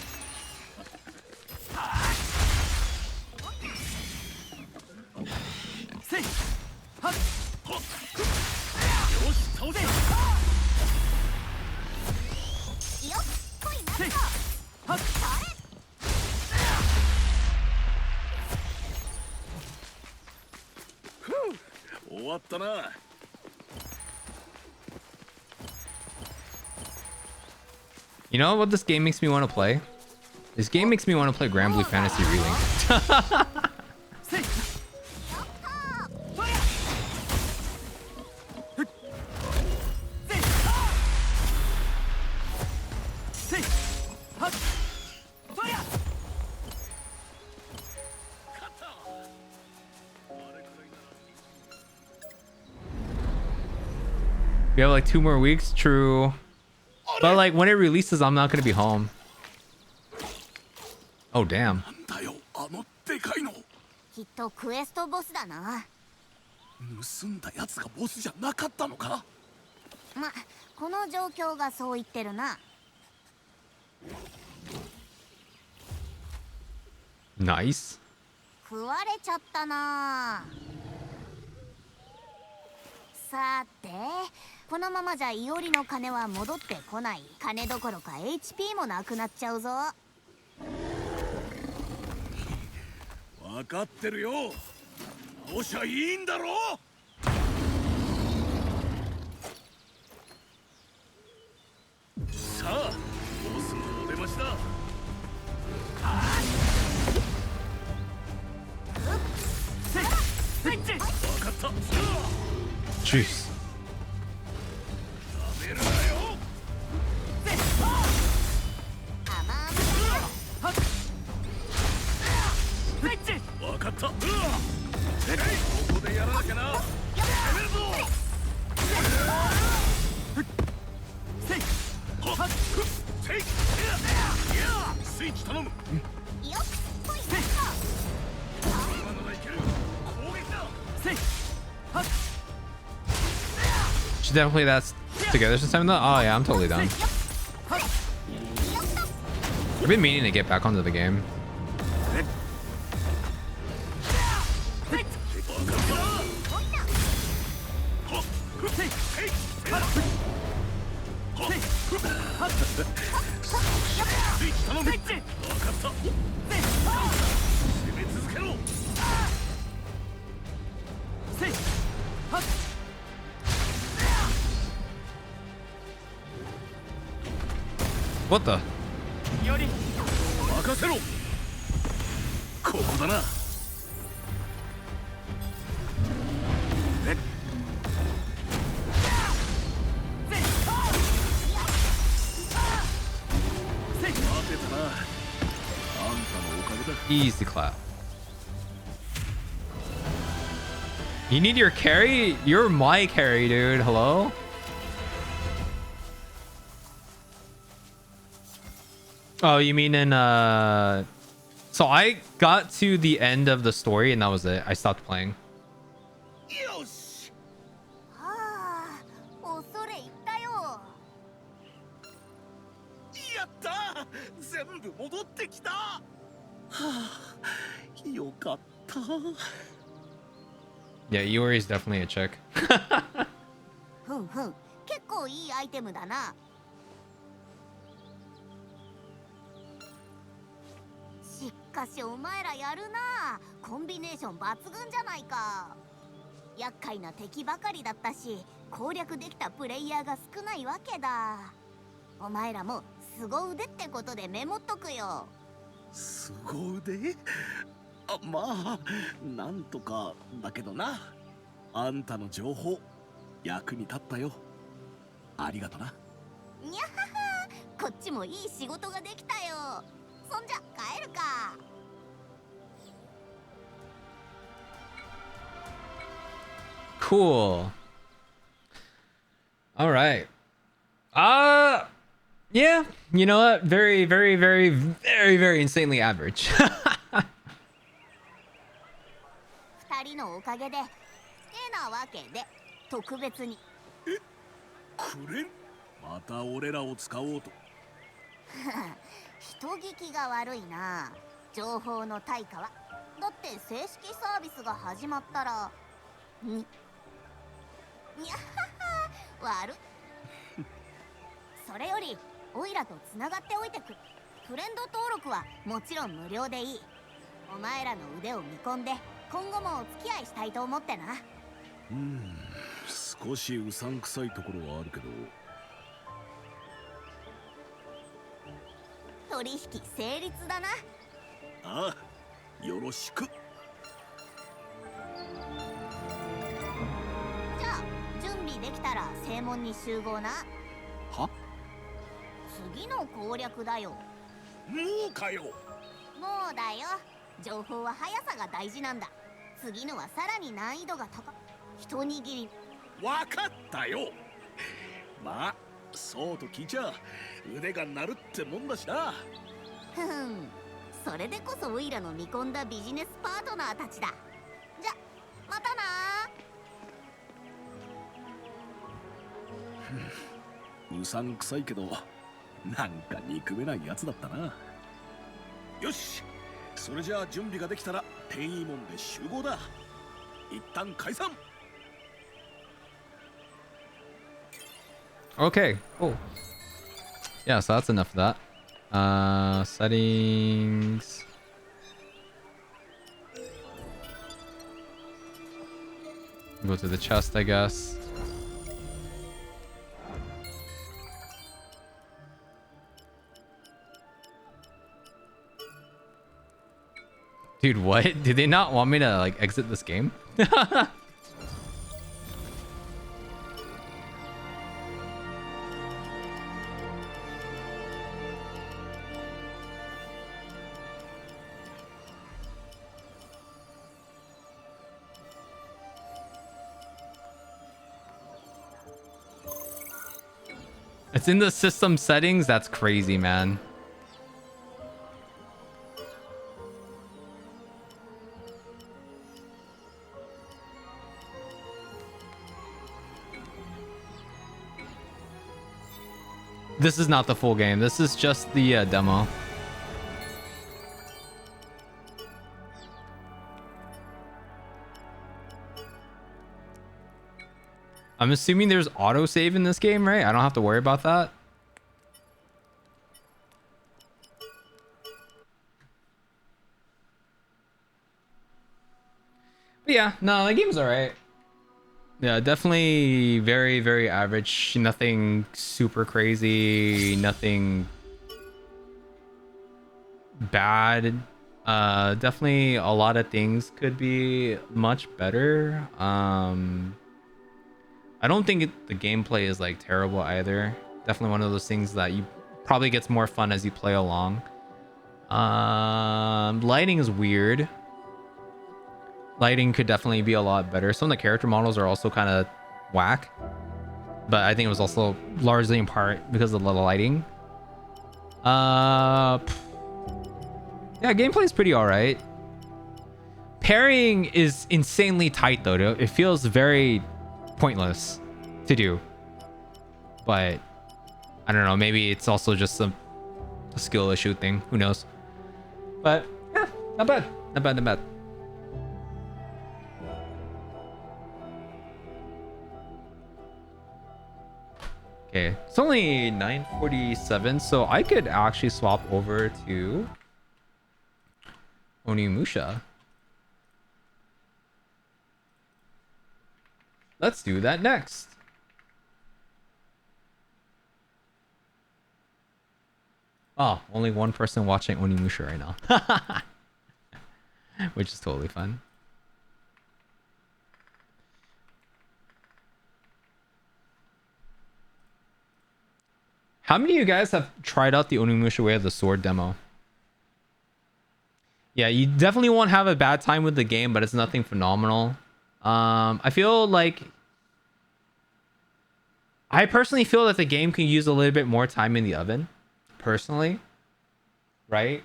終わったな。You know what this game makes me want to play? This game makes me want to play Grand Blue Fantasy Relink. We have like 2 more weeks, true. But like when it releases, I'm not gonna be home. Oh damn. なんだよ、あのでかいの。きっとクエストボスだな。盗んだやつがボスじゃなかったのか。ま、この状況がそう言ってるな。Nice. 食われちゃったな。さて、このままじゃイオリの金は戻ってこない。金どころか HP もなくなっちゃうぞ。分かってるよ。倒しゃいいんだろ。さあ、ボスのお出ましだ。分かった。 Jeez. やめるなよ。分かった。ここでやらなきゃな。攻めるぞ。スイッチ頼む。よっこい。今ならいける。攻撃だ。 Should definitely that's together sometime though. Oh yeah, I'm totally down. I've been meaning to get back onto the game. What the? 任せろ。ここだな。Easy clap. You need your carry? You're my carry, dude. Hello? Oh, you mean in so I got to the end of the story and that was it. I stopped playing. よし。はあ、恐れ入ったよ。やった。全部戻ってきた。はあ、よかった。 Yeah, Iori is definitely a chick. ふんふん、結構いいアイテムだな。しかしお前らやるな。コンビネーション抜群じゃないか。厄介な敵ばかりだったし、攻略できたプレイヤーが少ないわけだ。お前らも凄腕ってことでメモっとくよ。凄腕？あ、まあなんとかだけどな。あんたの情報役に立ったよ。ありがとな。にゃはは、こっちもいい仕事ができたよ。そんじゃ帰るか。Cool. All right. Yeah, you know what? Very, very, very, very, very insanely average. 二人のおかげで、てなわけで特別に。くれん？また俺らを使おうと。人聞きが悪いな。情報の対価は。だって正式サービスが始まったら。にゃはは、悪い。それよりオイラとつながっておいてく。フレンド登録はもちろん無料でいい。お前らの腕を見込んで今後もお付き合いしたいと思ってな。少しうさんくさいところはあるけど、取引成立だな。ああ、よろしく。じゃあ準備できたら正門に集合な。は？次の攻略だよ。もうかよ。もうだよ。情報は速さが大事なんだ。次のはさらに難易度が高い。一握り。わかったよ。まあそうと聞いちゃ腕が鳴るってもんだしな。ふん、それでこそオイラの見込んだビジネスパートナーたちだ。じゃまたな。うさんくさいけどなんか憎めないやつだったな。よし、それじゃあ準備ができたら転移門で集合だ。一旦解散。 Okay, cool. Yeah, so that's enough of that. Settings. Go to the chest, I guess. Dude, what? Did they not want me to like exit this game? It's in the system settings? That's crazy, man. This is not the full game. This is just the demo. I'm assuming there's autosave in this game, right? I don't have to worry about that. But yeah, no, the game's alright. Yeah, definitely very, very average. Nothing super crazy. Nothing bad. Definitely a lot of things could be much better. I don't think the gameplay is like terrible either. Definitely one of those things that you probably gets more fun as you play along. Lighting is weird. Lighting could definitely be a lot better. Some of the character models are also kind of whack, but I think it was also largely in part because of the lighting. Yeah, gameplay is pretty all right. Parrying is insanely tight though. It feels very pointless to do, but I don't know, maybe it's also just a skill issue thing, who knows. But yeah, not bad, not bad, not bad. Okay, it's only 9:47, so I could actually swap over to Onimusha. Let's do that next. Oh, only one person watching Onimusha right now. Which is totally fun. How many of you guys have tried out the Onimusha Way of the Sword demo? Yeah, you definitely won't have a bad time with the game, but it's nothing phenomenal. I feel like... I personally feel that the game can use a little bit more time in the oven. Personally. Right?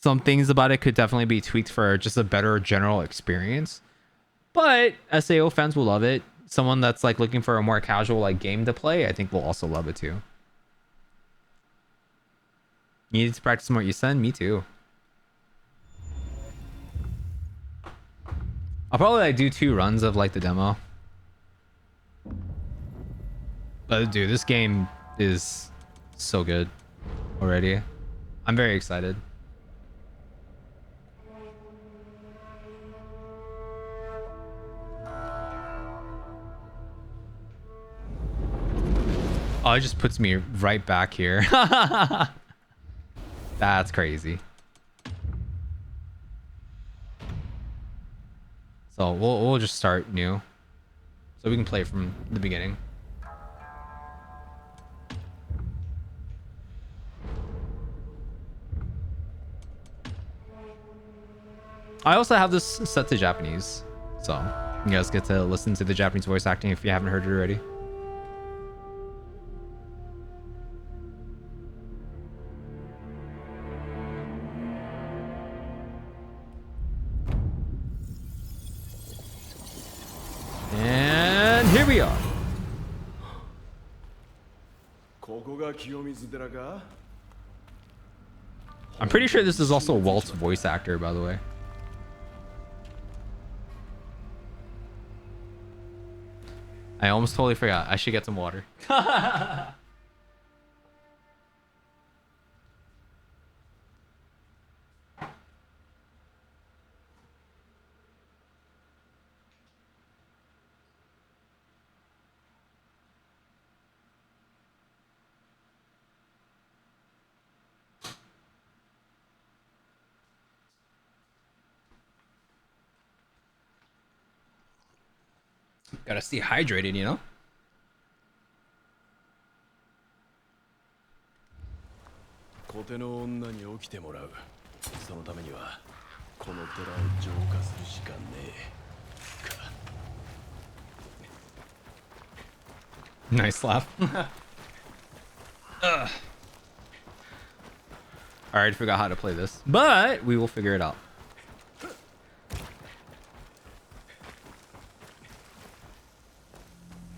Some things about it could definitely be tweaked for just a better general experience. But SAO fans will love it. Someone that's like looking for a more casual like game to play, I think will also love it too. You need to practice more Isen? Me too. I'll probably like do 2 runs of like the demo. But dude, this game is so good already. I'm very excited. Oh, it just puts me right back here. That's crazy. So we'll just start new, so we can play from the beginning. I also have this set to Japanese, so you guys get to listen to the Japanese voice acting if you haven't heard it already. And here we are. ここが清水寺か I'm pretty sure this is also Walt's voice actor, by the way. I almost totally forgot. I should get some water. Gotta stay hydrated, you know? 小手の女に起きてもらうそのためにはこの寺を浄化するしかねえか Nice laugh. I already forgot how to play this, but we will figure it out.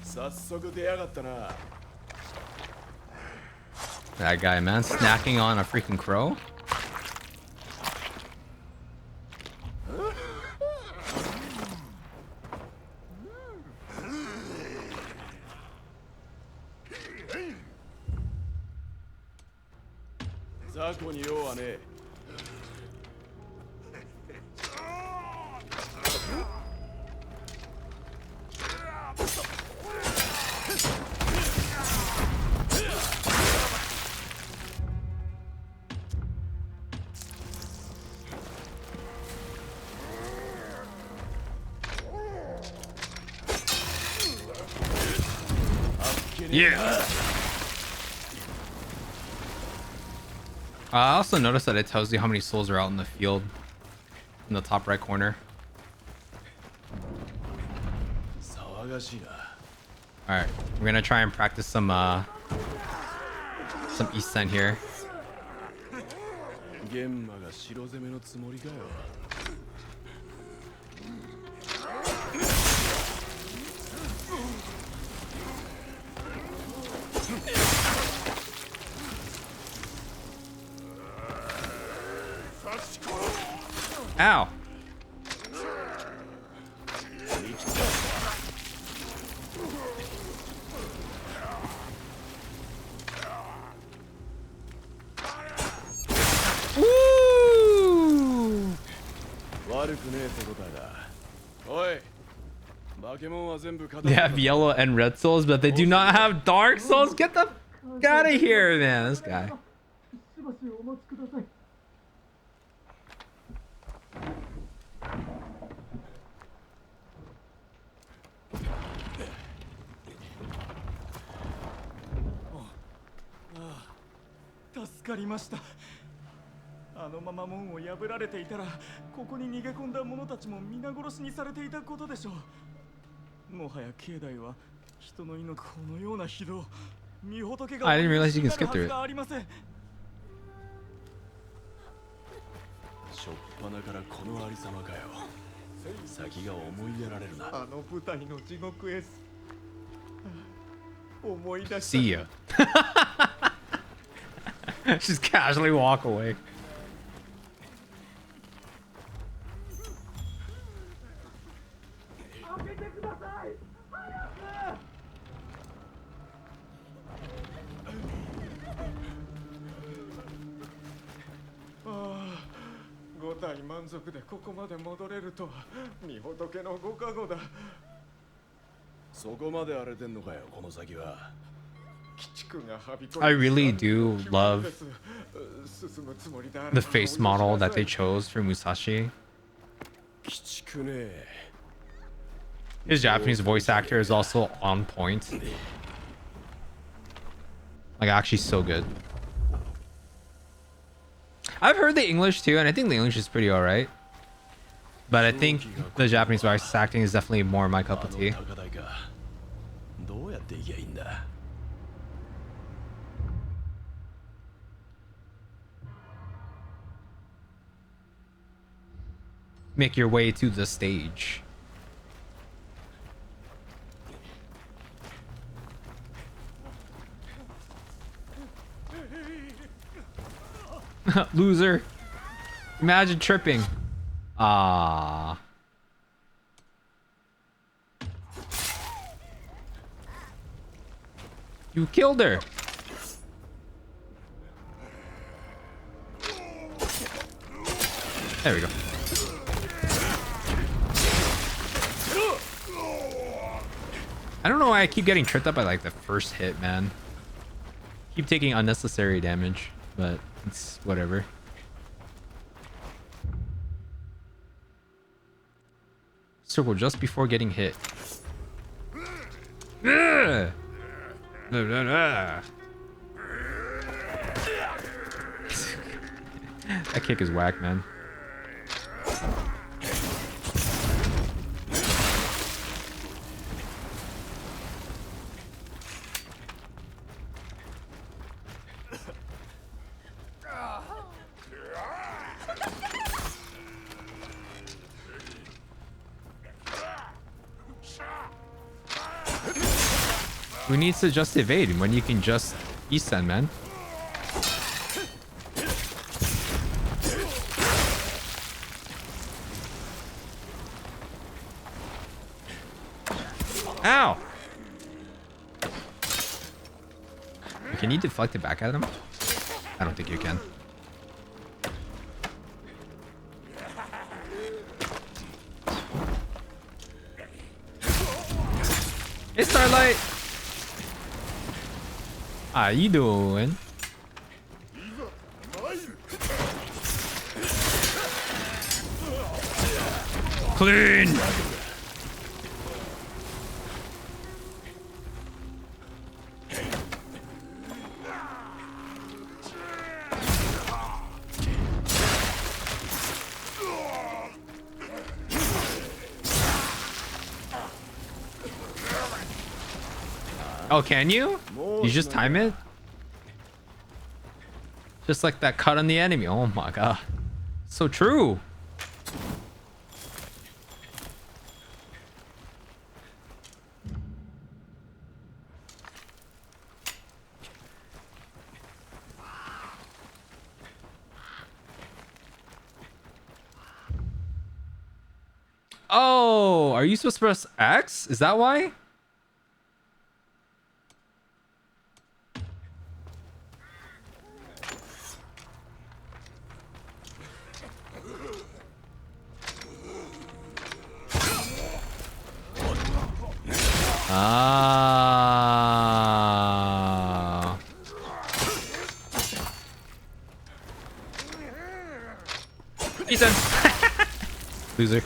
早速出やがったな That guy, man, snacking on a freaking crow. Yeah. I also noticed that it tells you how many souls are out in the field in the top right corner. Alright, we're gonna try and practice some Isen here. Ow. Woo! They have yellow and red souls, but they do not have dark souls. Get the f out of here, man. This guy. Tasukarimashita. あのまま門を破られていたら、ここに逃げ込んだ者たちも皆殺しにされていたことでしょう。もはや境内は人の命このような非道、御仏が I didn't realize you can skip through it. ありません。しょっぱなからこのありさまかよ。先が思いやられるな。あの舞台の地獄へ。思い出した。 See ya. Just casually walk away. Ah, 5体満足でここまで戻れるとは御仏のご加護だ。そこまで荒れてんのかよこの先は。I really do love the face model that they chose for Musashi. 鬼畜ね His Japanese voice actor is also on point. Like actually so good. I've heard the English too, and I think the English is pretty alright. But I think the Japanese voice acting is definitely more my cup of tea. 高台かどうやって行きゃいいんだ Make your way to the stage. Loser. Imagine tripping. Ah. You killed her. There we go. I don't know why I keep getting tripped up by like the first hit, man. Keep taking unnecessary damage, but it's whatever. Circle just before getting hit. That kick is whack, man. Who needs to just evade when you can just descend, man? Ow! Can you deflect it back at him? I don't think you can. Hey, Starlight! How you doing? Clean! Oh, can you? You just time it? Just like that cut on the enemy. Oh my god. So true. Oh, are you supposed to press X? Is that why? Ah. Ethan. Loser.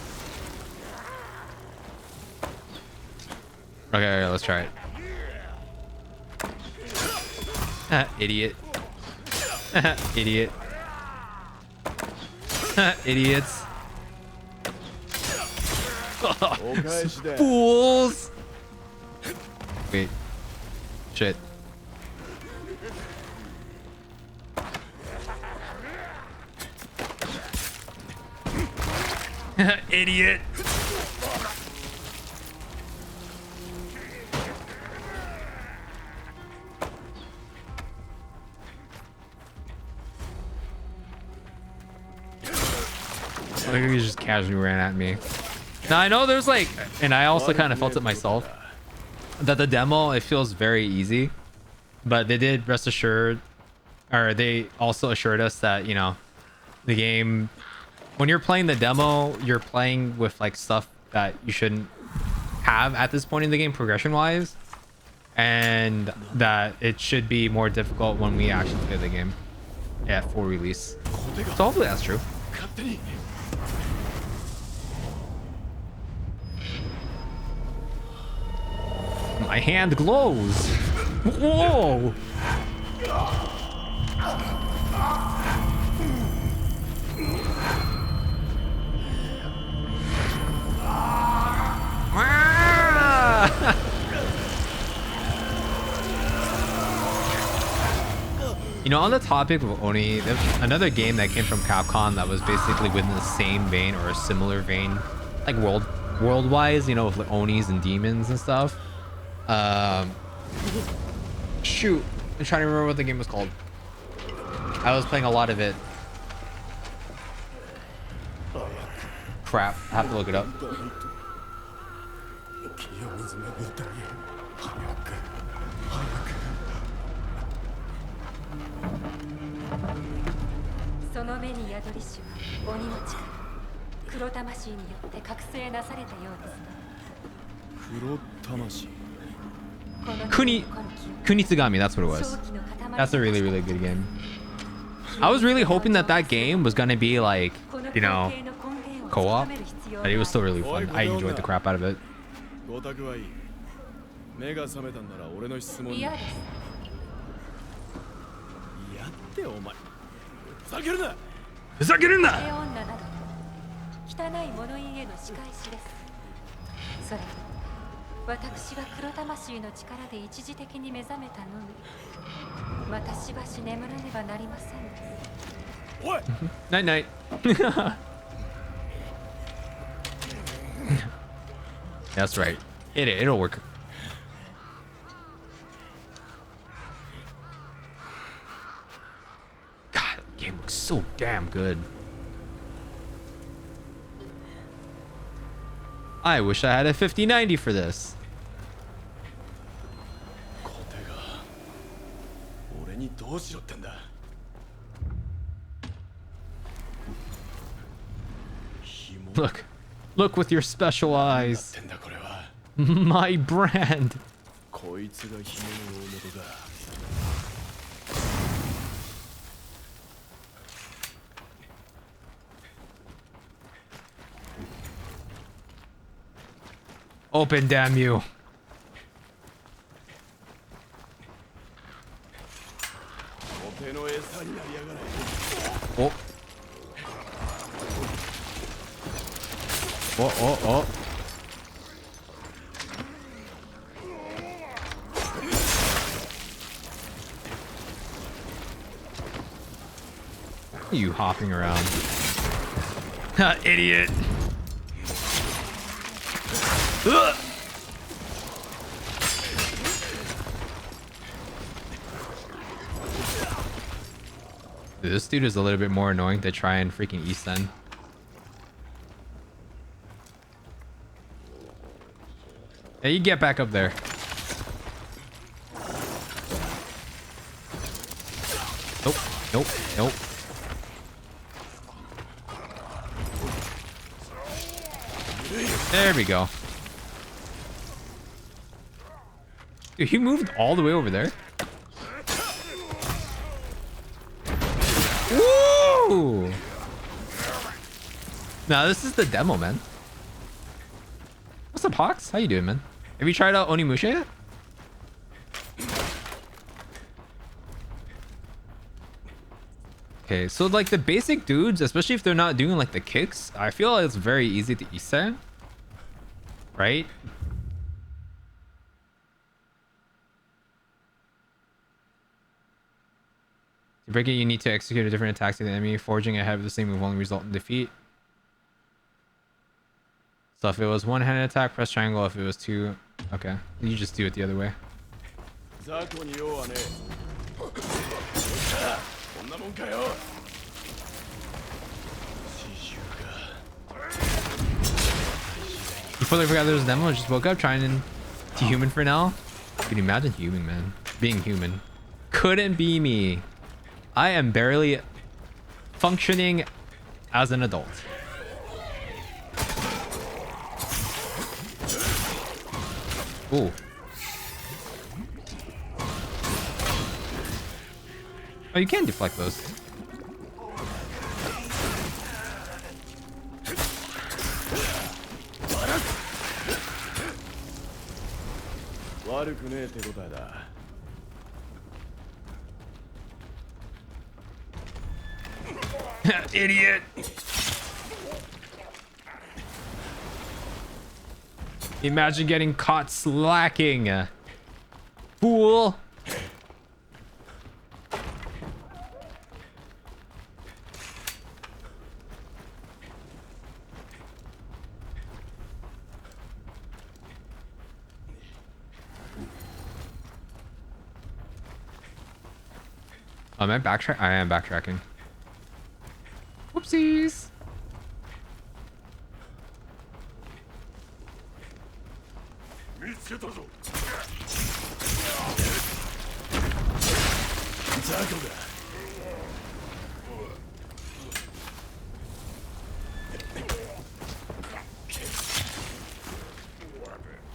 Okay, let's try it. Idiot. Idiot. Idiots. Fools! Wait. Shit. Idiot! I think he just casually ran at me. Now I know there's like, and I also kind of felt it myself, that the demo, it feels very easy, but they did rest assured, or they also assured us that, you know, the game, when you're playing the demo, you're playing with like stuff that you shouldn't have at this point in the game progression wise. and that it should be more difficult when we actually play the game at full release. So hopefully that's true. My hand glows. Whoa. You know, on the topic of Oni, there's another game that came from Capcom that was basically within the same vein or a similar vein, like world-wise, you know, with like Onis and demons and stuff. Shoot, I'm trying to remember what the game was called. I was playing a lot of it. Crap, I have to look it up. その目に宿りしは鬼の力、黒魂によって覚醒なされたようですね。黒魂。Kunitsugami, that's what it was. That's a really, really good game. I was really hoping that that game was gonna be like, you know, co-op, but it was still really fun. I enjoyed the crap out of it. ごたくはいい。目が覚めたんなら俺の質問に。嫌です。やってお前。ふざけるな。ふざけるな。女など汚い物言いへの仕返しです。それに私が黒魂の力で一時的に目覚めたのに、またしばし眠らねばなりません。おい。Night night. That's right. It'll work. God, the game looks so damn good. I wish I had a 5090 for this. コテが俺にどうしろってんだ。Look with your special eyes. My brand. こいつが姫の大元だ。Open, damn you. Oh. Oh. You hopping around. Idiot. Ugh. Dude, this dude is a little bit more annoying to try and freaking East End. Hey, you get back up there. Nope. There we go. Dude, he moved all the way over there. Woo! Nah, this is the demo, man. What's up, Hawks? How you doing, man? Have you tried out Onimusha yet? Okay, so like the basic dudes, especially if they're not doing like the kicks, I feel like it's very easy to Issa. Right? To break it, you need to execute a different attack to the enemy. Forging ahead of the same move only result in defeat. So if it was one-handed attack, press triangle. If it was two, okay. You just do it the other way. You fully forgot there was a demo. Just woke up trying to human for now. Can you imagine human, man? Being human. Couldn't be me. I am barely functioning as an adult. Ooh. Oh, you can deflect those. Idiot! Imagine getting caught slacking. Fool! Am I backtrack? I am backtracking. Whoopsies.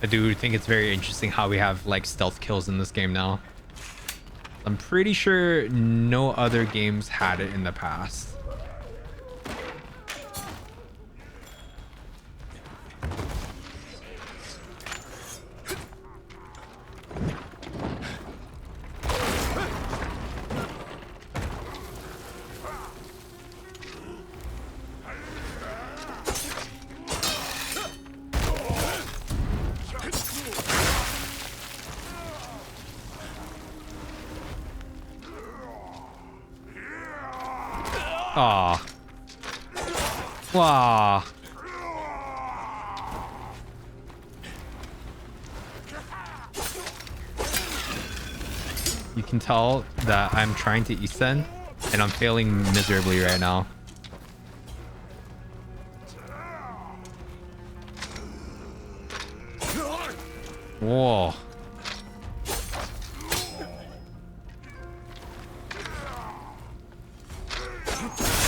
I do think it's very interesting how we have like stealth kills in this game now. I'm pretty sure no other games had it in the past. Aw. Wow. You can tell that I'm trying to Isen and I'm failing miserably right now. Whoa.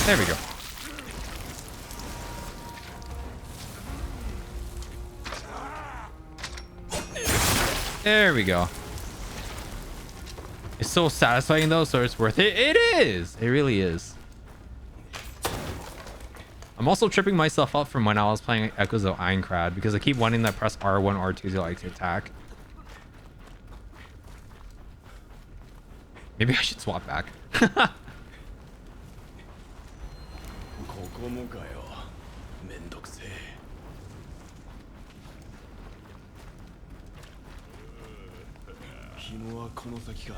There we go. There we go. It's so satisfying though, so it's worth it. It is. It really is. I'm also tripping myself up from when I was playing Echoes of Aincrad because I keep wanting to press R1, R2 to like attack. Maybe I should swap back. ここもかよ。めんどくせえ。紐はこの先か。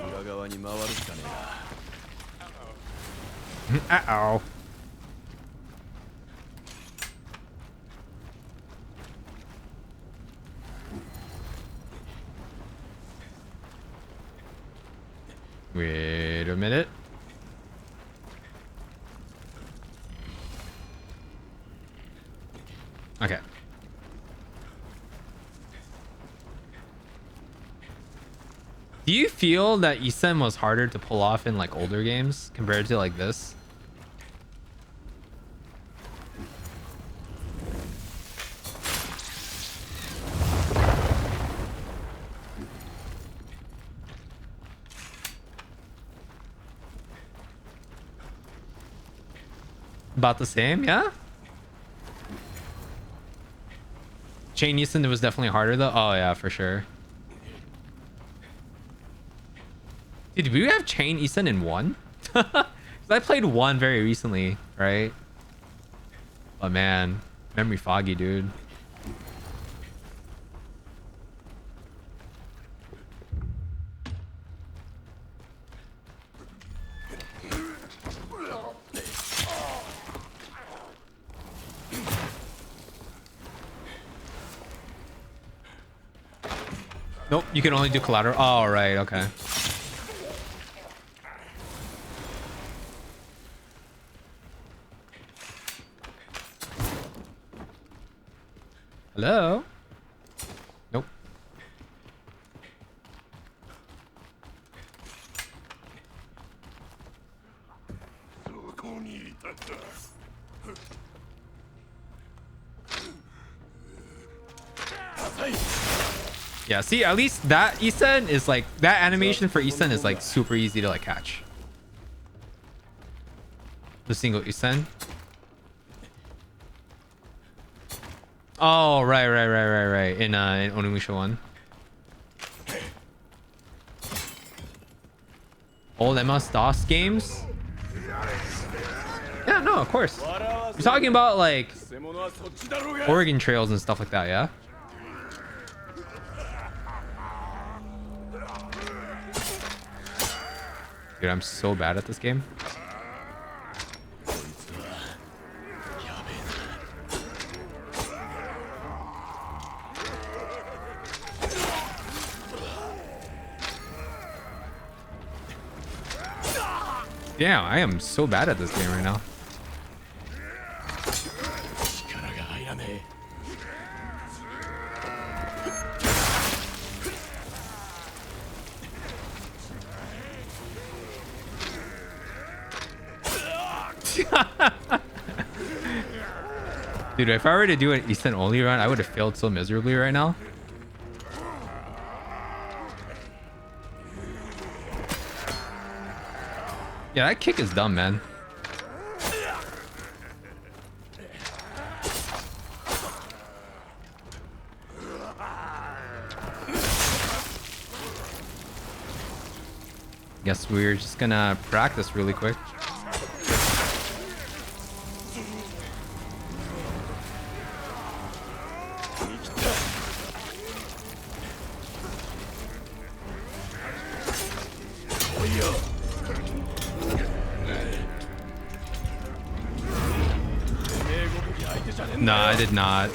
裏側に回るしかねえな。Uh-oh. Wait a minute. Okay. Do you feel that Isen was harder to pull off in like older games compared to like this? About the same, yeah? Chain Isen was definitely harder though. Oh yeah, for sure. Dude, did we have Chain Isen in 1? I played 1 very recently, right? Oh man, memory foggy, dude. Nope, you can only do collateral. Oh, right, okay. Hello? Nope. Yeah, see, at least that Isen is like, that animation for Isen is like super easy to like catch. The single Isen. Oh, right. In onimusha 1. Old MS-DOS games? Yeah, no, of course. You're talking about like Oregon Trails and stuff like that, yeah? Dude, I'm so bad at this game. Damn, I am so bad at this game right now. Dude, if I were to do an Eastern only run, I would have failed so miserably right now. Yeah, that kick is dumb, man. Guess we're just gonna practice really quick. No, I did not.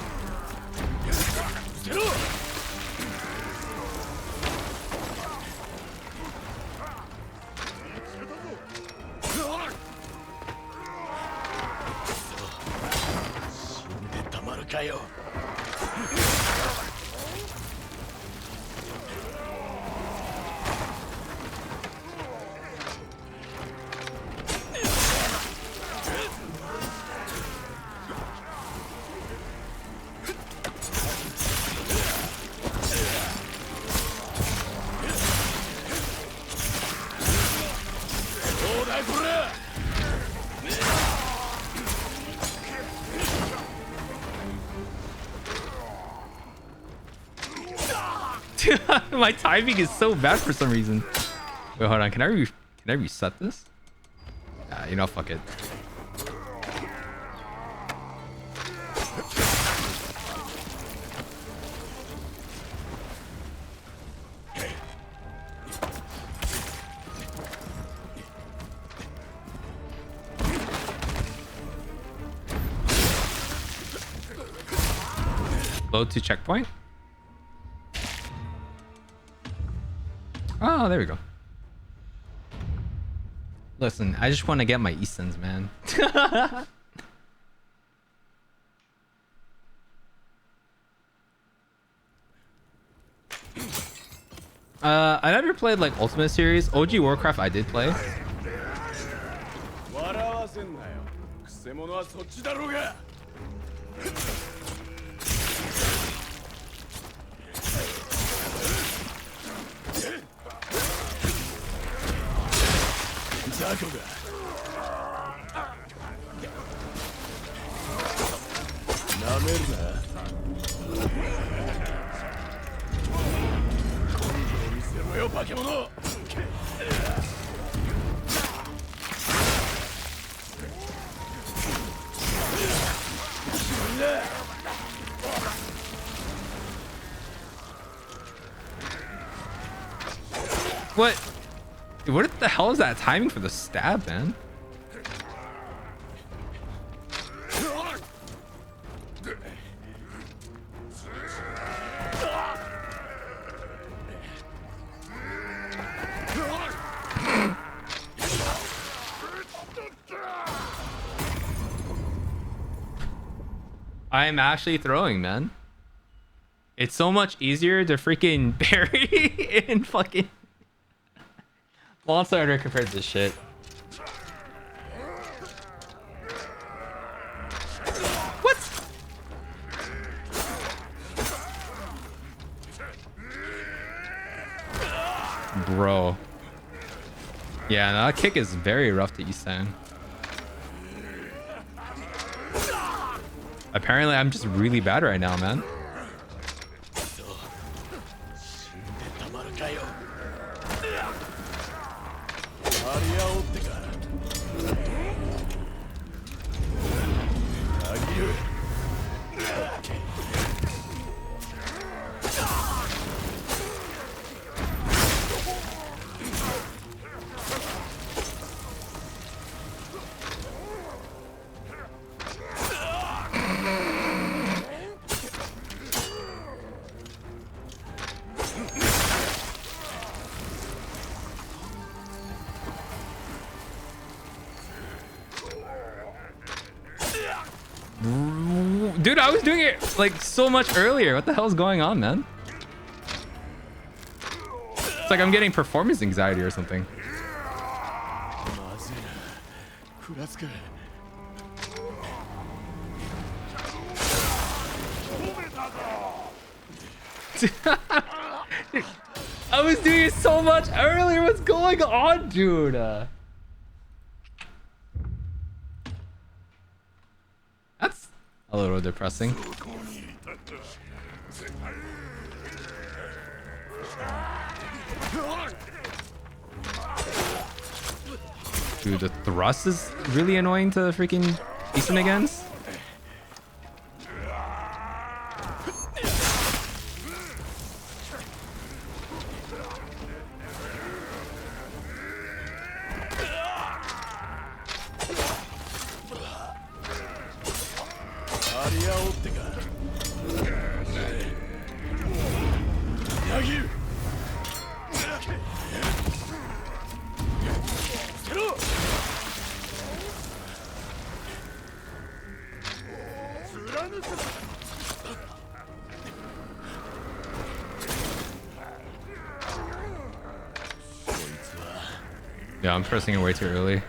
My timing is so bad for some reason. Wait, hold on. Can I reset this? You know, fuck it. Load to checkpoint. Oh, there we go. Listen, I just want to get my Eastons, man. I never played like Ultimate Series. OG Warcraft I did play. What the hell is that timing for the stab, man? I am actually throwing, man. It's so much easier to freaking parry in fucking Monster Hunter compared to this shit. What? Bro. Yeah, no, that kick is very rough to Isan. Apparently, I'm just really bad right now, man. Dude, I was doing it like so much earlier. What the hell is going on, man? It's like I'm getting performance anxiety or something. I was doing it so much earlier. What's going on, dude? That's a little depressing. Dude, the thrust is really annoying to freaking Easton against. Yeah, I'm pressing it way too early.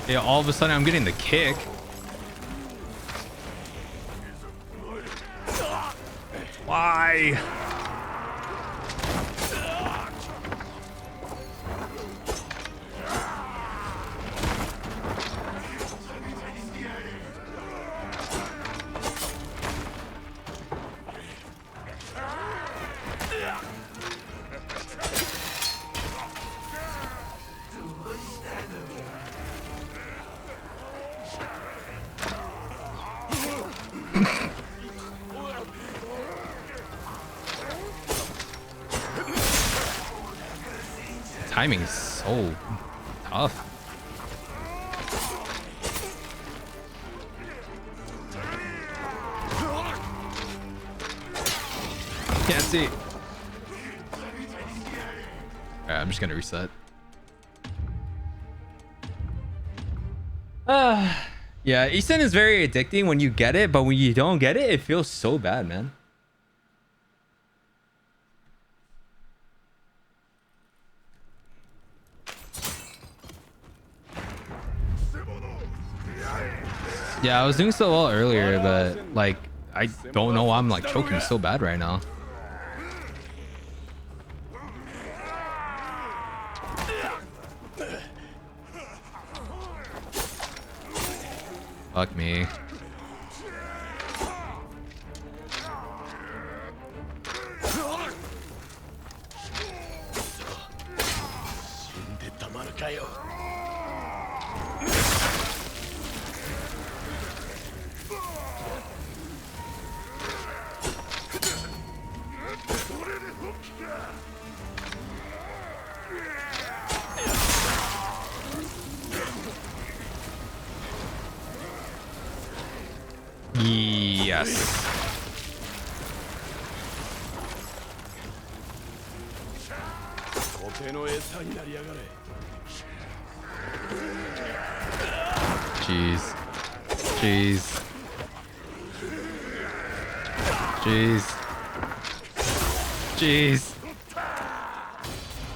Yeah, all of a sudden I'm getting the kick. Why? Timing is so tough. Can't see. Alright, I'm just gonna reset. Yeah, Easton is very addicting when you get it, but when you don't get it, it feels so bad, man. Yeah, I was doing so well earlier, but like I don't know why I'm like choking so bad right now. Fuck me. Yes. Jeez. Jeez. Jeez. Jeez.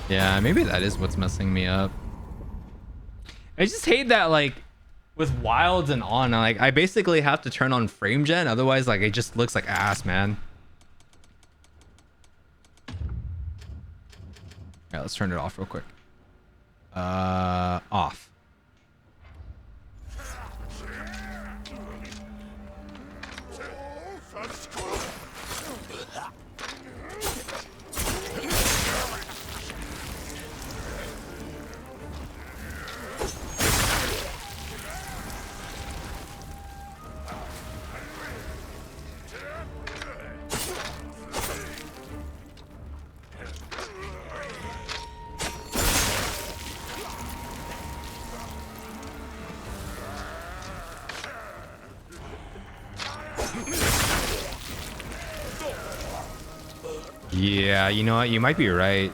Yeah, maybe that is what's messing me up. I just hate that, like, with wilds and on, like, I basically have to turn on frame gen, otherwise, like, it just looks like ass, man. Yeah, let's turn it off real quick. Off. Yeah, you know what? You might be right.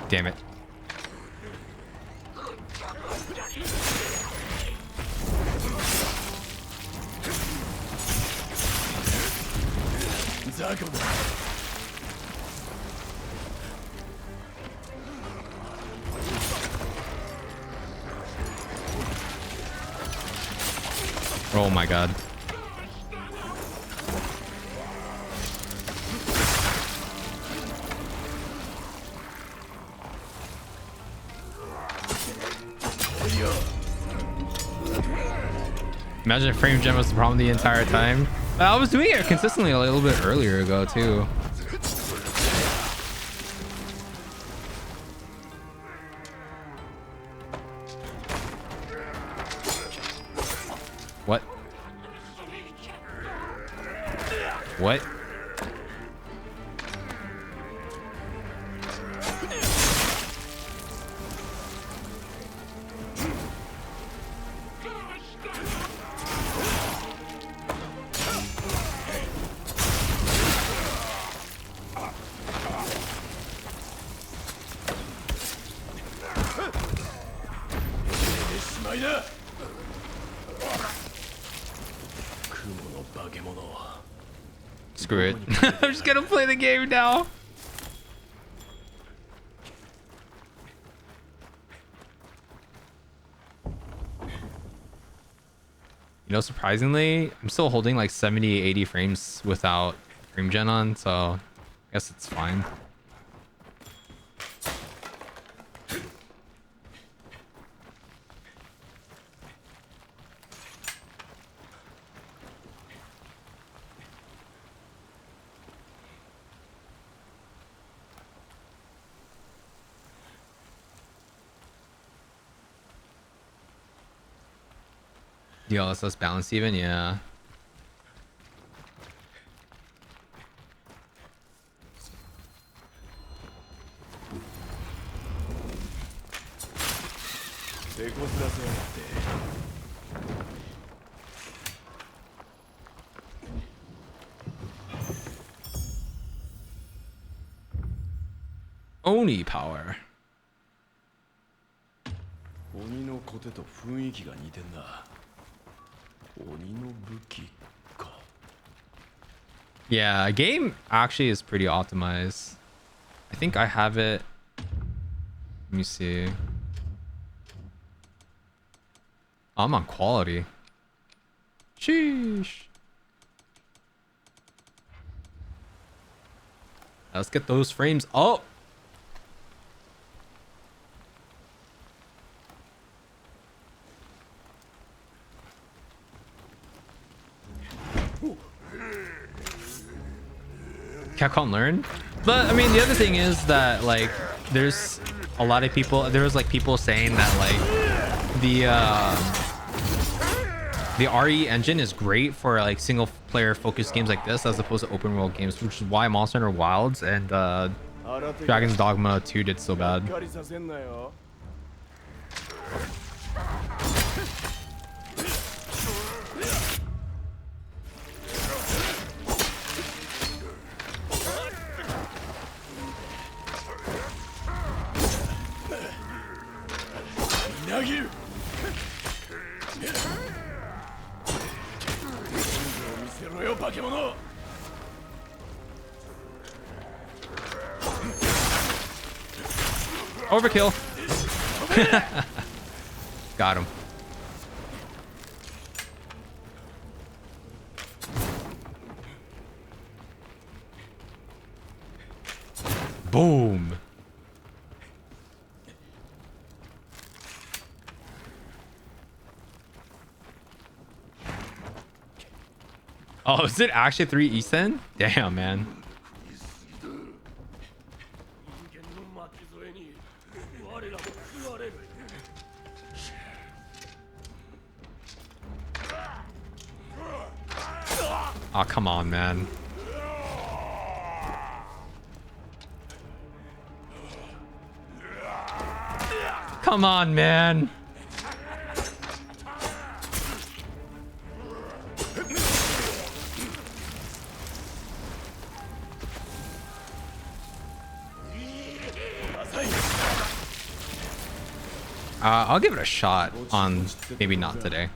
Damn it. Oh my god. Imagine if frame gen was the problem the entire time. I was doing it consistently a little bit earlier ago too. What? What? Screw it. I'm just gonna play the game now. You know, surprisingly, I'm still holding like 70, 80 frames without frame gen on, so I guess it's fine. DLSS balance even, yeah. Oni power. 鬼のコテと雰囲気が似てんな。鬼の武器か。 Yeah, game actually is pretty optimized. I think I have it. Let me see. I'm on quality. Sheesh. Let's get those frames up. Capcom learn. But I mean, the other thing is that like there's a lot of people, there was like people saying that like the RE engine is great for like single player focused games like this as opposed to open world games, which is why Monster Hunter Wilds and Dragon's Dogma 2 did so bad. Overkill. Got him. Boom. Oh, is it actually 3 Easton? Damn, man. Oh, come on, man. Come on, man. I'll give it a shot on maybe not today.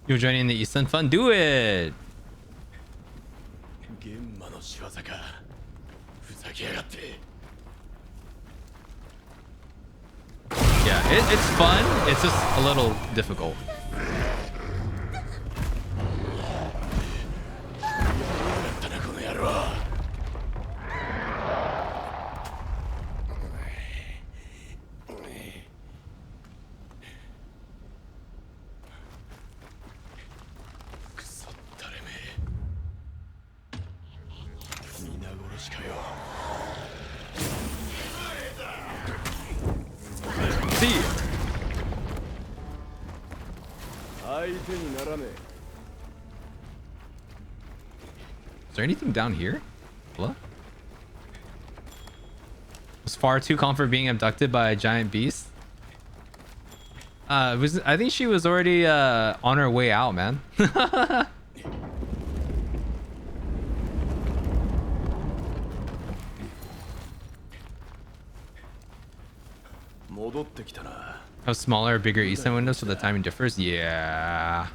You're joining the Eastern Fun? Do it! Yeah, it's fun. It's just a little difficult. Is there anything down here? Hello? Was far too calm for being abducted by a giant beast. I think she was already on her way out, man. Have smaller or bigger Eastern windows so the timing differs? Yeah.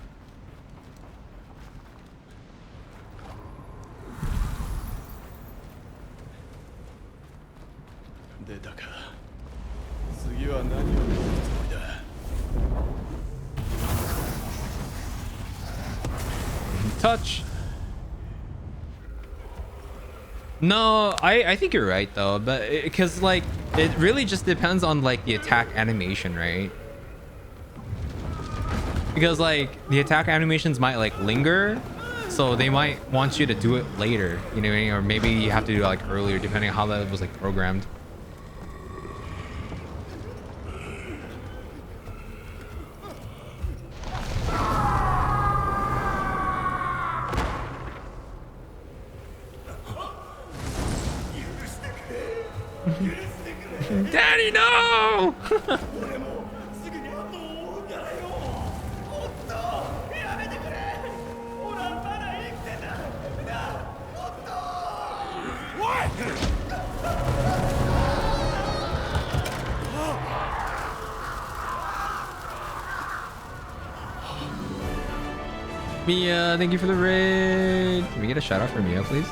Touch. No, I think you're right though, but because like it really just depends on like the attack animation, right? Because like the attack animations might like linger, so they might want you to do it later, you know what I mean? Or maybe you have to do it like earlier, depending on how that was like programmed. Daddy, no! Mia, thank you for the raid. Can we get a shout out for Mia, please?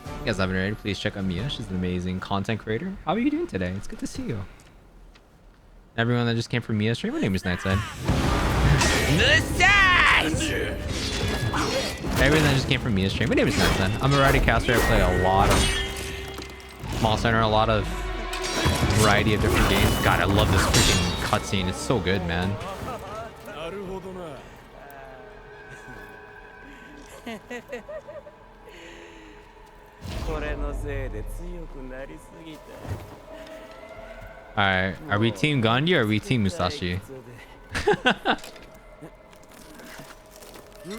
If you guys haven't already, please check out Mia. She's an amazing content creator. How are you doing today? It's good to see you. Everyone that just came from Mia's stream, my name is Nightside. Everyone that just came from Mia's stream, my name is Nightside. I'm a variety caster. I play a lot of Monster Hunter, a lot of variety of different games. God, I love this freaking cutscene. It's so good, man. Alright, are we team Gandhi or are we team Musashi?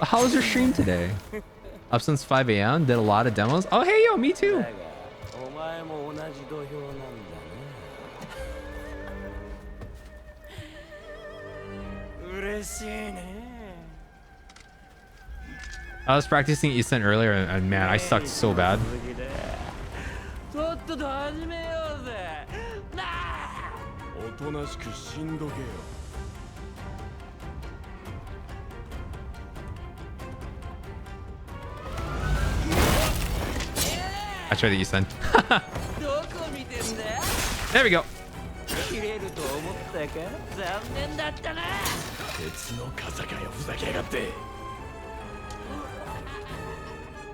How was your stream today? Up since 5 a.m. Did a lot of demos. Oh hey yo, me too. I was practicing Eastern earlier and man, I sucked so bad. I tried the Eastern. There we go.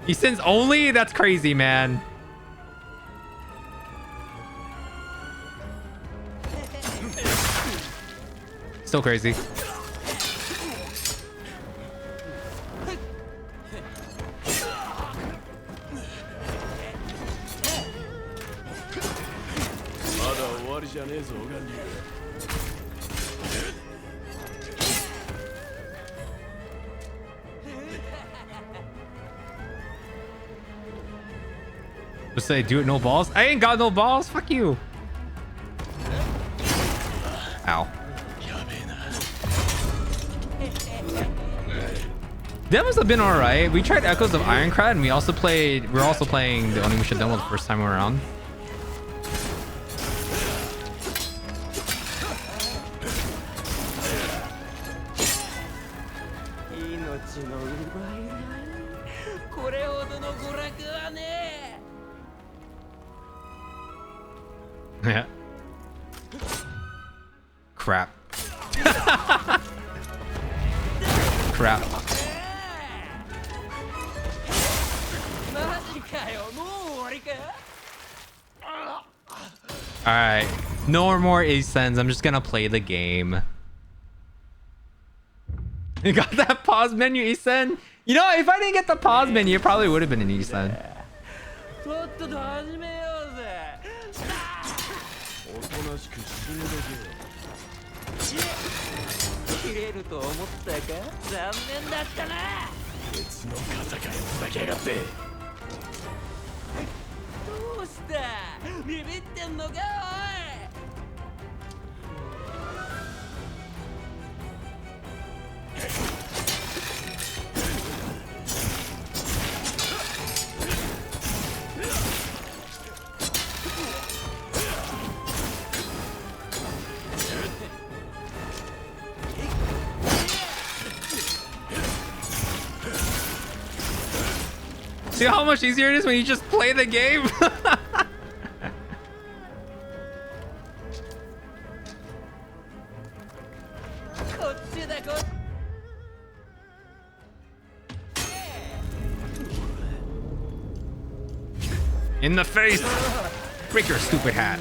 Easton's only? That's crazy, man. Still crazy. Just say, do it no balls. I ain't got no balls. Fuck you. Ow. Demos have been alright. We tried Echoes of Aincrad, and we're also playing the onimusha demo the first time around. Yeah. Crap. Crap. Alright. No more ascends. I'm just gonna play the game. You got that pause menu, ascend? You know, if I didn't get the pause menu, it probably would have been an ascend. See how much easier it is when you just play the game? In the face! Break your stupid hat.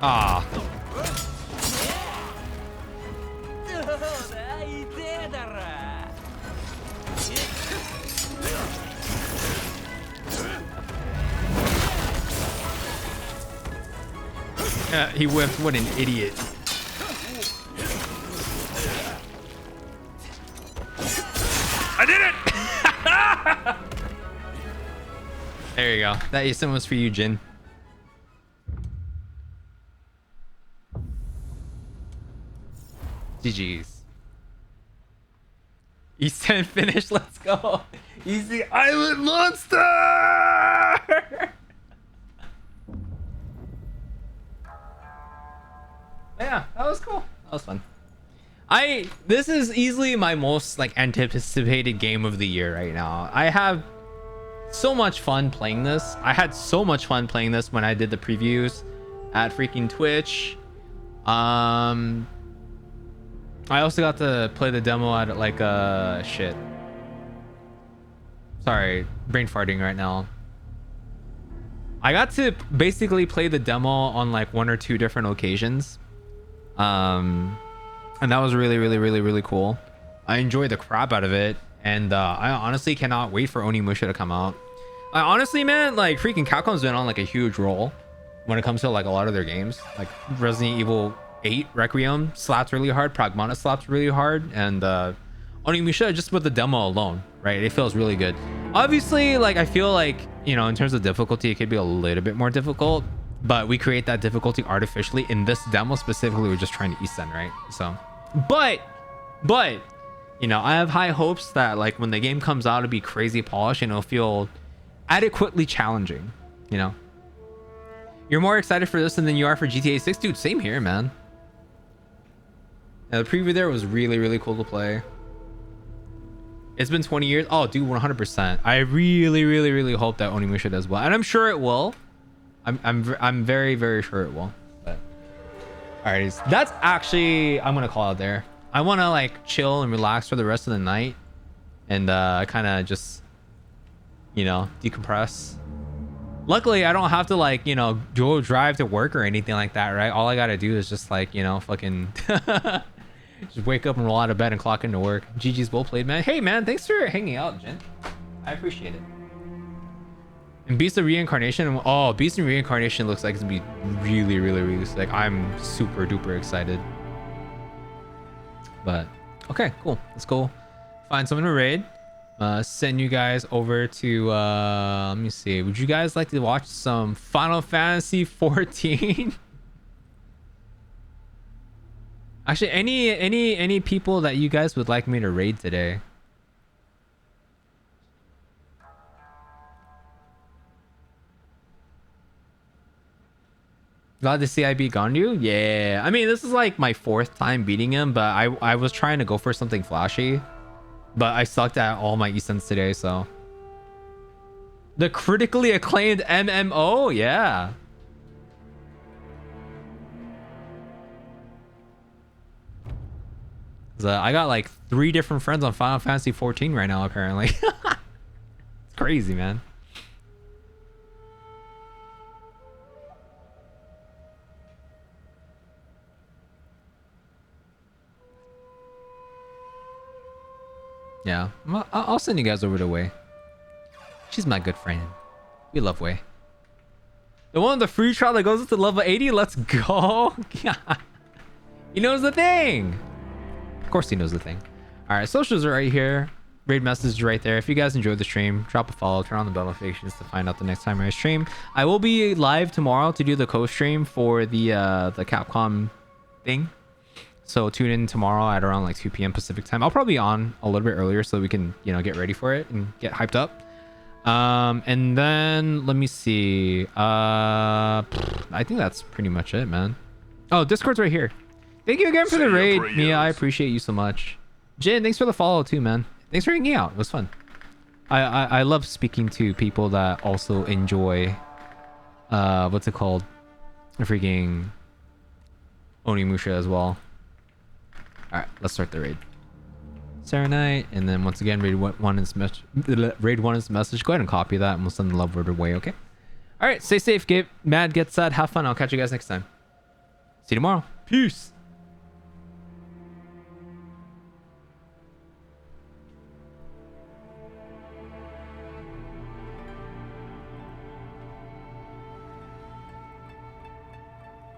Ah. He whiffed. What an idiot. I did it! There you go. That Easton was for you, Jin. GG's. Easton finished. Let's go. Easy Island Monster! Yeah, that was cool. That was fun. This is easily my most like anticipated game of the year right now. I have so much fun playing this. I had so much fun playing this when I did the previews at freaking Twitch. I also got to play the demo at like Sorry, brain farting right now. I got to basically play the demo on like 1 or 2 different occasions. And that was really cool. I enjoyed the crap out of it. And I honestly cannot wait for Onimusha to come out. I honestly, man, like freaking Capcom's been on like a huge roll when it comes to like a lot of their games. Like Resident Evil 8 Requiem slaps really hard, Pragmata slaps really hard, and Onimusha, just with the demo alone, right? It feels really good. Obviously, like I feel like, you know, in terms of difficulty, it could be a little bit more difficult, but we create that difficulty artificially. In this demo specifically, we're just trying to East End, right? So, but, you know, I have high hopes that like when the game comes out, it'll be crazy polished and it'll feel adequately challenging, you know? You're more excited for this than you are for GTA 6? Dude, same here, man. Yeah, the preview there was really cool to play. It's been 20 years. Oh, dude, 100%. I really hope that Onimusha does well. And I'm sure it will. I'm very sure it will. But alright, that's actually, I'm gonna call it there. I want to like chill and relax for the rest of the night and kind of just, you know, decompress. Luckily, I don't have to like, you know, go drive to work or anything like that, right? All I gotta do is just like, you know, fucking just wake up and roll out of bed and clock into work. GG's well played, man. Hey, man, thanks for hanging out, Jen. I appreciate it. And Beast of Reincarnation. Oh, Beast of Reincarnation looks like it's gonna be really sick. I'm super duper excited. But okay, cool. Let's go find someone to raid. Send you guys over to let me see. Would you guys like to watch some Final Fantasy 14? Actually, any people that you guys would like me to raid today? Glad to see I beat Ganryu? Yeah. I mean, this is like my 4th time beating him, but I was trying to go for something flashy. But I sucked at all my Eastons today, so. The critically acclaimed MMO? Yeah. So I got like 3 different friends on Final Fantasy 14 right now, apparently. It's crazy, man. Yeah, I'll send you guys over to Wei. She's my good friend. We love Wei. The one with the free trial that goes up to level 80? Let's go. He knows the thing. Of course he knows the thing. All right, socials are right here. Raid message right there. If you guys enjoyed the stream, drop a follow, turn on the bell notifications to find out the next time I stream. I will be live tomorrow to do the co-stream for the Capcom thing. So tune in tomorrow at around like 2 p.m. Pacific time. I'll probably be on a little bit earlier so we can, you know, get ready for it and get hyped up. And then let me see. I think that's pretty much it, man. Oh, Discord's right here. Thank you again for the raid, Mia. I appreciate you so much. Jin, thanks for the follow too, man. Thanks for hanging out. It was fun. I love speaking to people that also enjoy what's it called? Freaking Onimusha as well. Alright, let's start the raid. Serenite, and then once again, raid 1 is message. Raid 1 is message. Go ahead and copy that, and we'll send the love word away, okay? Alright, stay safe, get mad, get sad, have fun. I'll catch you guys next time. See you tomorrow. Peace.